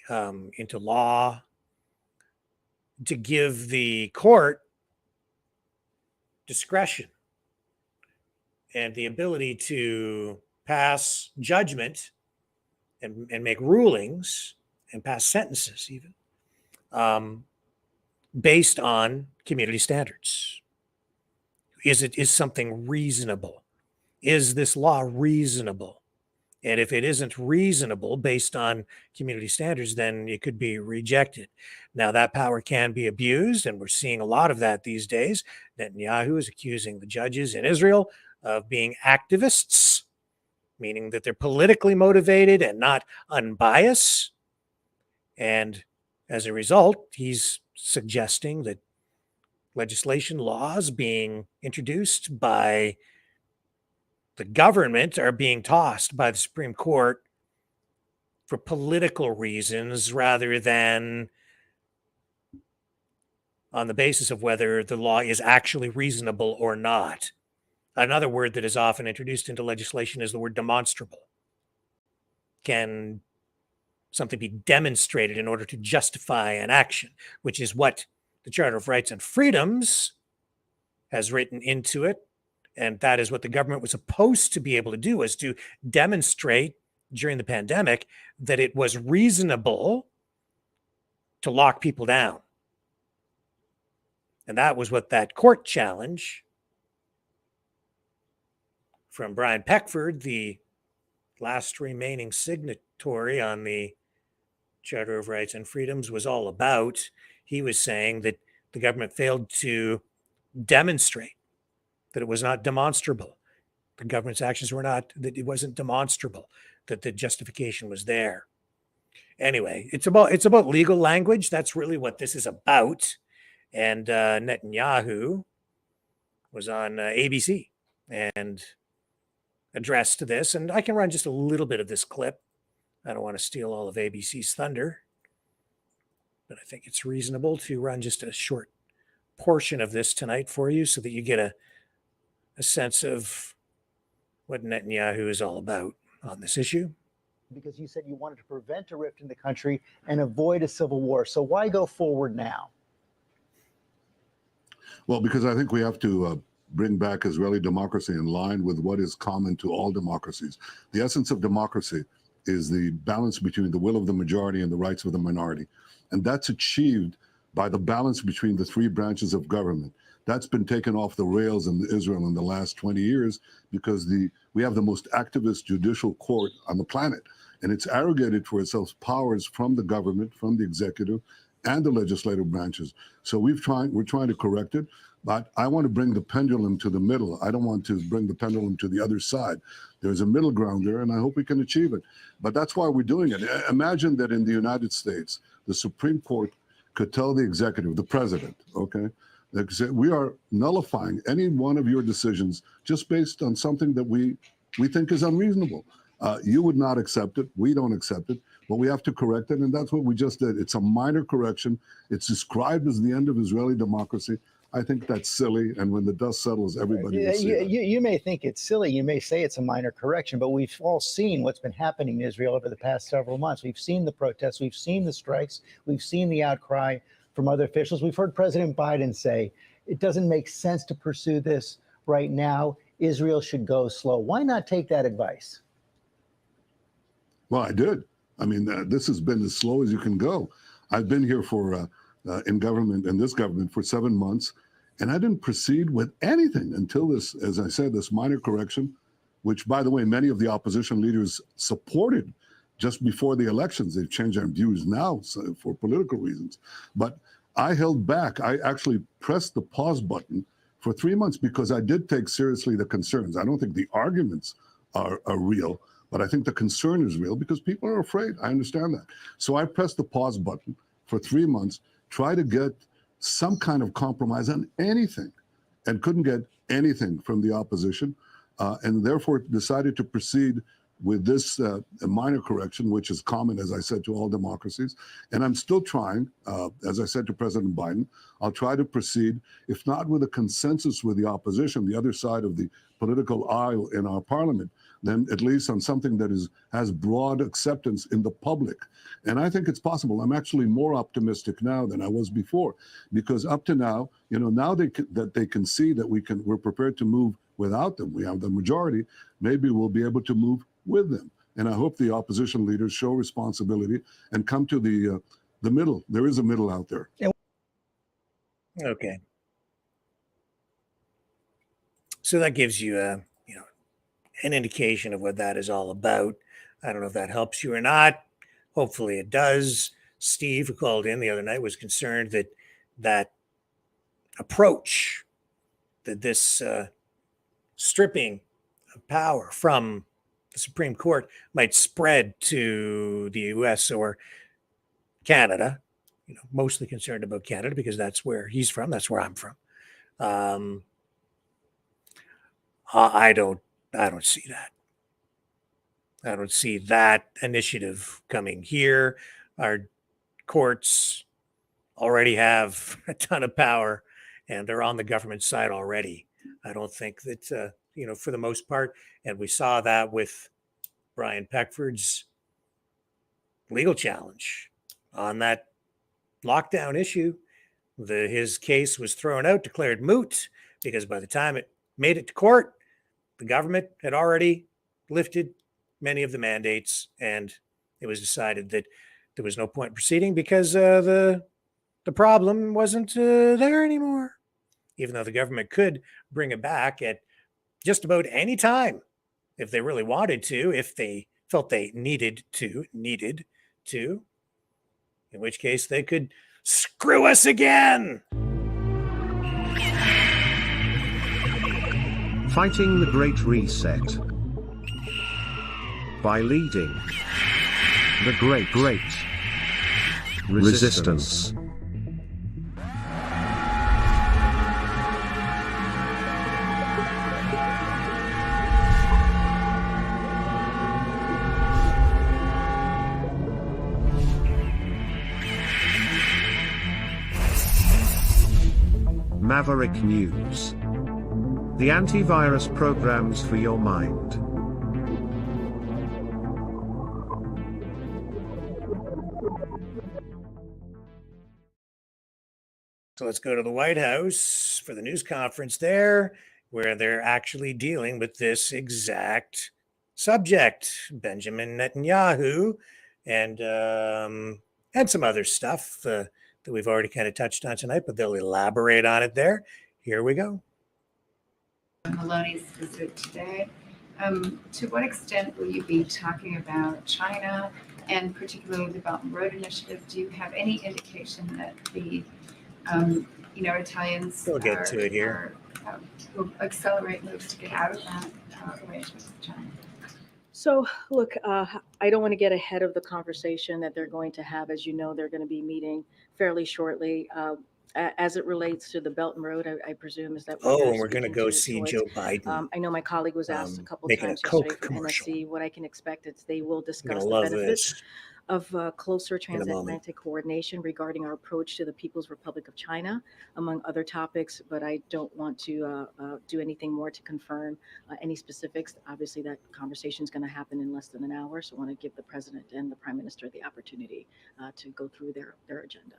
into law, to give the court discretion and the ability to pass judgment and make rulings and pass sentences even based on community standards. Is something reasonable? Is this law reasonable? And if it isn't reasonable based on community standards, then it could be rejected. Now, that power can be abused, and we're seeing a lot of that these days. Netanyahu is accusing the judges in Israel of being activists, meaning that they're politically motivated and not unbiased. And as a result, he's suggesting that legislation, laws being introduced by the government are being tossed by the Supreme Court for political reasons rather than on the basis of whether the law is actually reasonable or not. Another word that is often introduced into legislation is the word demonstrable. Can something be demonstrated in order to justify an action, which is what the Charter of Rights and Freedoms has written into it, And that is what the government was supposed to be able to do, was to demonstrate during the pandemic that it was reasonable to lock people down. And that was what that court challenge from Brian Peckford, the last remaining signatory on the Charter of Rights and Freedoms, was all about. He was saying that the government failed to demonstrate that it was not demonstrable. The government's actions were not, that it wasn't demonstrable, that the justification was there. Anyway, it's about legal language. That's really what this is about. And Netanyahu was on ABC and addressed this. And I can run just a little bit of this clip. I don't want to steal all of ABC's thunder, but I think it's reasonable to run just a short portion of this tonight for you so that you get a sense of what Netanyahu is all about on this issue. Because you said you wanted to prevent a rift in the country and avoid a civil war. So why go forward now? Well, because I think we have to bring back Israeli democracy in line with what is common to all democracies. The essence of democracy is the balance between the will of the majority and the rights of the minority. And that's achieved by the balance between the three branches of government. That's been taken off the rails in Israel in the last 20 years because we have the most activist judicial court on the planet. And it's arrogated for itself powers from the government, from the executive, and the legislative branches. So we're trying to correct it, but I want to bring the pendulum to the middle. I don't want to bring the pendulum to the other side. There's a middle ground there, and I hope we can achieve it. But that's why we're doing it. Imagine that in the United States, the Supreme Court could tell the executive, the president, okay, that we are nullifying any one of your decisions just based on something that we think is unreasonable. You would not accept it. We don't accept it, but we have to correct it. And that's what we just did. It's a minor correction. It's described as the end of Israeli democracy. I think that's silly. And when the dust settles, everybody will see that. You may think it's silly. You may say it's a minor correction, but we've all seen what's been happening in Israel over the past several months. We've seen the protests. We've seen the strikes. We've seen the outcry from other officials. We've heard President Biden say, it doesn't make sense to pursue this right now. Israel should go slow. Why not take that advice? Well, I did. I mean, this has been as slow as you can go. I've been here in government, in this government, for 7 months, and I didn't proceed with anything until this, as I said, this minor correction, which, by the way, many of the opposition leaders supported just before the elections. They've changed their views now for political reasons. But I held back. I actually pressed the pause button for 3 months because I did take seriously the concerns. I don't think the arguments are real, but I think the concern is real because people are afraid. I understand that. So I pressed the pause button for 3 months, try to get some kind of compromise on anything, and couldn't get anything from the opposition, and therefore decided to proceed with this minor correction, which is common, as I said, to all democracies. And I'm still trying, as I said to President Biden, I'll try to proceed, if not with a consensus with the opposition, the other side of the political aisle in our parliament, then at least on something that has broad acceptance in the public. And I think it's possible. I'm actually more optimistic now than I was before, because up to now, now that they can see that we're prepared to move without them. We have the majority. Maybe we'll be able to move with them. And I hope the opposition leaders show responsibility and come to the middle. There is a middle out there. Okay. So that gives you an indication of what that is all about. I don't know if that helps you or not. Hopefully it does. Steve, who called in the other night, was concerned that that approach, that this stripping of power from the Supreme Court might spread to the US or Canada. Mostly concerned about Canada because that's where he's from. That's where I'm from. I don't see that. I don't see that initiative coming here. Our courts already have a ton of power and they're on the government side already. I don't think that, for the most part, and we saw that with Brian Peckford's legal challenge on that lockdown issue. His case was thrown out, declared moot, because by the time it made it to court. The government had already lifted many of the mandates, and it was decided that there was no point in proceeding because the problem wasn't there anymore. Even though the government could bring it back at just about any time if they really wanted to, if they felt they needed to, in which case they could screw us again. Fighting the Great Reset by leading the Great Resistance. Maverick News. The antivirus programs for your mind. So let's go to the White House for the news conference there, where they're actually dealing with this exact subject. Benjamin Netanyahu and some other stuff that we've already kind of touched on tonight, but they'll elaborate on it there. Here we go. Maloney's visit today. To what extent will you be talking about China and particularly the Belt and Road Initiative? Do you have any indication that the Italians We'll get to it here. will accelerate moves to get out of that arrangement with China? So, look, I don't want to get ahead of the conversation that they're going to have. As you know, they're going to be meeting fairly shortly. As it relates to the Belt and Road, I presume is that. Oh, and we're going to go see Joe Biden. I know my colleague was asked a couple of making times a Coke yesterday from commercial. NSC. What I can expect is they will discuss the love benefits this. of closer In a moment. transatlantic coordination regarding our approach to the People's Republic of China, among other topics. But I don't want to do anything more to confirm any specifics. Obviously, that conversation is going to happen in less than an hour. So I want to give the President and the Prime Minister the opportunity to go through their agenda.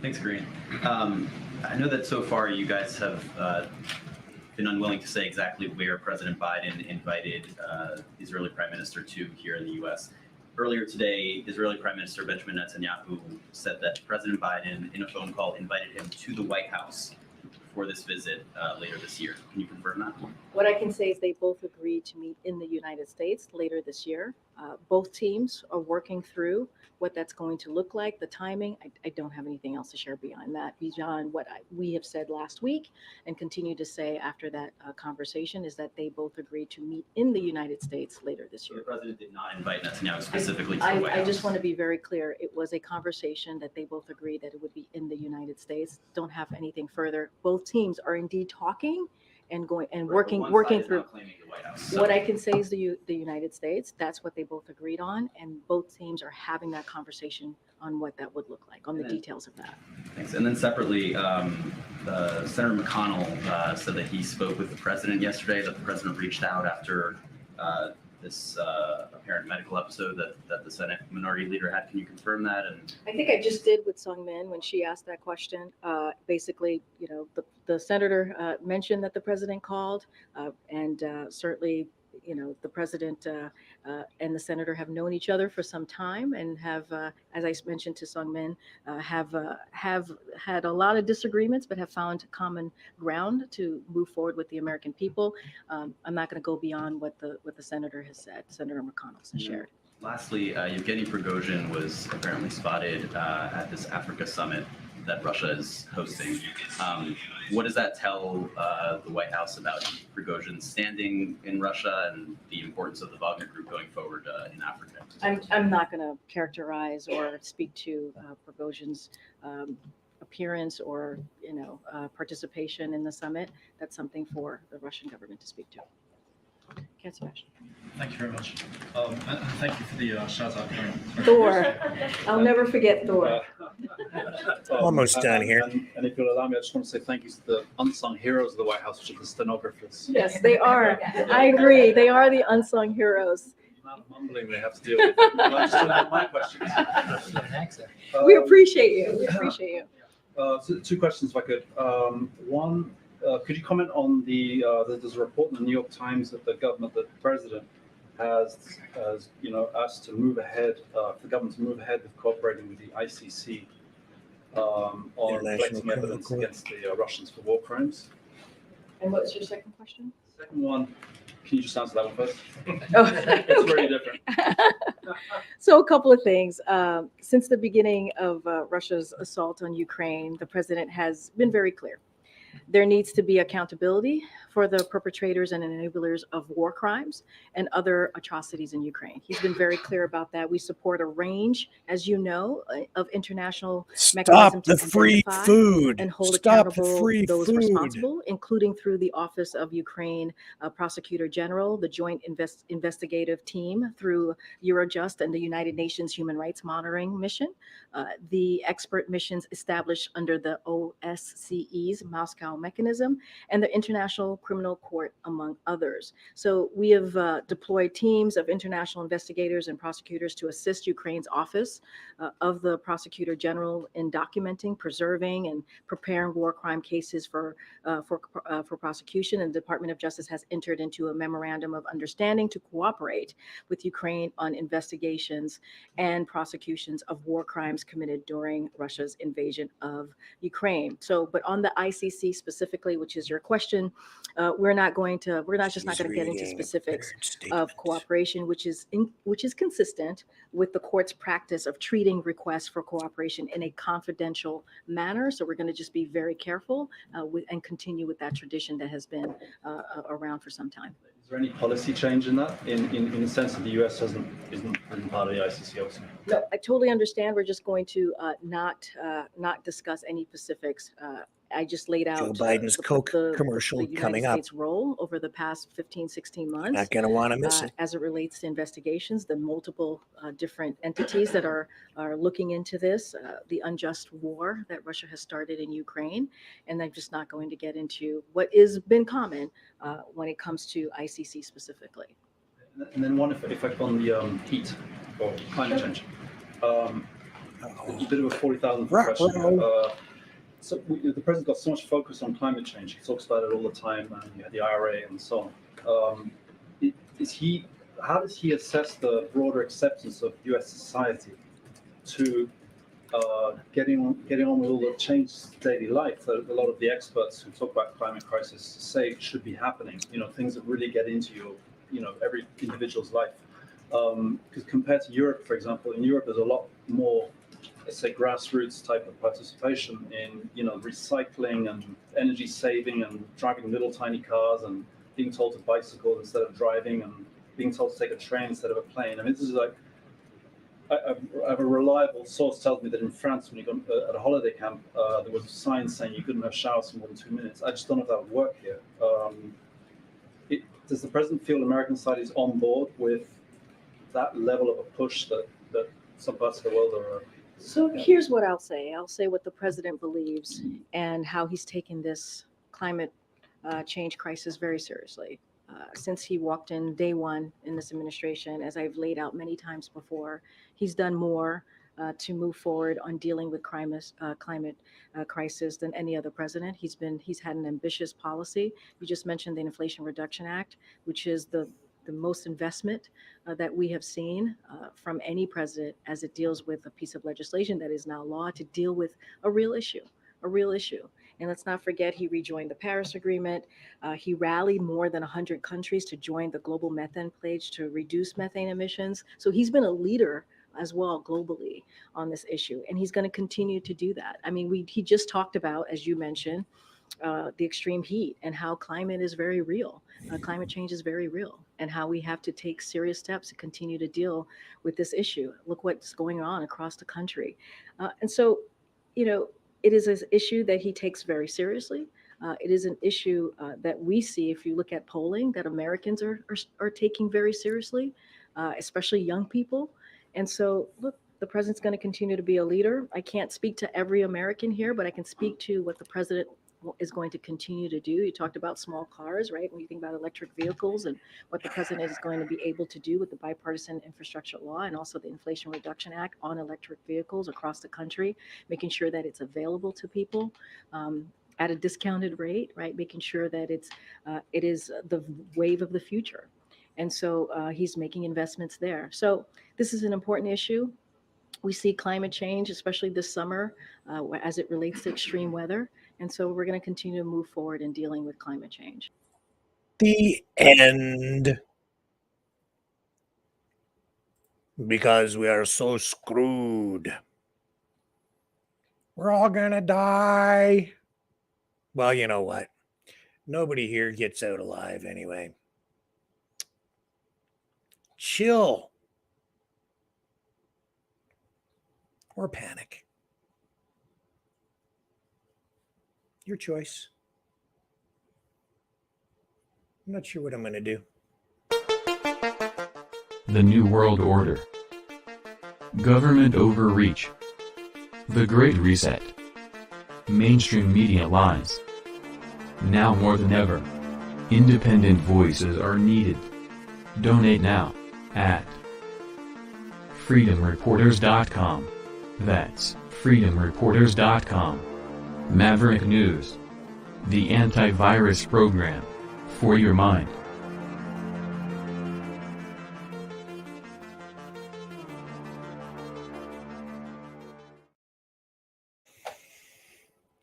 Thanks, Green. I know that so far you guys have been unwilling to say exactly where President Biden invited Israeli Prime Minister to here in the U.S. Earlier today, Israeli Prime Minister Benjamin Netanyahu said that President Biden, in a phone call, invited him to the White House for this visit later this year. Can you confirm that? What I can say is they both agreed to meet in the United States later this year. Both teams are working through what that's going to look like, the timing. I don't have anything else to share beyond that, beyond what we have said last week and continue to say after that conversation is that they both agreed to meet in the United States later this year. The President did not invite Netanyahu specifically to the White I House. just want to be very clear. It was a conversation that they both agreed that it would be in the United States. Don't have anything further. Both teams are indeed talking and going and working through. What I can say is the United States. That's what they both agreed on, and both teams are having that conversation on what that would look like, on the details of that. Thanks. And then separately, Senator McConnell said that he spoke with the president yesterday, that the president reached out after this apparent medical episode that the Senate Minority Leader had. Can you confirm that? And I think I just did with Sung Min when she asked that question. Basically, the senator mentioned that the president called, and certainly, the president and the senator have known each other for some time and have, as I mentioned to Sung Min, have had a lot of disagreements, but have found common ground to move forward with the American people. I'm not going to go beyond what the senator has said, Senator McConnell has shared. lastly, Yevgeny Prigozhin was apparently spotted at this Africa summit that Russia is hosting. What does that tell the White House about Prigozhin's standing in Russia and the importance of the Wagner Group going forward in Africa? I'm not going to characterize or speak to Prigozhin's appearance or participation in the summit. That's something for the Russian government to speak to. Cat Sebastian. Thank you very much. And thank you for the shout out. Thor. I'll never forget Thor. Almost done here. And if you'll allow me, I just want to say thank you to the unsung heroes of the White House, which are the stenographers. Yes, they are. I agree. They are the unsung heroes. The amount of mumbling they have to deal with. Well, I just want to have my questions. We appreciate you. We appreciate you. So two questions, if I could. One, could you comment on that there's a report in the New York Times that the president has asked to move ahead, for the government to move ahead with cooperating with the ICC on collecting evidence against the Russians for war crimes. And what's your second question? Second one, can you just answer that one first? Oh. It's very different. So a couple of things. Since the beginning of Russia's assault on Ukraine, the president has been very clear. There needs to be accountability for the perpetrators and enablers of war crimes and other atrocities in Ukraine. He's been very clear about that. We support a range, as you know, of international mechanisms to free identify food. and hold Stop the accountable free those food. responsible, including through the Office of Ukraine Prosecutor General, the Joint Investigative Team through Eurojust and the United Nations Human Rights Monitoring Mission, the expert missions established under the OSCE's Moscow mechanism, and the International Criminal Court, among others. So we have deployed teams of international investigators and prosecutors to assist Ukraine's Office of the Prosecutor General in documenting, preserving, and preparing war crime cases for prosecution. And the Department of Justice has entered into a memorandum of understanding to cooperate with Ukraine on investigations and prosecutions of war crimes committed during Russia's invasion of Ukraine. So, but on the ICC specifically, which is your question, we're not going to get into specifics of cooperation, which is consistent with the court's practice of treating requests for cooperation in a confidential manner. So we're going to just be very careful and continue with that tradition that has been around for some time. Is there any policy change in that, in the sense that the U.S. isn't part of the ICC also? No, I totally understand. We're just going to not discuss any specifics. I just laid out Joe Biden's Coke commercial the United coming up. States role over the past 15, 16 months. Not going to want to miss it. As it relates to investigations, the multiple different entities that are looking into this, the unjust war that Russia has started in Ukraine. And I'm just not going to get into what has been common when it comes to ICC specifically. And then one effect on the heat or climate change. A bit of a 40,000 question. So the president got so much focus on climate change. He talks about it all the time. You had the IRA and so on. How does he assess the broader acceptance of U.S. society to getting on with all the changes to daily life that a lot of the experts who talk about climate crisis say should be happening? Things that really get into your every individual's life. Because compared to Europe, for example, in Europe there's a lot more, let's say, grassroots type of participation in recycling and energy saving and driving little tiny cars and being told to bicycle instead of driving and being told to take a train instead of a plane. I mean, this is like, I have a reliable source tells me that in France, when you go at a holiday camp, there was a sign saying you couldn't have showers for more than 2 minutes. I just don't know if that would work here. Does the president feel American society is on board with that level of a push that some parts of the world are? So here's what I'll say. I'll say what the president believes and how he's taken this climate change crisis very seriously. Since he walked in day one in this administration, as I've laid out many times before, he's done more to move forward on dealing with climate crisis than any other president. He's had an ambitious policy. You just mentioned the Inflation Reduction Act, which is the most investment that we have seen from any president as it deals with a piece of legislation that is now law to deal with a real issue. And let's not forget, he rejoined the Paris Agreement. He rallied more than 100 countries to join the global methane pledge to reduce methane emissions. So he's been a leader as well globally on this issue, and he's going to continue to do that. I mean, he just talked about, as you mentioned, the extreme heat and how climate is very real. Climate change is very real, and how we have to take serious steps to continue to deal with this issue. Look what's going on across the country. And so, it is an issue that he takes very seriously. It is an issue that we see, if you look at polling, that Americans are taking very seriously, especially young people. And so, look, the president's going to continue to be a leader. I can't speak to every American here, but I can speak to what the president is going to continue to do. You talked about small cars, right? When you think about electric vehicles and what the president is going to be able to do with the bipartisan infrastructure law and also the Inflation Reduction Act on electric vehicles across the country, making sure that it's available to people. at a discounted rate, right? Making sure that it is the wave of the future. And so he's making investments there. So this is an important issue. We see climate change, especially this summer, as it relates to extreme weather. And so we're going to continue to move forward in dealing with climate change. The end. Because we are so screwed. We're all gonna die. Well, you know what? Nobody here gets out alive anyway. Chill. Or panic. Your choice. I'm not sure what I'm gonna do. The New World Order. Government overreach. The Great Reset. Mainstream media lies. Now more than ever, independent voices are needed. Donate now at freedomreporters.com. That's freedomreporters.com. Maverick News. The antivirus program for your mind.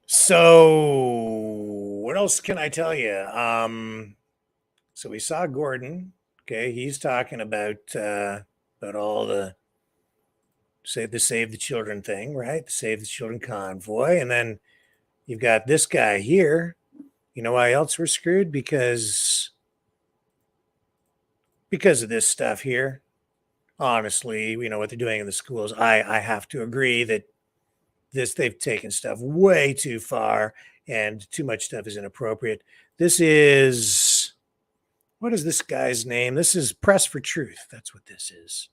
So what else can I tell you? So we saw Gordon. Okay, he's talking about all the save the children thing, right? The Save the Children convoy, and then you've got this guy here. You know why else we're screwed? Because of this stuff here. Honestly, you know what they're doing in the schools. I have to agree that they've taken stuff way too far, and too much stuff is inappropriate. This is, what is this guy's name? This is Press for Truth. That's what this is.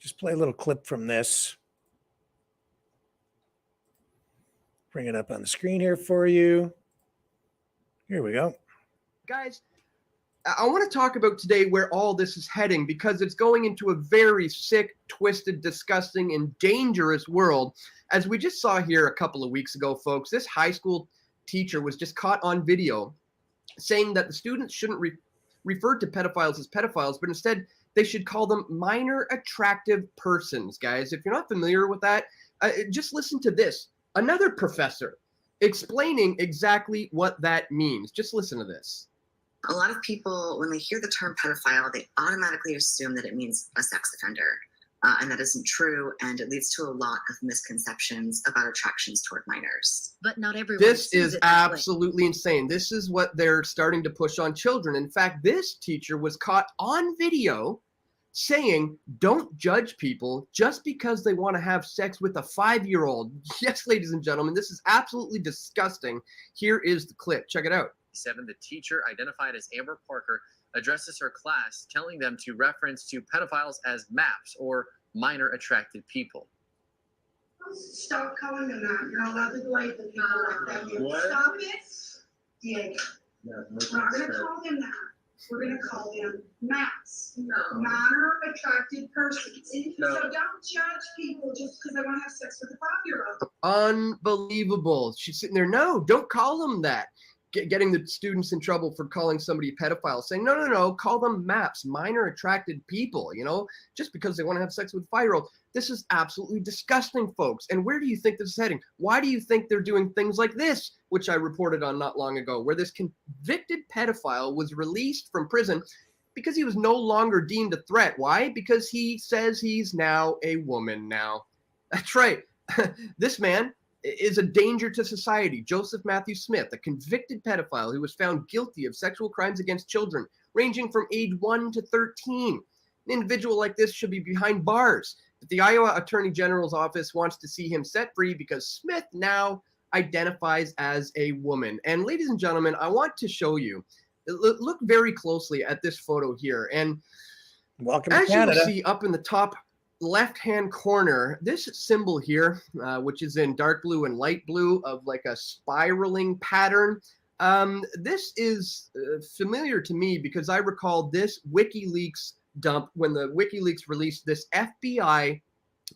Just play a little clip from this. Bring it up on the screen here for you. Here we go. Guys, I want to talk about today where all this is heading, because it's going into a very sick, twisted, disgusting, and dangerous world. As we just saw here a couple of weeks ago, folks, this high school teacher was just caught on video saying that the students shouldn't refer to pedophiles as pedophiles, but instead they should call them minor attractive persons, guys. If you're not familiar with that, just listen to this. Another professor explaining exactly what that means. Just listen to this. A lot of people, when they hear the term pedophile, they automatically assume that it means a sex offender. And that isn't true, and it leads to a lot of misconceptions about attractions toward minors. But not everyone. This is absolutely insane. This is what they're starting to push on children. In fact, this teacher was caught on video saying, don't judge people just because they want to have sex with a 5-year-old. Yes, ladies and gentlemen, this is absolutely disgusting. Here is the clip. Check it out. The teacher, identified as Amber Parker, addresses her class, telling them to reference to pedophiles as MAPs, or minor attracted people. Stop calling them that. You're not allowed to label people like that. What? Stop it, Diego. We're not going to call them that. We're going to call them MAPs. No. Minor attracted persons. No. So don't judge people just because they want to have sex with a 5-year-old. Unbelievable. She's sitting there, no, don't call them that. Getting the students in trouble for calling somebody a pedophile, saying, no, call them MAPs, minor attracted people, just because they want to have sex with a 5-year-old. This is absolutely disgusting, folks. And where do you think this is heading? Why do you think they're doing things like this, which I reported on not long ago, where this convicted pedophile was released from prison because he was no longer deemed a threat? Why? Because he says he's now a woman now. That's right. This man is a danger to society. Joseph Matthew Smith, a convicted pedophile who was found guilty of sexual crimes against children ranging from age 1 to 13. An individual like this should be behind bars. But the Iowa Attorney General's office wants to see him set free because Smith now identifies as a woman. And ladies and gentlemen, I want to show you, look very closely at this photo here. And welcome as to Canada. you will see up in the top left-hand corner, this symbol here, which is in dark blue and light blue of like a spiraling pattern, this is familiar to me because I recall this WikiLeaks dump when the WikiLeaks released this FBI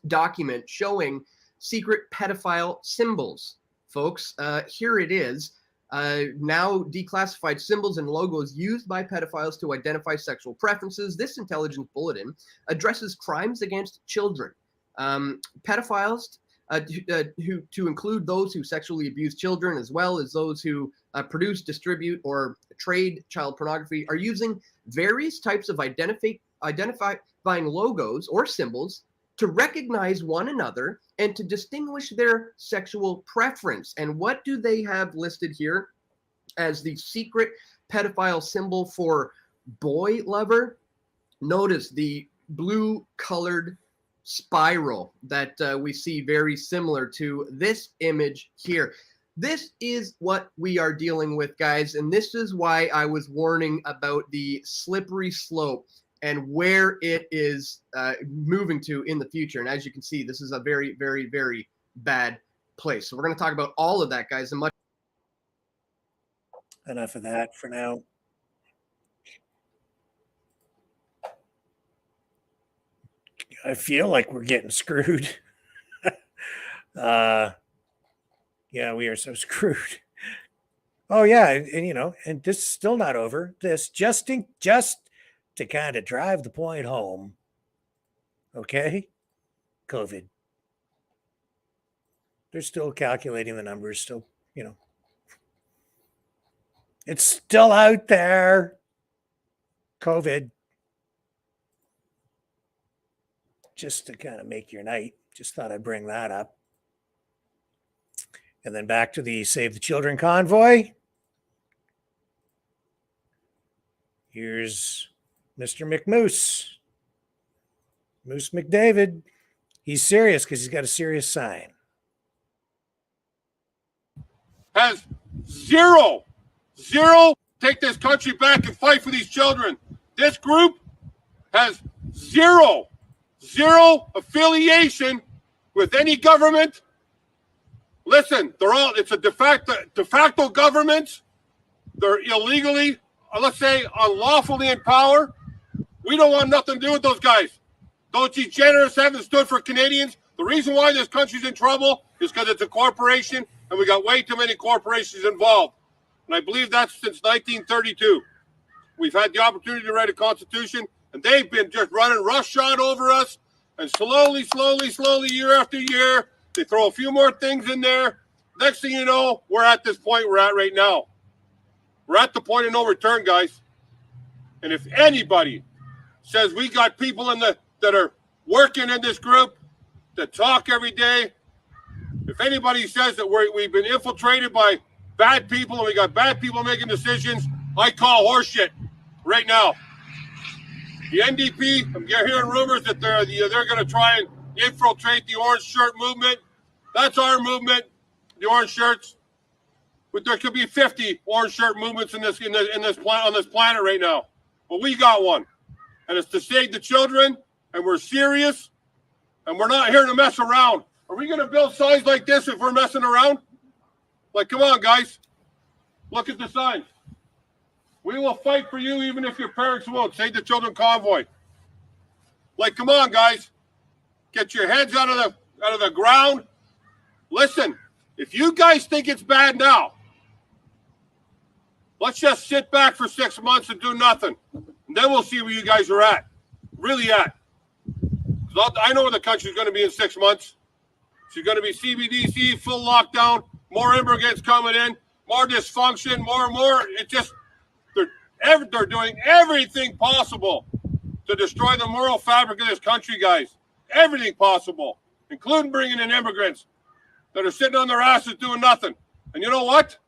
document showing secret pedophile symbols. folks. Here it is. Now declassified symbols and logos used by pedophiles to identify sexual preferences. This intelligence bulletin addresses crimes against children. Pedophiles, to include those who sexually abuse children, as well as those who produce, distribute, or trade child pornography, are using various types of identifying logos or symbols to recognize one another and to distinguish their sexual preference. And what do they have listed here as the secret pedophile symbol for boy lover? Notice the blue colored spiral that we see very similar to this image here. This is what we are dealing with, guys, and this is why I was warning about the slippery slope and where it is moving to in the future. And as you can see, this is a very, very, very bad place. So we're going to talk about all of that, guys. And much enough of that for now. I feel like we're getting screwed. Yeah, we are so screwed. Oh yeah, and and this is still not over. This just to kind of drive the point home. Okay, COVID. They're still calculating the numbers. Still, it's still out there. COVID. Just to kind of make your night. Just thought I'd bring that up. And then back to the Save the Children convoy. Here's Mr. McMoose. Moose McDavid. He's serious because he's got a serious sign. Has zero, take this country back and fight for these children. This group has zero affiliation with any government. Listen, it's a de facto government. They're illegally, let's say, unlawfully in power. We don't want nothing to do with those guys. Those degenerates haven't stood for Canadians. The reason why this country's in trouble is because it's a corporation, and we got way too many corporations involved. And I believe that's since 1932. We've had the opportunity to write a constitution, and they've been just running roughshod over us. And slowly, year after year, they throw a few more things in there. Next thing you know, we're at this point we're at right now. We're at the point of no return, guys. And if anybody says we got people that are working in this group, that talk every day, if anybody says that we've been infiltrated by bad people and we got bad people making decisions, I call horseshit right now. The NDP, I'm hearing rumors that they're going to try and infiltrate the orange shirt movement. That's our movement, the orange shirts. But there could be 50 orange shirt movements on this planet right now. But we got one, and it's to save the children. And we're serious, and we're not here to mess around. Are we going to build signs like this if we're messing around? Like, come on, guys. Look at the signs. We will fight for you even if your parents won't. Save the Children convoy. Like, come on, guys. Get your heads out of the ground. Listen, if you guys think it's bad now, let's just sit back for 6 months and do nothing. And then we'll see where you guys are at. Really at. I know where the country's going to be in 6 months. She's going to be CBDC, full lockdown, more immigrants coming in, more dysfunction, more. It just, they're doing everything possible to destroy the moral fabric of this country, guys. Everything possible, including bringing in immigrants that are sitting on their asses doing nothing. And you know what?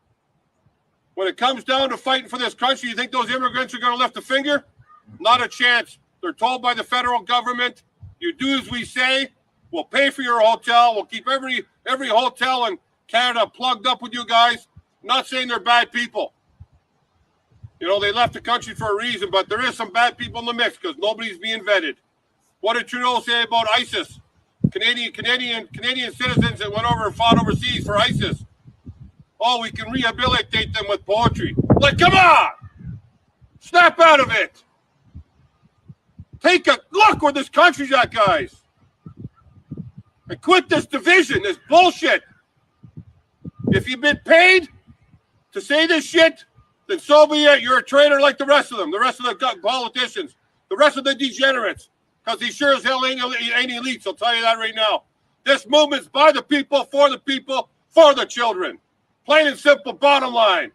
When it comes down to fighting for this country, you think those immigrants are going to lift a finger? Not a chance. They're told by the federal government, you do as we say, we'll pay for your hotel, we'll keep every hotel in Canada plugged up with you guys. I'm not saying they're bad people. They left the country for a reason, but there is some bad people in the mix because nobody's being vetted. What did Trudeau say about ISIS? Canadian citizens that went over and fought overseas for ISIS. Oh, we can rehabilitate them with poetry. Like, come on! Snap out of it! Take a look where this country's at, guys. And quit this division, this bullshit. If you've been paid to say this shit, then so be it. You're a traitor like the rest of them, the rest of the politicians, the rest of the degenerates, because he sure as hell ain't elites. I'll tell you that right now. This movement's by the people, for the children. Plain and simple, bottom line.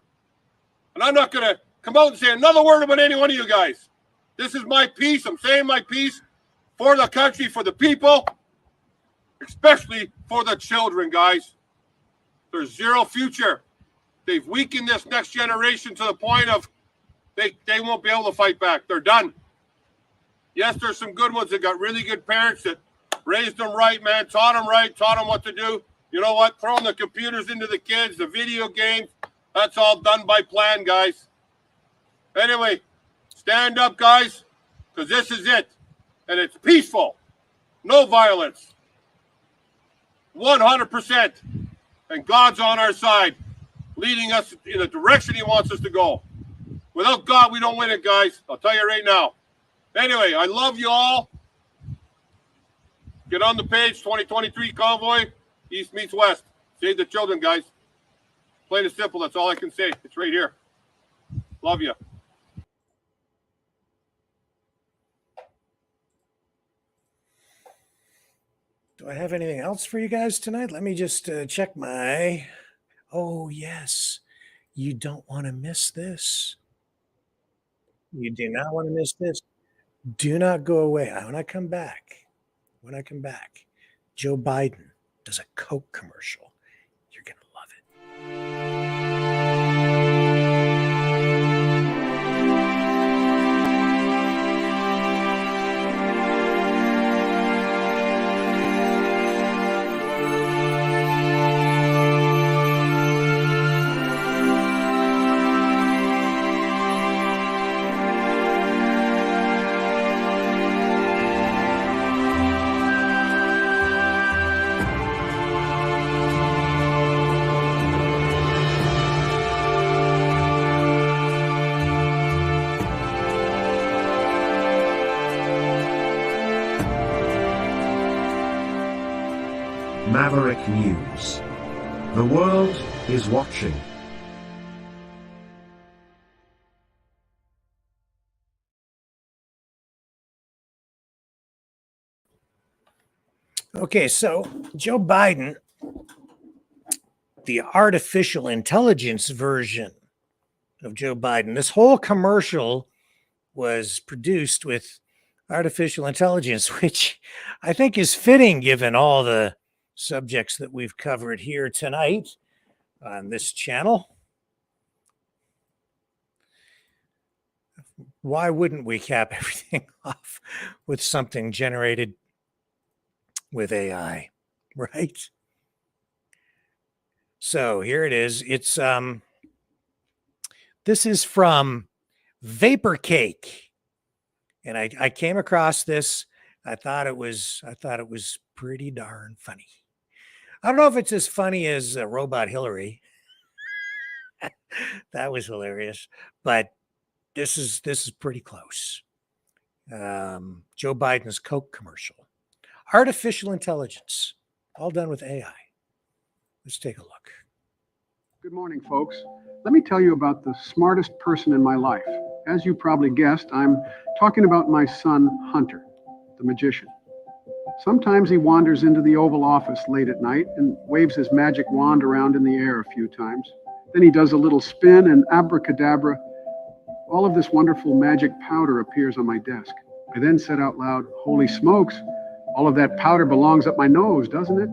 And I'm not going to come out and say another word about any one of you guys. This is my piece. I'm saying my piece for the country, for the people, especially for the children, guys. There's zero future. They've weakened this next generation to the point of they won't be able to fight back. They're done. Yes, there's some good ones that got really good parents that raised them right, man, taught them what to do. You know what? Throwing the computers into the kids, the video games, that's all done by plan, guys. Anyway, stand up, guys, because this is it. And it's peaceful. No violence. 100%. And God's on our side, leading us in the direction he wants us to go. Without God, we don't win it, guys. I'll tell you right now. Anyway, I love you all. Get on the page, 2023 Convoy, East meets West. Save the children, guys. Plain and simple, that's all I can say. It's right here. Love you. Do I have anything else for you guys tonight? Let me just check my... Oh, yes. You don't want to miss this. You do not want to miss this. Do not go away. When I come back, Joe Biden does a Coke commercial. You're going to love it. Maverick News. The world is watching. Okay, so Joe Biden, the artificial intelligence version of Joe Biden, this whole commercial was produced with artificial intelligence, which I think is fitting given all the subjects that we've covered here tonight on this channel. Why wouldn't we cap everything off with something generated with AI, right? So here it is. It's this is from Vapor Cake, and I came across this. I thought it was pretty darn funny. I don't know if it's as funny as Robot Hillary. That was hilarious, but this is pretty close. Joe Biden's Coke commercial, artificial intelligence, all done with AI. Let's take a look. Good morning, folks. Let me tell you about the smartest person in my life. As you probably guessed, I'm talking about my son, Hunter, the magician. Sometimes he wanders into the Oval Office late at night and waves his magic wand around in the air a few times. Then he does a little spin and abracadabra. All of this wonderful magic powder appears on my desk. I then said out loud, "Holy smokes, all of that powder belongs up my nose, doesn't it?"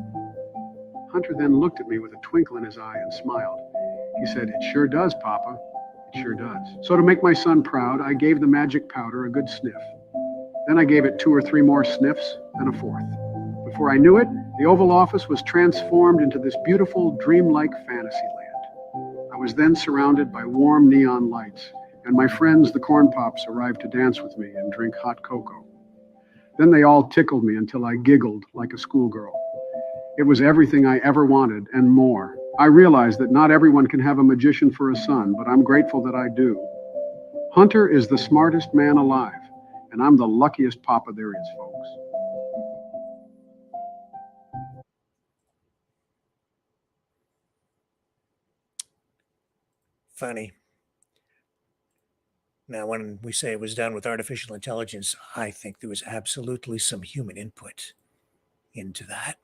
Hunter then looked at me with a twinkle in his eye and smiled. He said, "It sure does, Papa. It sure does." So to make my son proud, I gave the magic powder a good sniff. Then I gave it 2 or 3 more sniffs, and a 4th. Before I knew it, the Oval Office was transformed into this beautiful, dreamlike fantasy land. I was then surrounded by warm neon lights, and my friends, the Corn Pops, arrived to dance with me and drink hot cocoa. Then they all tickled me until I giggled like a schoolgirl. It was everything I ever wanted and more. I realized that not everyone can have a magician for a son, but I'm grateful that I do. Hunter is the smartest man alive, and I'm the luckiest papa there is, folks. funny. Now, when we say it was done with artificial intelligence, I think there was absolutely some human input into that.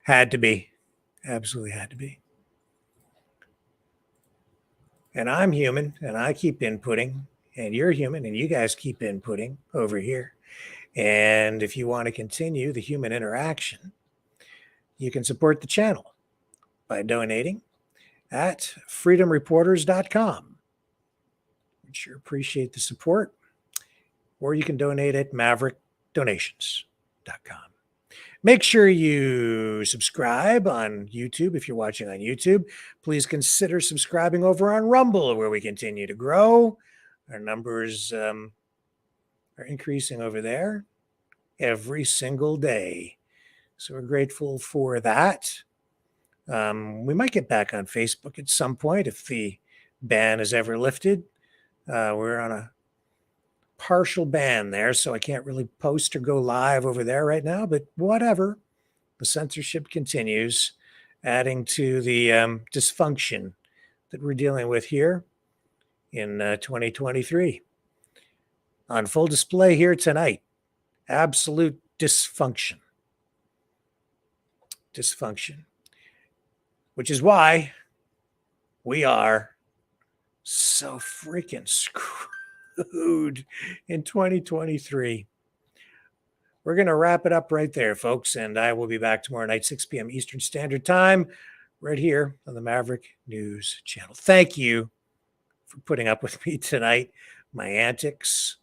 Had to be. Absolutely had to be. And I'm human, and I keep inputting, and you're human, and you guys keep inputting over here. And if you want to continue the human interaction, you can support the channel by donating at freedomreporters.com. We'd sure appreciate the support. Or you can donate at maverickdonations.com. Make sure you subscribe on YouTube if you're watching on YouTube. Please consider subscribing over on Rumble, where we continue to grow. Our numbers are increasing over there every single day. So we're grateful for that. We might get back on Facebook at some point if the ban is ever lifted. We're on a partial ban there, so I can't really post or go live over there right now, but whatever. The censorship continues, adding to the dysfunction that we're dealing with here in 2023. On full display here tonight, absolute dysfunction. Dysfunction. Which is why we are so freaking screwed in 2023. We're going to wrap it up right there, folks, and I will be back tomorrow night, 6 p.m. Eastern Standard Time, right here on the Maverick News Channel. Thank you for putting up with me tonight, my antics,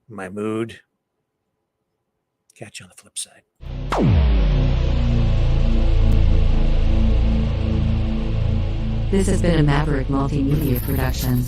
my mood. Catch you on the flip side. This has been a Maverick Multimedia production.